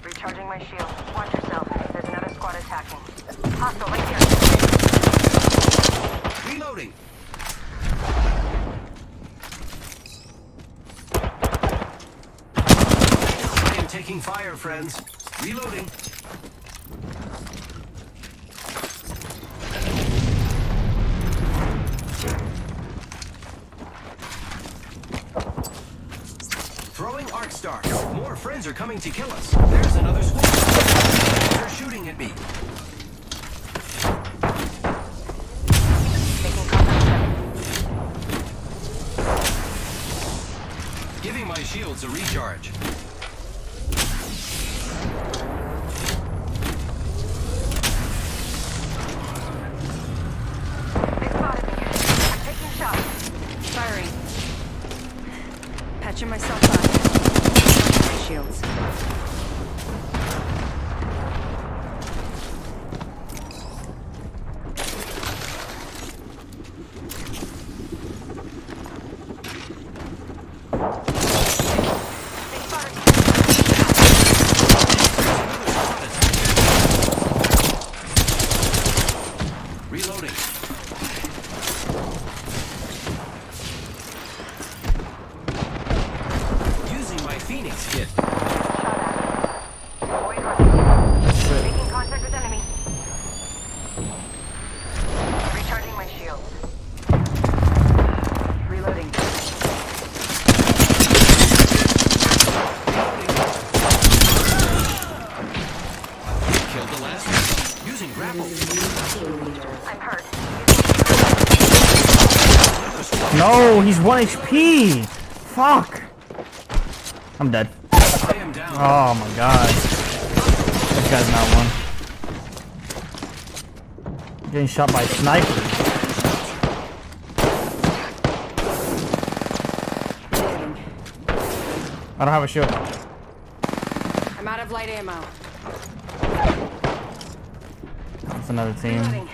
Recharging my shield. Watch yourself. There's another squad attacking. Hostile right here. Reloading. I am taking fire, friends. Reloading. Throwing arc star. More friends are coming to kill us. There's another squad. They're shooting at me. Taking contact. Giving my shields a recharge. They spotted me. I'm taking shots. Firing. Patching myself up. My shields. They spotted me. Reloading. Using my Phoenix kit. Away from me. Making contact with enemy. Recharging my shield. Reloading. Killed the last one. Using grapple. I'm hurt. No, he's 1 HP. Fuck. I'm dead. I am down. Oh my god. This guy's not one. Getting shot by snipers. I don't have a shield. I'm out of light ammo. That's another team. Reloading.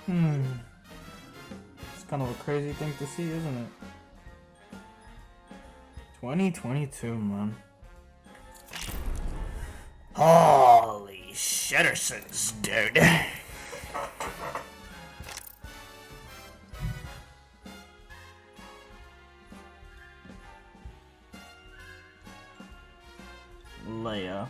It's kind of a crazy thing to see, isn't it? 2022, man. Holy shittersons, dude. Leia.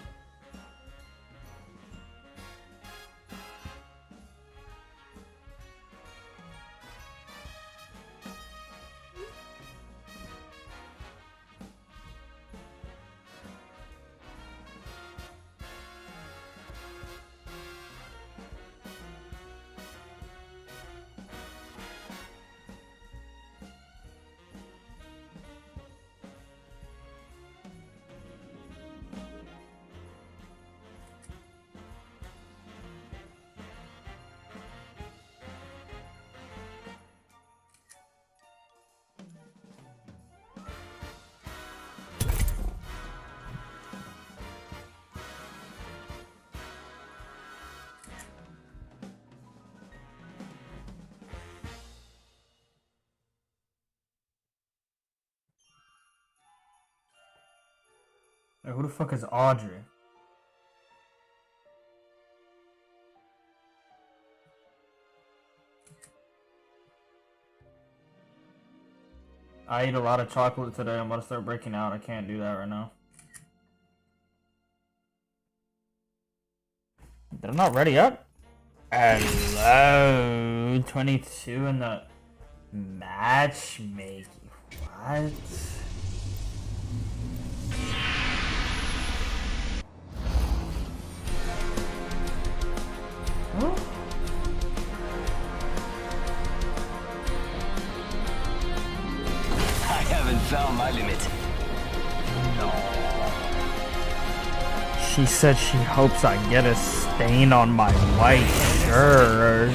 Hey, who the fuck is Audrey? I ate a lot of chocolate today. I'm about to start breaking out. I can't do that right now. They're not ready up? Hello, 22 in the matchmaking. What? Huh? I haven't found my limit. No. She said she hopes I get a stain on my white shirt.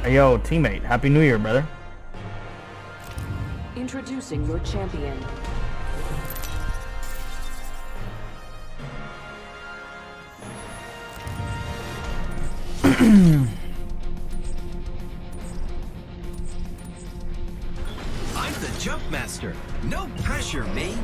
Hey, yo, teammate. Happy New Year, brother. Introducing your champion. I'm the jump master. No pressure, me.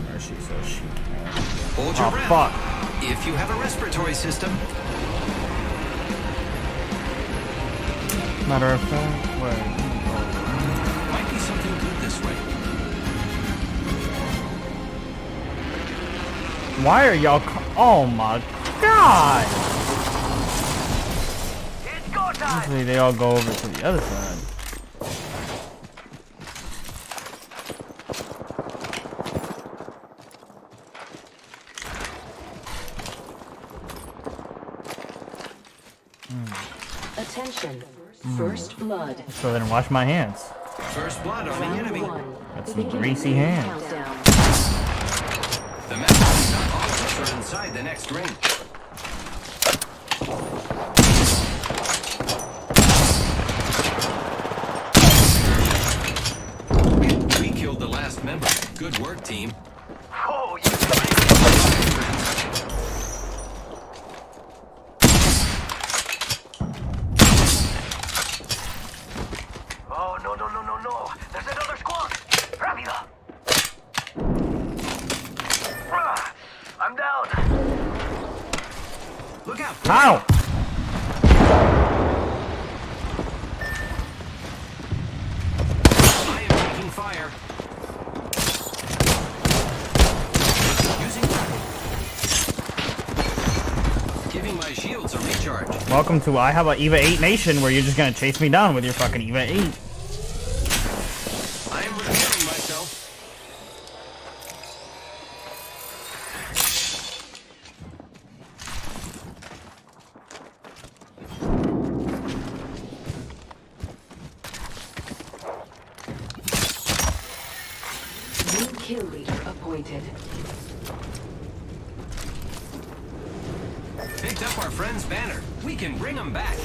There she says she can. Hold your Oh, breath. fuck. If you have a respiratory system. Matter of fact, wait. Might be something good this way. Why are y'all? Oh my god! Usually they all go over to the other side. Attention. First blood. Let's go ahead and wash my hands. First blood on the enemy. Got some greasy hands. Countdown. The map is not all of us are inside the next ring. We killed the last member. Good work, team. Oh, you Oh, no, no, no, no, no. There's another squad. Rápido. I'm down. Look out. How? I am taking fire. Using grapple. Giving my shields a recharge. Welcome to I have a EVA 8 nation where you're just gonna chase me down with your fucking EVA 8. I am repairing myself. New kill leader appointed. Picked up our friend's banner. We can bring them back.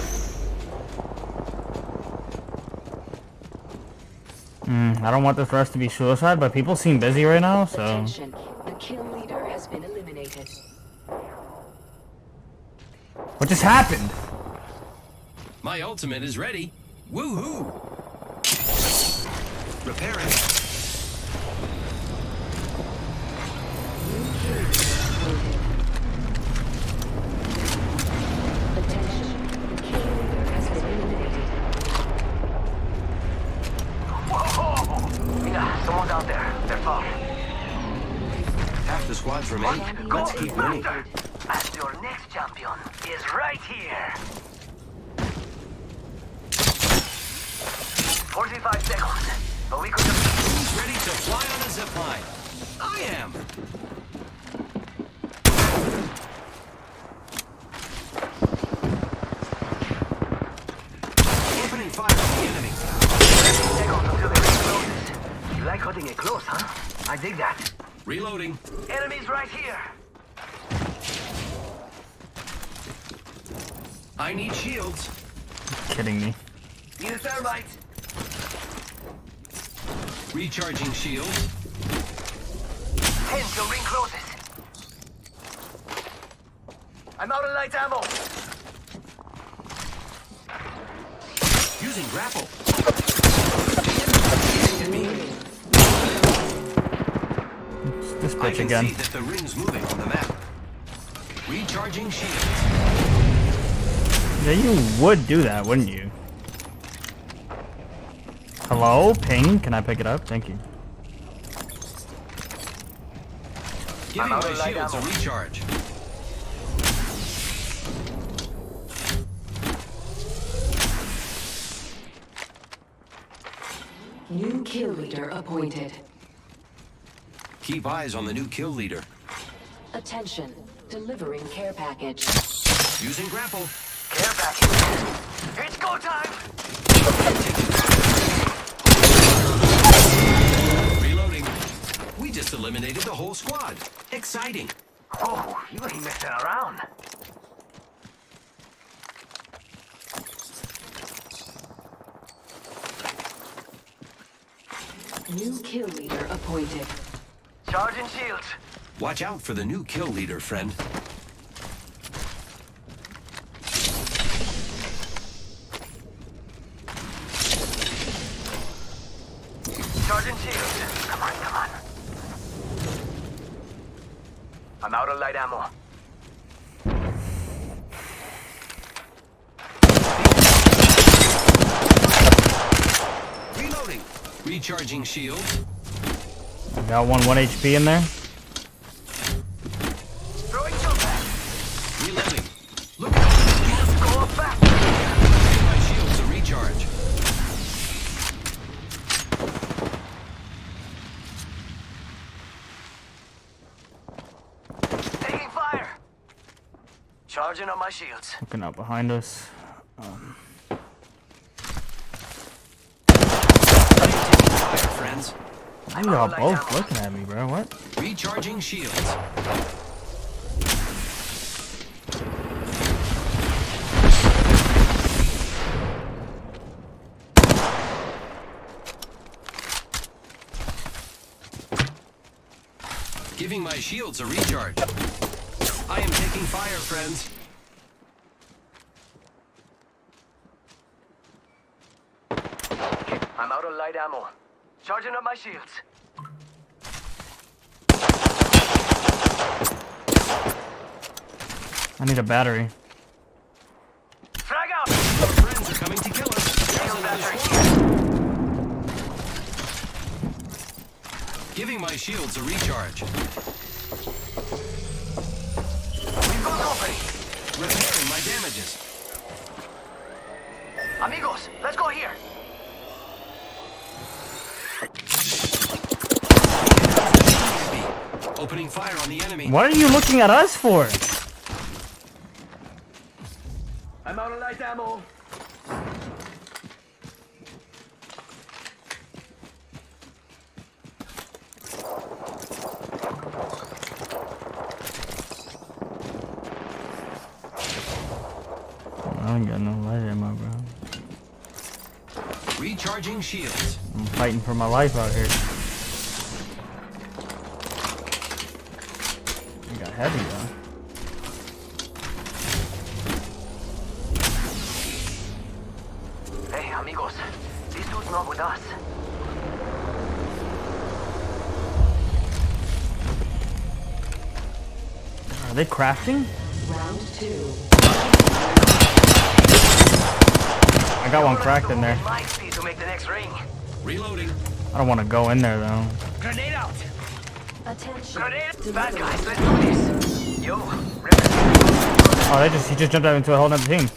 I don't want this rest to be suicide, but people seem busy right now, so... Attention. The kill leader has been eliminated. What just happened? My ultimate is ready. Woohoo! Repairing. Attention. The kill leader has been eliminated. Whoa! Yeah, someone's out there. They're far. Half the squads remain. Go Let's keep winning. faster! And your next champion is right here. 45 seconds. But we could just... Who's ready to fly on a zip line? I am. Opening fire on the enemy. 30 seconds until they reach closest. You like cutting it close, huh? I dig that. Reloading. Enemies right here. I need shields. Kidding me. Need a thermite. Recharging shields. 10 till ring closes. I'm out of light ammo. Using grapple. It's this I bitch can again. see that the ring's moving on the map. Recharging shields. Yeah, you would do that, wouldn't you? Hello? Ping? Can I pick it up? Thank you. Giving my shields a recharge. New kill leader appointed. Keep eyes on the new kill leader. Attention. Delivering care package. Using grapple. Care package. It's go time. Reloading. We just eliminated the whole squad. Exciting. Oh, you ain't messing around. New kill leader appointed. Charging shields. Watch out for the new kill leader, friend. Charging shields. Come on, come on. I'm out of light ammo. Reloading. Recharging shields. I got one HP in there. Throwing jump back. Reloading. Look out. Go up back. Giving my shields a recharge. Taking fire. Charging on my shields. Looking out behind us. Fire, friends. Why are y'all both looking at me, bro? What? Recharging shields. Giving my shields a recharge. I am taking fire, friends. I'm out of light ammo. Charging up my shields. I need a battery. Frag out! Our friends are coming to kill us. There's another squad. Giving my shields a recharge. We've got company. Repairing my damages. Amigos, let's go here. Opening fire on the enemy. What are you looking at us for? I'm out of light ammo. I ain't got no light ammo, bro. Recharging shields. I'm fighting for my life out here. You got heavy though. Hey, amigos. This dude's not with us. Are they crafting? Round 2. I got one cracked in there. My speed to make the next ring. Reloading. I don't want to go in there though. Grenade out. Attention. Grenade. Bad guys, let's do this. Yo, Oh, he just jumped out into a whole nother team.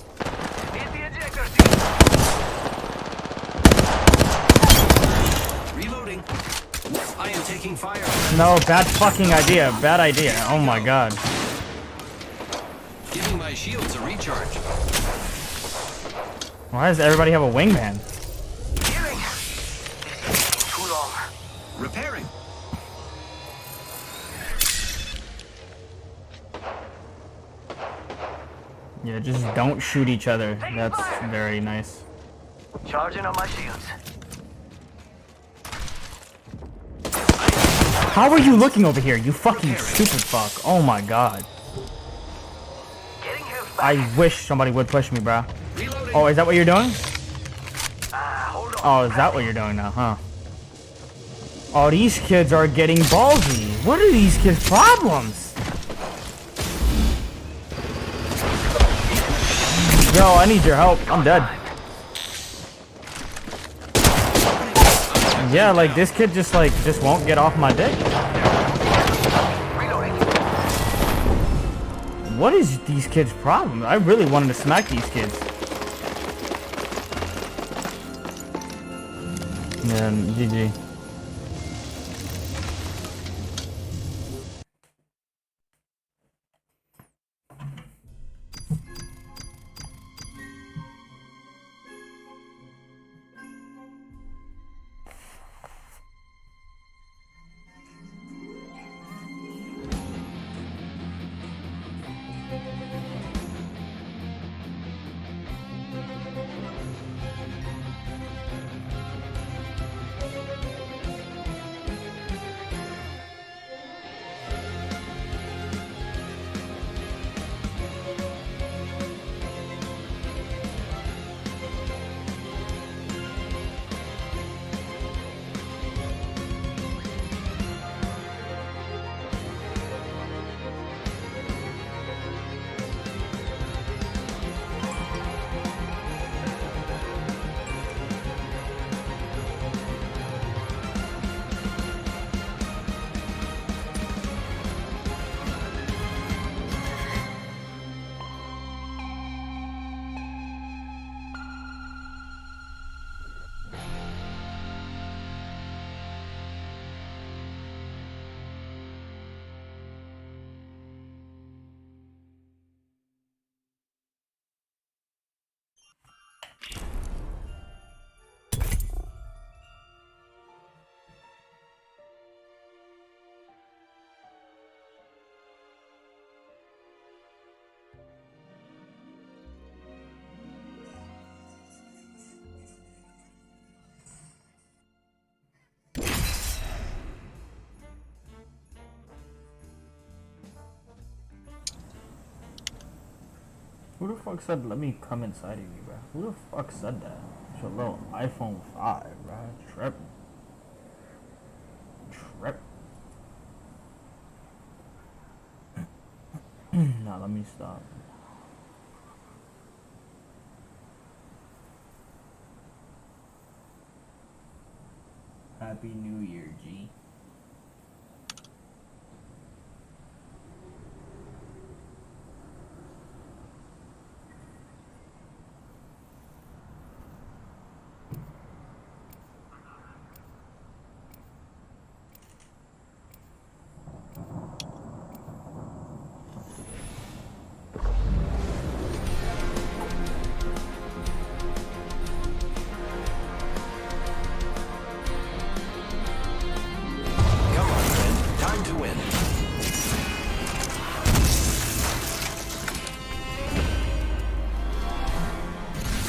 hit the ejector seat. Reloading. I am taking fire. No, bad fucking idea. Bad idea. Oh my god. Giving my shields a recharge. Why does everybody have a wingman? Healing. This is taking too long. Repairing. Yeah, just don't shoot each other. That's very nice. Charging on my shields. How are you looking over here, you fucking stupid fuck? Oh my god. Getting health back. I wish somebody would push me, bro. Reloading. Oh, is that what you're doing? Hold on. Oh, is that what you're doing now, huh? Oh, these kids are getting ballsy. What are these kids' problems? Yo, I need your help. I'm dead. Yeah, like this kid just won't get off my dick. Reloading. What is these kids' problem? I really wanted to smack these kids. Yeah, GG. Who the fuck said let me come inside of you, bro? Who the fuck said that? It's a little iPhone 5, bro. Trip. Nah, let me stop. Happy New Year, G.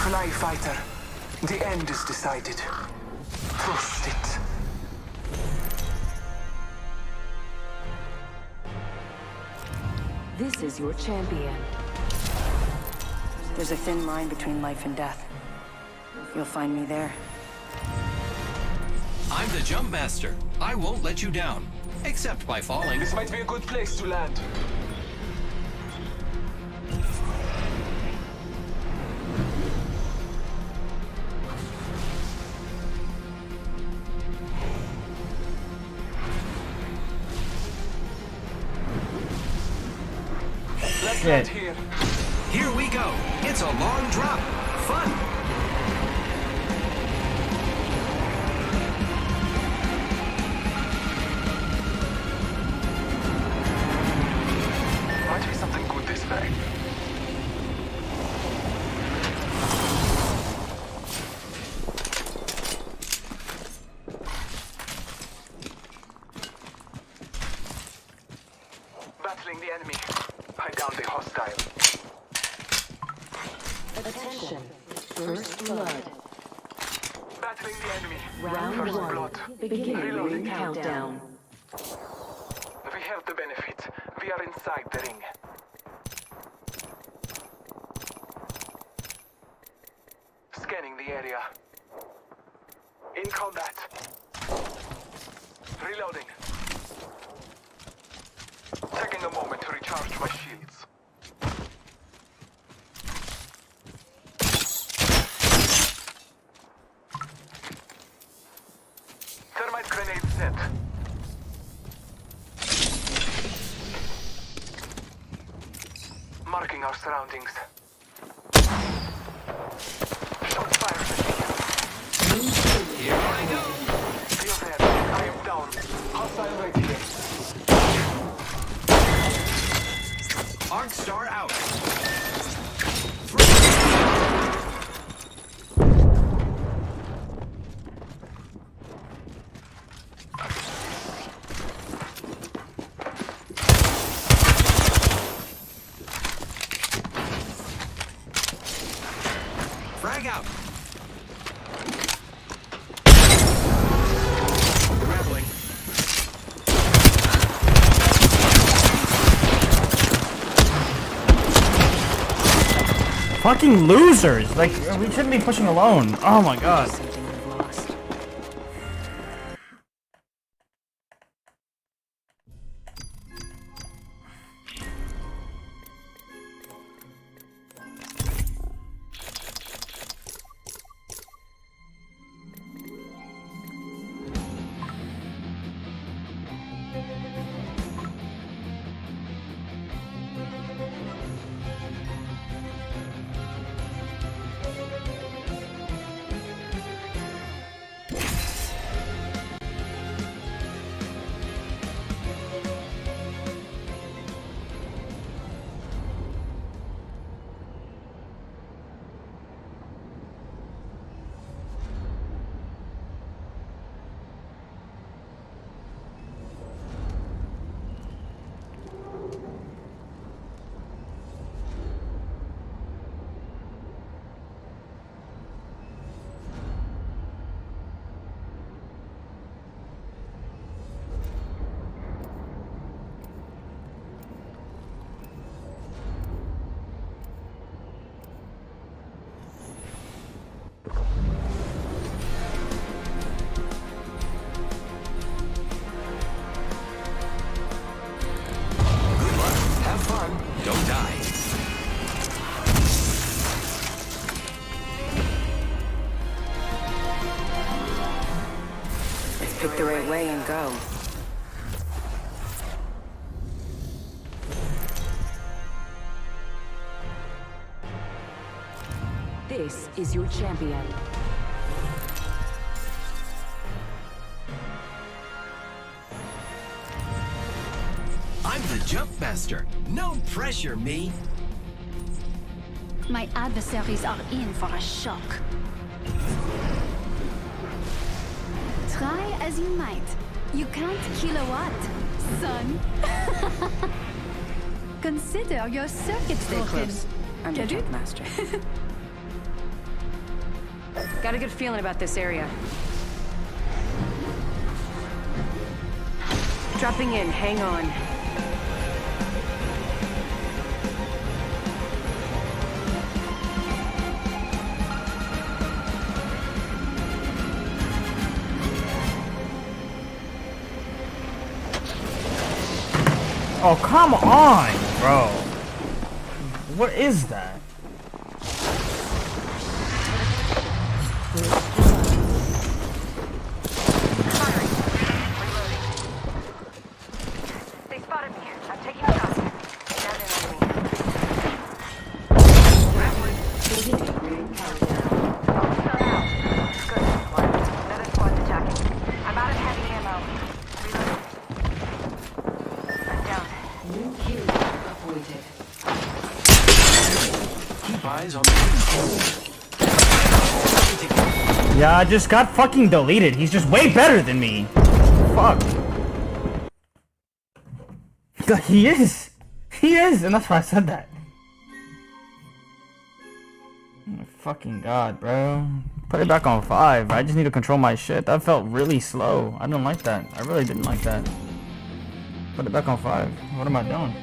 Fly fighter. The end is decided. Trust it. This is your champion. There's a thin line between life and death. You'll find me there. I'm the jump master. I won't let you down. Except by falling. This might be a good place to land. Let's land here. Here we go. It's a long drop. Fun. Might be something good this way. Battling the enemy. I downed the hostile. Attention. First blood. Battling the enemy. Round First one. blood. Beginning Reloading. ring countdown. We have the benefit. We are inside the ring. Scanning the area. In combat. Reloading. Taking a moment to recharge my shields. Thermite grenade set. Marking our surroundings. Shots fired. Here I go. Feel that. I am down. Hostile right here. Arc Star out. Frag out. Grappling. Fucking losers! Like, we shouldn't be pushing alone. Oh my god. Something we've lost. Have fun. Don't die. Let's pick the right way and go. This is your champion. I'm the jump master. No pressure, me. My adversaries are in for a shock. Try as you might, you can't kill a what, son? Consider your circuits Stay broken. close. I'm the Get it? jump master. Got a good feeling about this area. Dropping in, hang on. Oh, come on, bro. What is that? They spotted me. I'm taking shots. Down an enemy. Good. Another squad's attacking. I'm out of heavy ammo. Reloading. I'm down. New kill avoided. Keep eyes on the Yeah, I just got fucking deleted. He's just way better than me. Fuck. He is. He is, and that's why I said that. Oh my fucking god, bro. Put it back on 5. I just need to control my shit. That felt really slow. I didn't like that. I really didn't like that. Put it back on 5. What am I doing?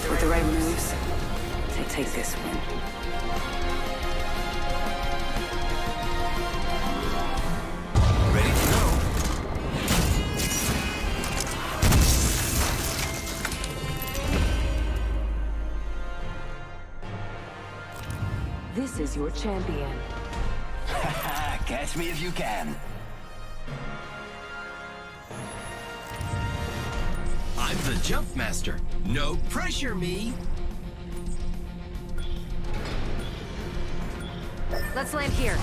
With the right moves, they take this win. ready to go. This is your champion. Catch me if you can. I'm the jump master. No pressure me. Let's land here.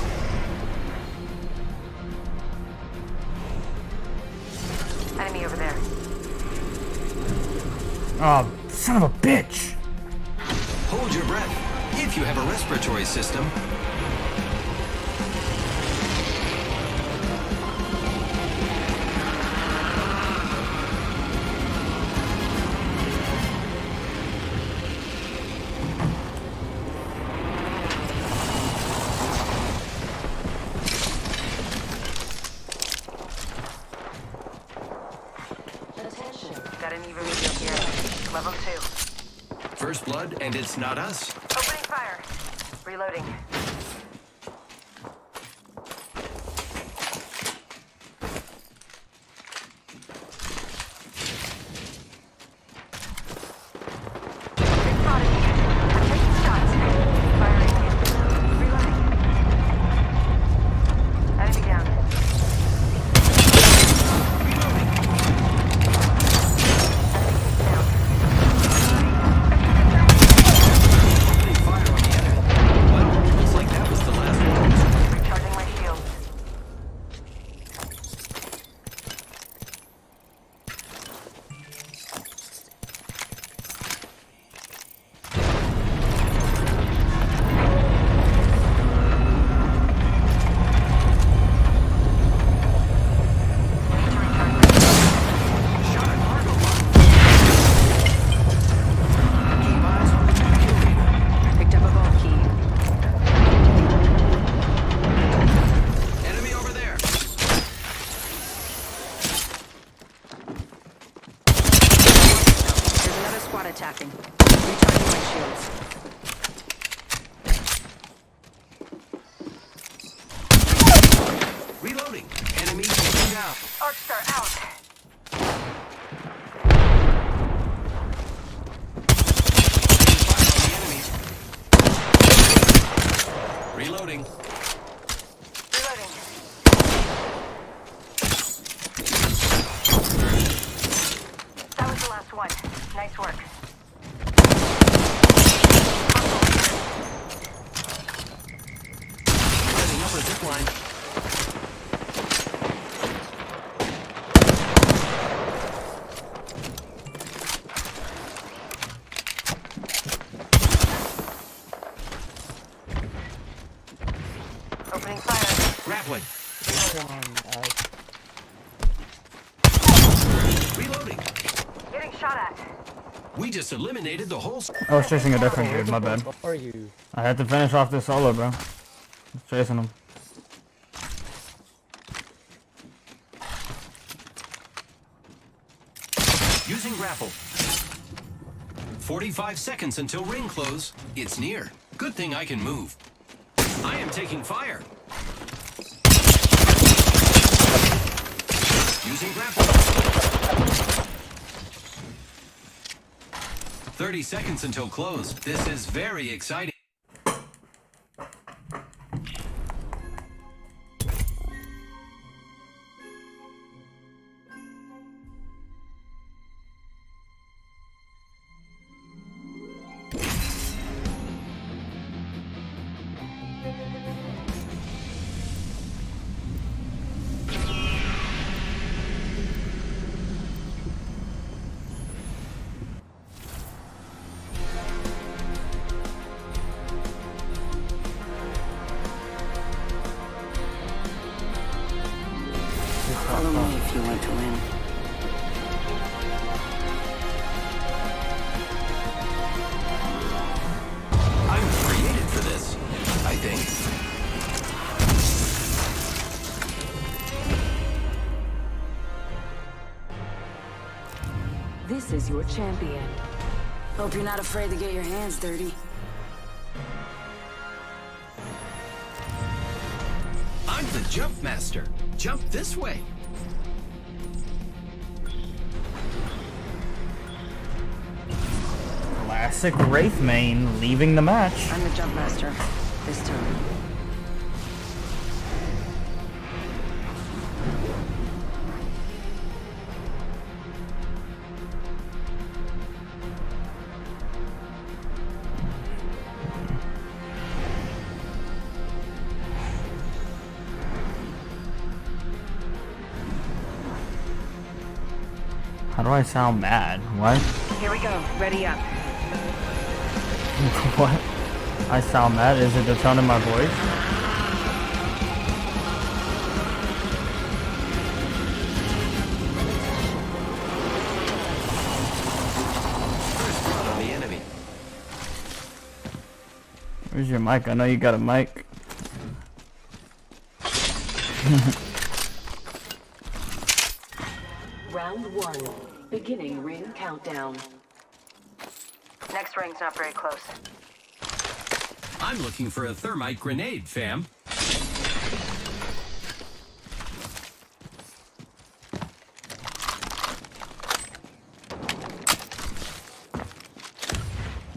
Enemy over there. Oh, son of a bitch. Hold your breath if you have a respiratory system. Got an even reveal here. Level 2. First blood, and it's not us. Opening fire. Reloading. They spotted me. I'm taking shots. Firing. Reloading. Enemy down. Fire on the enemy. Well, looks like that was the last one. Recharging my shields. Picked up a vault key. Enemy over there. There's another squad attacking. Recharging my shields. Nice work. Setting up a zip line. Opening fire. Grappling. Reloading. Getting shot at. We just eliminated the whole. I was chasing a different dude, my bad. I had to finish off this solo, bro. Just chasing him. Using grapple. 45 seconds until ring close. It's near. Good thing I can move. I am taking fire. Using grapple. 30 seconds until close. This is very exciting. Follow me if you want to win. I'm created for this, I think. This is your champion. Hope you're not afraid to get your hands dirty. I'm the jump master. Jump this way. Classic Wraith main leaving the match. I'm the jump master. This time. How do I sound mad? What? Here we go. Ready up. What? I sound mad? Is it the tone of my voice? First blood on the enemy. Where's your mic? I know you got a mic. Round 1. Beginning ring countdown. Next ring's not very close. I'm looking for a thermite grenade, fam.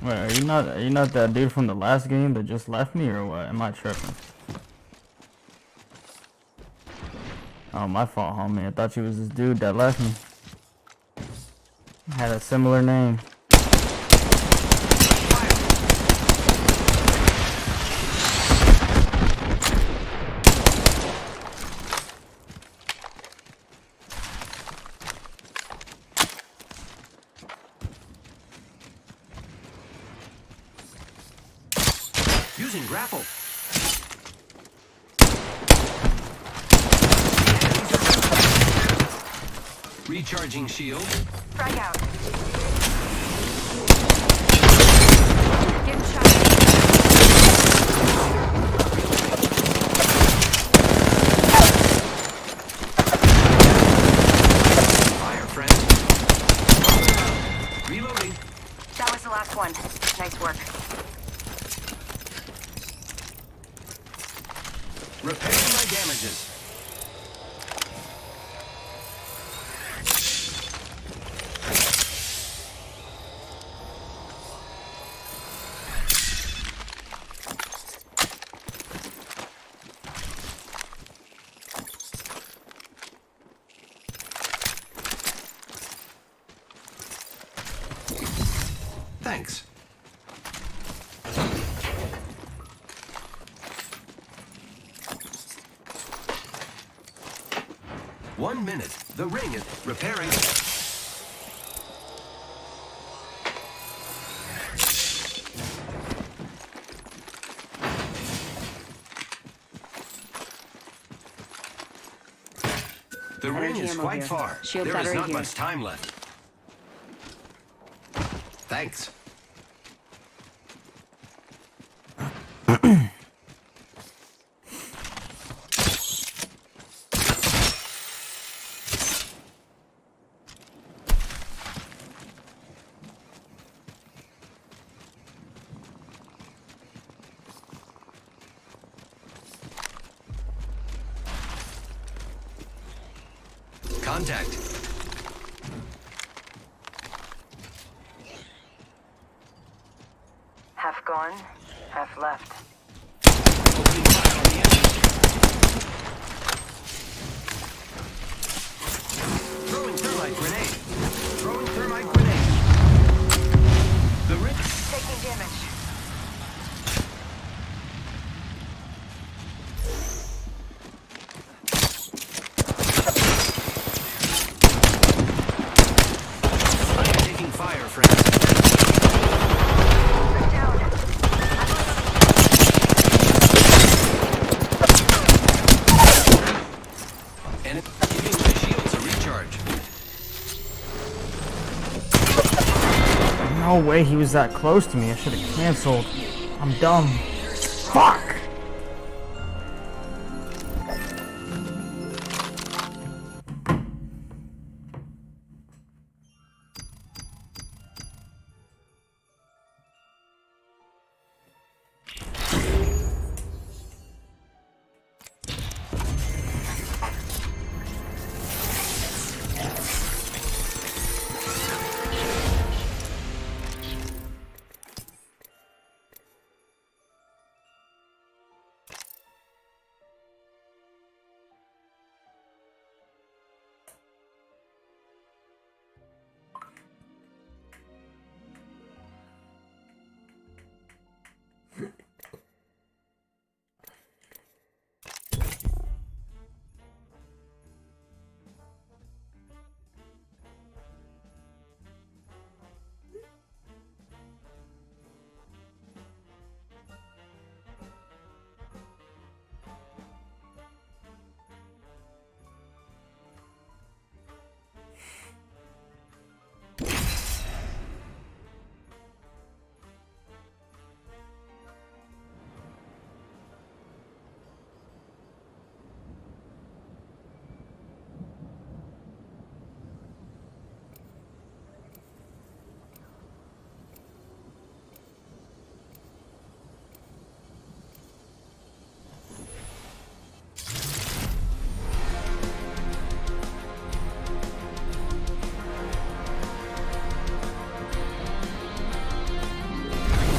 Wait, are you not that dude from the last game that just left me, or what? Am I tripping? Oh, my fault, homie. I thought you was this dude that left me. Had a similar name. Using grapple. Recharging shield. Frag out. Getting shot. Fire, friend. Reloading. That was the last one. Nice work. Repairing my damages. Thanks. One minute. The ring is repairing. The ring is ammo quite here. far. Shield There is battery not here. much time left. Thanks. Contact. Half gone, half left. Opening fire on the enemy. Throwing thermite grenade. Throwing thermite grenade. The ring. Taking damage. I'm taking fire, friends. Down. And giving my shields a recharge. No way he was that close to me. I should have canceled. I'm dumb. Fuck!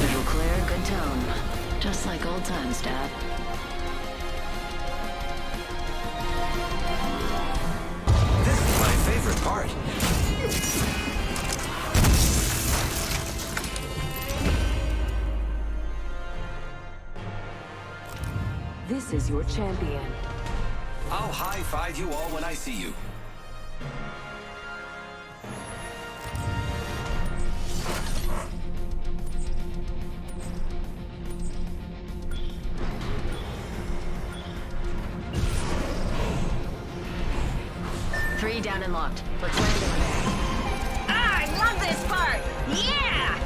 Visual clear, good tone. Just like old times, Dad. This is my favorite part. This is your champion. I'll high-five you all when I see you. Three down and locked. Let's land over there. Ah, I love this part! Yeah!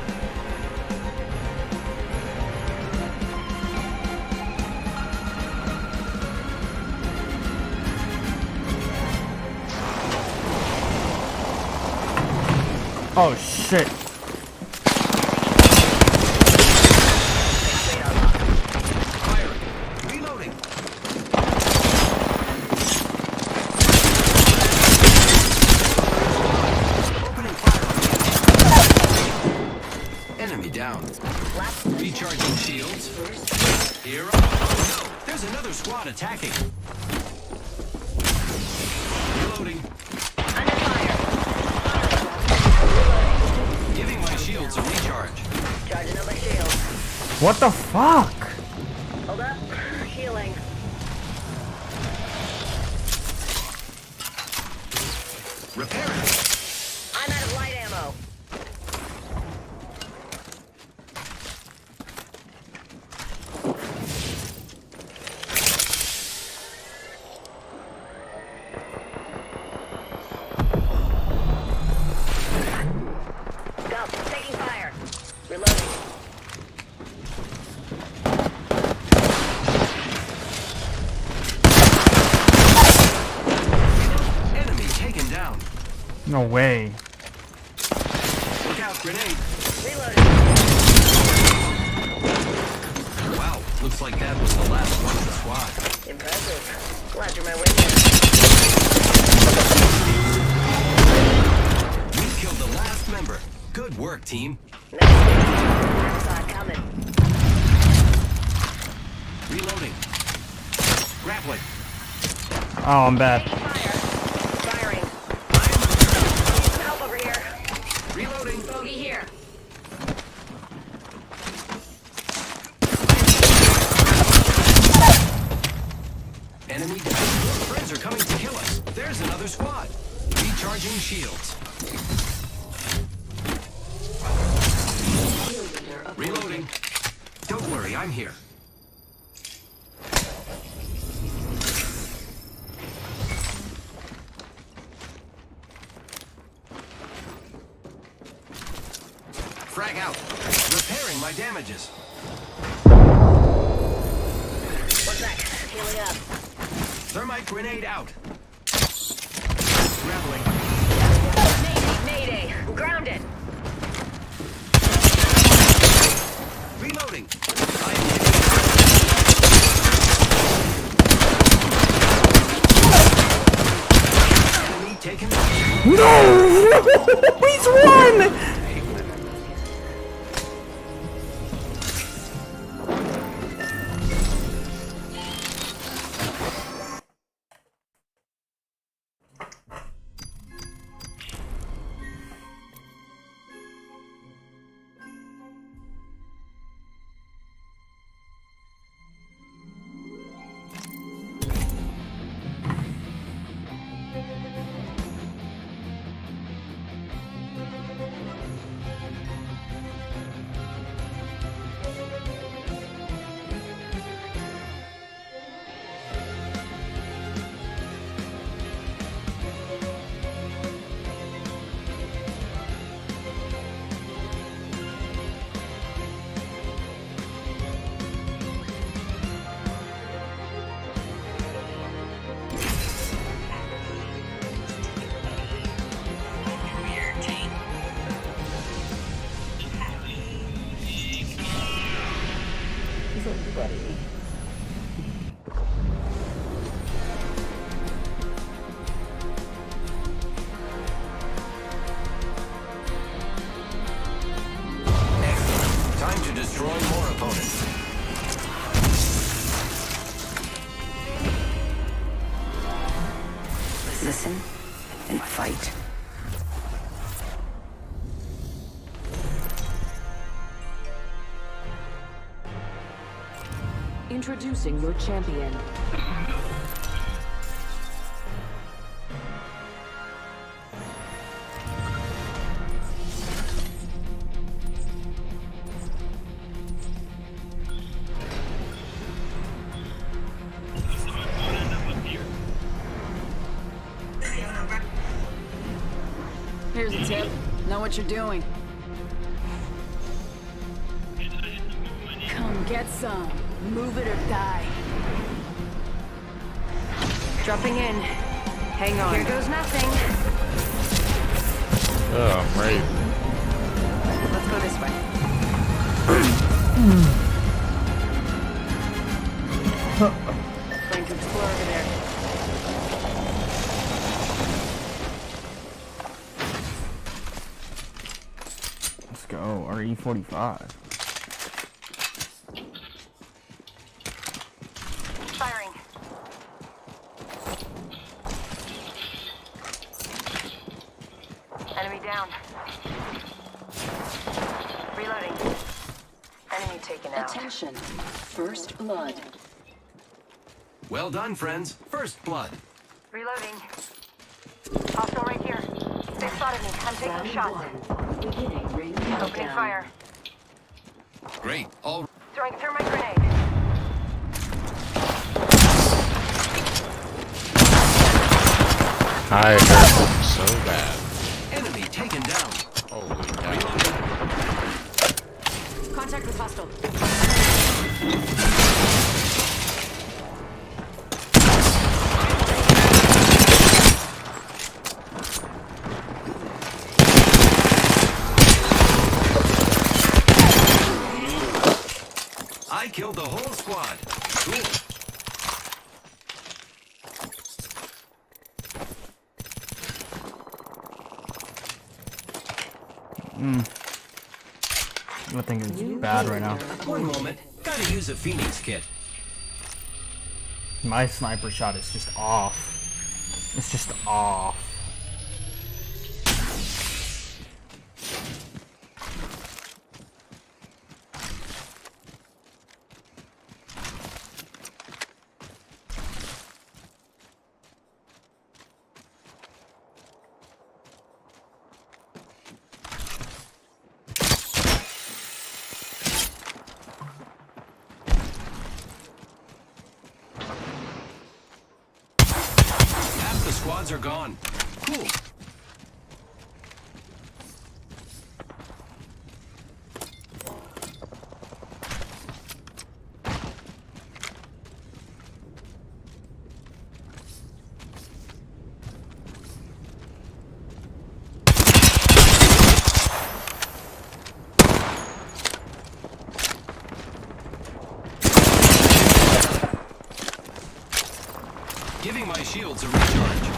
Oh shit. Firing. Reloading. Opening fire. Enemy down. Recharging shields. Here. Oh no! There's another squad attacking. Reloading. Under fire. Giving my shields a recharge. What the fuck? Hold up. Healing. Repairing. I'm out of light ammo. Go. Taking fire. Reloading. Enemy taken down. No way. Look out, grenade. Reloading. Wow, looks like that was the last one of the squad. Impressive. Glad you're my witness. We killed the last member. Good work, team. Next saw it coming. Reloading. Grappling. Oh, I'm bad. Taking fire. Firing. Need some help over here. Reloading. Bogey here. Enemy down. More friends are coming to kill us. There's another squad. Recharging shields. Reloading. Don't worry, I'm here. Frag out. Repairing my damages. What's that? Healing up. Thermite grenade out. Grappling. Mayday. I'm grounded. Reloading. Enemy taken. No! He's won! Time to destroy more opponents. Listen and fight. Introducing your champion. Here's a tip. Know what you're doing. Come get some. Move it or die. Dropping in. Hang on. Here goes nothing. Oh, I'm right. Let's go this way. Going to explore over there. Let's go. RE45. Firing. Enemy down. Reloading. Enemy taken out. Attention. First blood. Well done, friends. First blood. Reloading. Hostile right here. They spotted me. I'm taking shots. Beginning ring Opening countdown. fire. Great. All Throwing thermite grenade. I hurt him so bad. enemy taken down. Holy cow. Contact with hostile. I killed the whole squad. Cool. I think it's bad right now. One moment. Gotta use a Phoenix kit. My sniper shot is just off. It's just off. Half the squads are gone. Cool. Giving my shields a recharge.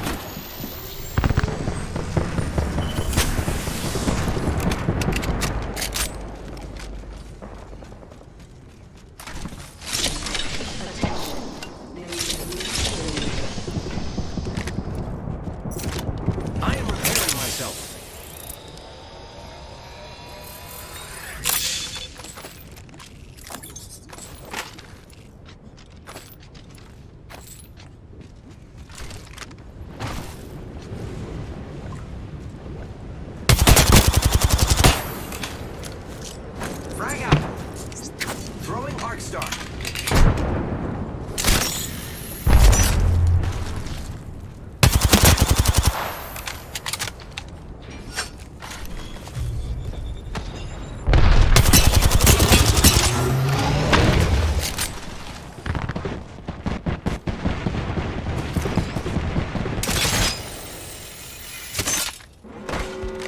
I am repairing myself. Frag out. Throwing arc star.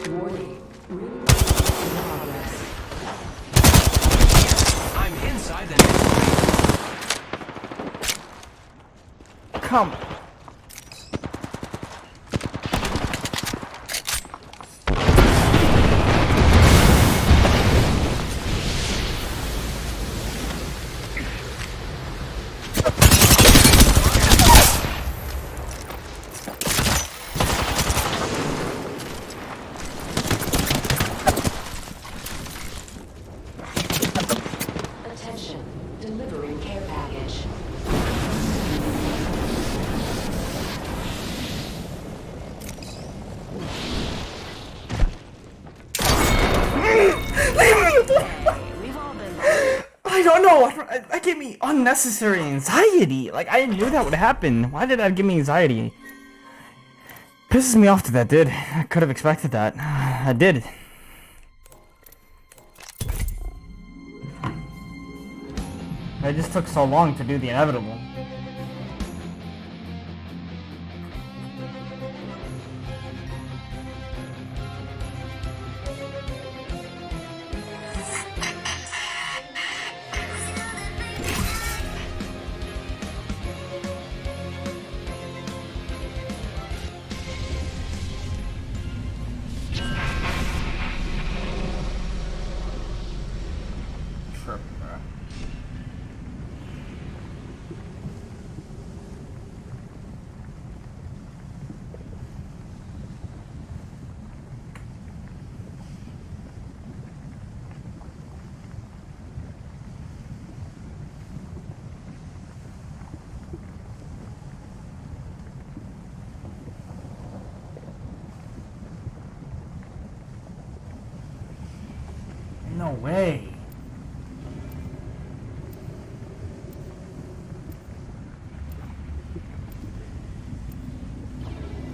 Warning. Ring progress. I'm inside the next ring. Come. Attention. Delivering care package. We've all been there. I don't know. That gave me unnecessary anxiety. Like, I knew that would happen. Why did that give me anxiety? Pisses me off that that did. I could have expected that. I did. It just took so long to do the inevitable. Trip, bro. No way.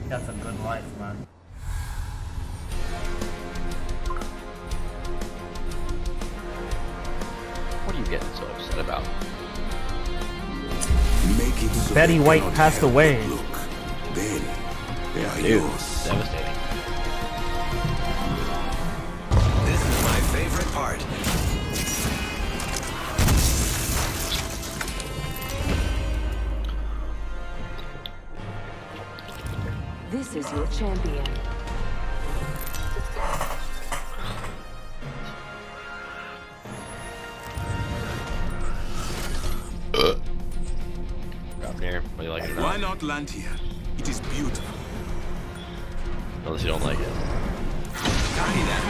That's a good life, man. What are you getting so upset about? Make it so Betty they White cannot passed help away. but look. Then they are Dude, yours. devastating. This is my favorite part. This is your champion. Drop near, whether you like it or Why not. not land here? It is beautiful. Unless you don't like it. Copy that.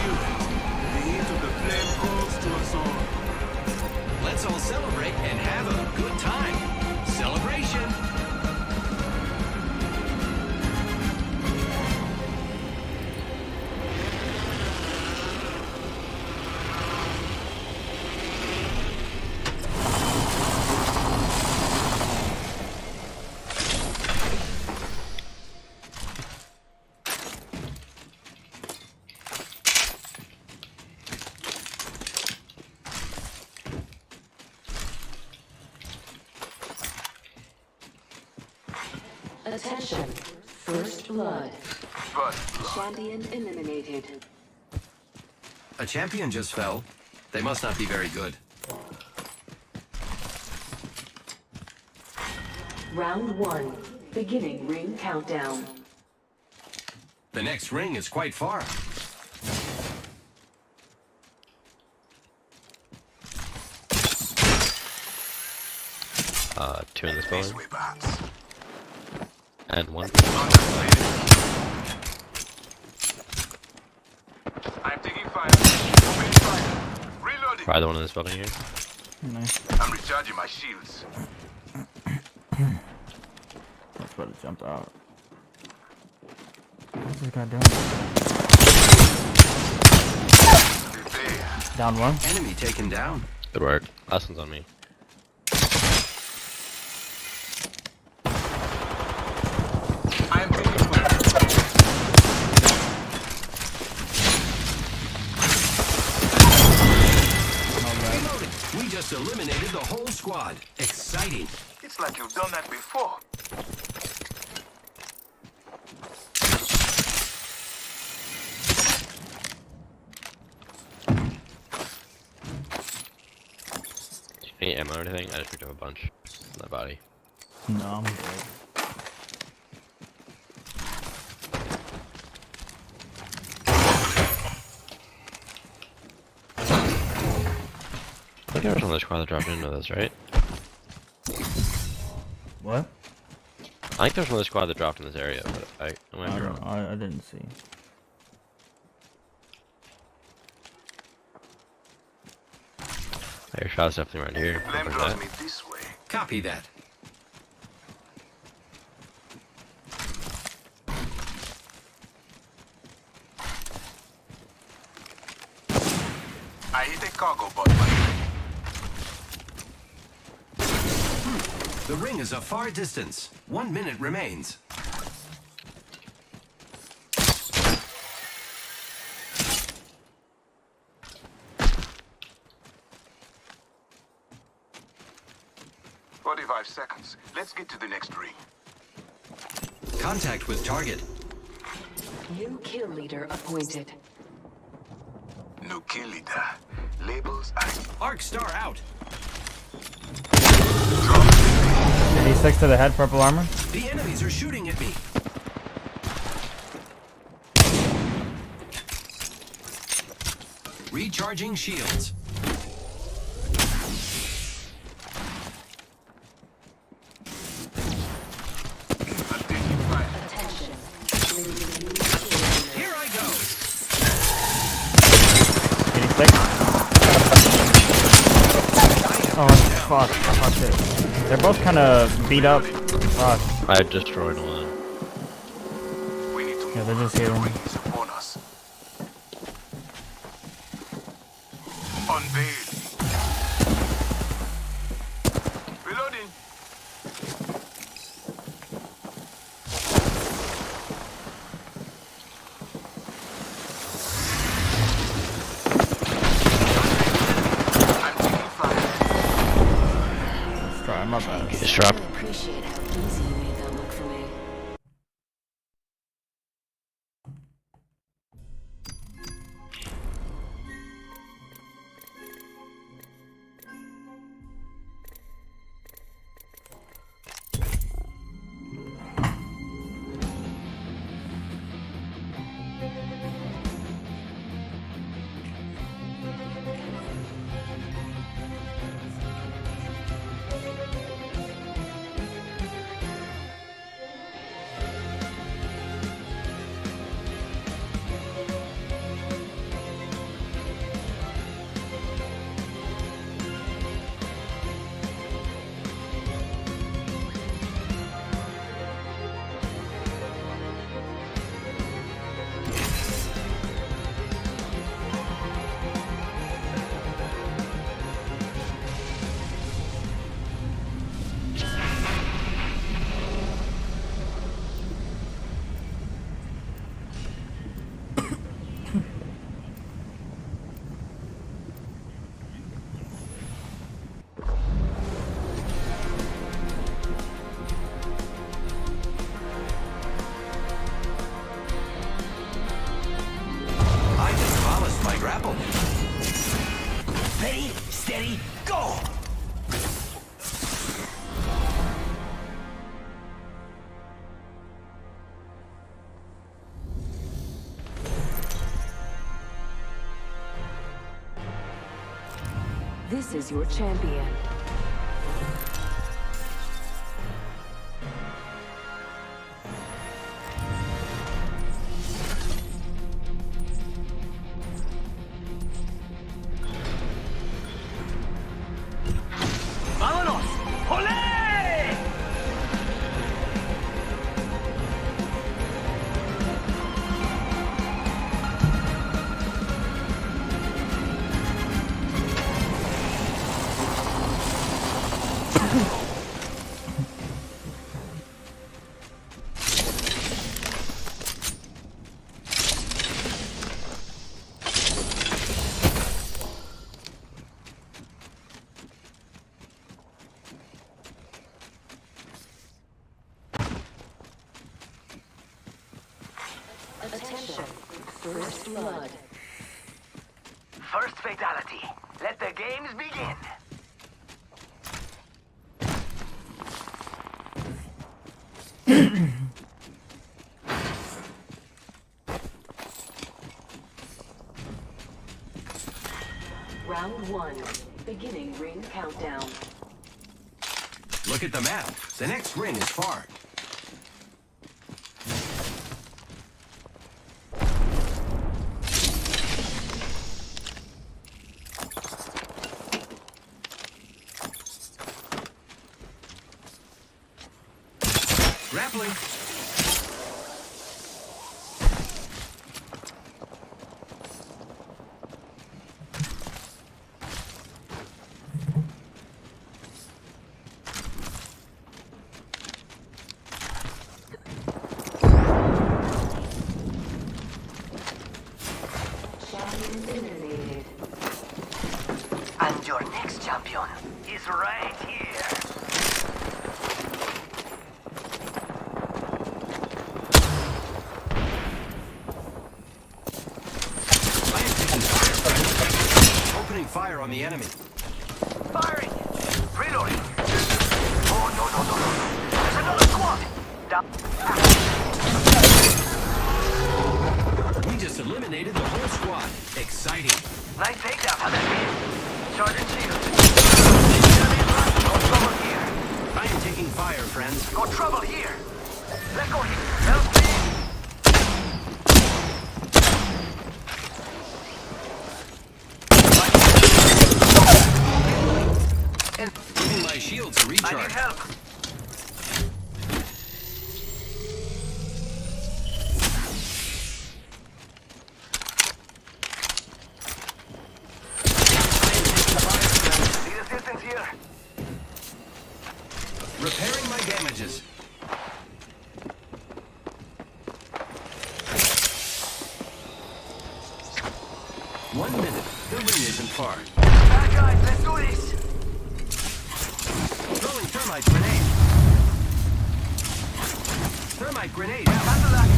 The heat of the flame calls to us all. Let's all celebrate and have a good time. Celebration. Attention. First blood. Champion eliminated. A champion just fell. They must not be very good. Round 1. Beginning ring countdown. The next ring is quite far. Two in this building. And one. I'm taking fire. Open fire. Reloading. Probably the one in this building here. Nice. I'm recharging my shields. Let's better jump out. What's this guy doing? Down one. Enemy taken down. Good work. Last one's on me. I'm taking fire. Reloading. We just eliminated the whole squad. Exciting. It's like you've done that before. Any ammo or anything? I just picked up a bunch in that body. No, I'm good. I think there was another squad that dropped into this, right? What? I think there was another squad that dropped in this area, but I might be wrong. I didn't see. Your shot's definitely right here. Flame Like draws that. me this way. Copy that. I hit a cargo bot, by The ring is a far distance. 1 minute remains. the way. 45 seconds. Let's get to the next ring. Contact with target. New kill leader appointed. New kill leader. Labels are... Arc star out. 86 to the head, purple armor. The enemies are shooting at me. Recharging shields. Attention. Here I go. 86. Oh, fuck. Fuck it. They're both kind of beat up. Fuck. I destroyed one. We need to Yeah, they're just healing. ring is upon us. unveiled. Reloading. Let's try my bad. Get strap. I appreciate how easy you made that look for me. I just polished my grapple. Ready, steady, go! This is your champion. ¡Vámonos! ¡Olé! Attention. First blood. First fatality. Let the games begin. Round 1. Beginning ring countdown. Look at the map. The next ring is far. Grappling. Champion eliminated. And your next champion is right here. I am taking fire. Opening fire on the enemy. Firing! Reloading! Oh, no, no, no, no. There's another squad! We just eliminated the whole squad. Exciting. Nice takedown, how that been? Sergeant Shield. Enemy's right, no trouble here. I am taking fire, friends. Got trouble here. Let's go here. Help me. Giving my shields a I need recharge. help. I 1 minute. The ring isn't far. Bad guys, let's do this. Throwing thermite grenade. Thermite grenade out. Handle that.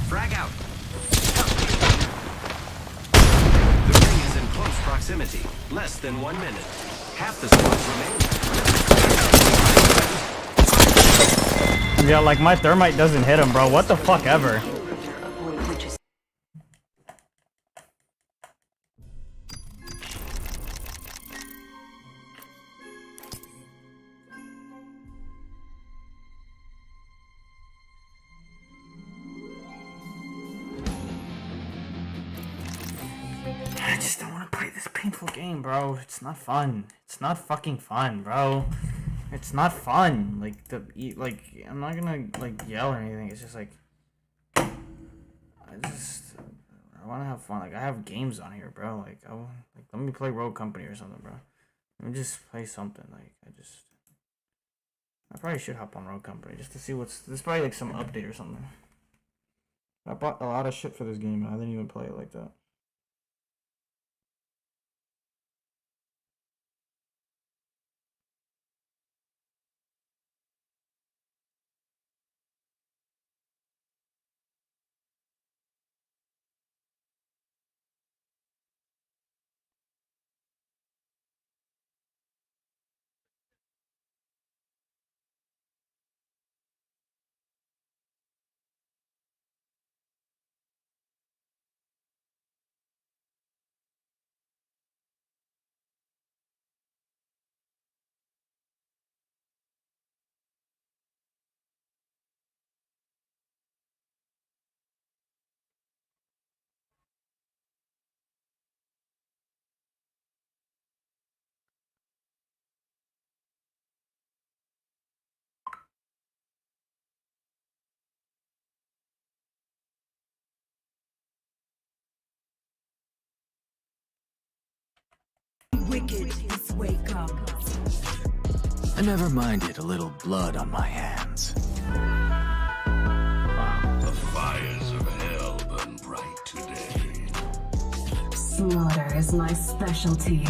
Frag out. The ring is in close proximity. Less than 1 minute. Half the squads remain. Yeah, like my thermite doesn't hit him, bro. What the fuck ever. I just don't want to play this painful game, bro. It's not fun. It's not fucking fun, bro. It's not fun. Like I'm not gonna like yell or anything. It's just like I want to have fun. Like I have games on here, bro. Like let me play Rogue Company or something, bro. Let me just play something. Like I probably should hop on Rogue Company just to see there's probably like some update or something. I bought a lot of shit for this game and I didn't even play it like that. Wickedness wake up. I never minded a little blood on my hands. The fires of hell burn bright today. Slaughter is my specialty.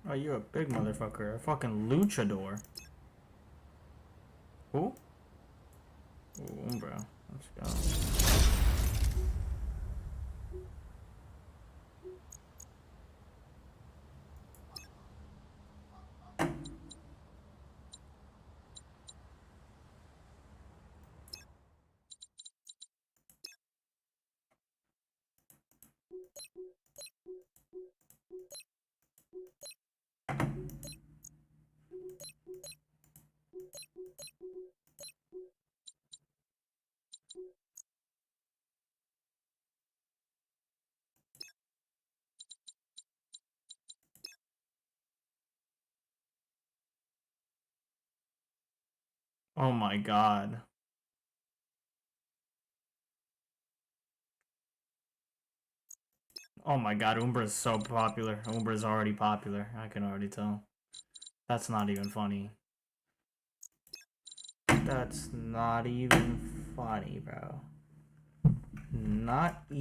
Oh, you're a big motherfucker. A fucking luchador. Who? Ooh, bro. Let's go. Oh my god. Oh my god, Umbra is so popular. Umbra is already popular. I can already tell. That's not even funny. That's not even funny, bro. Not even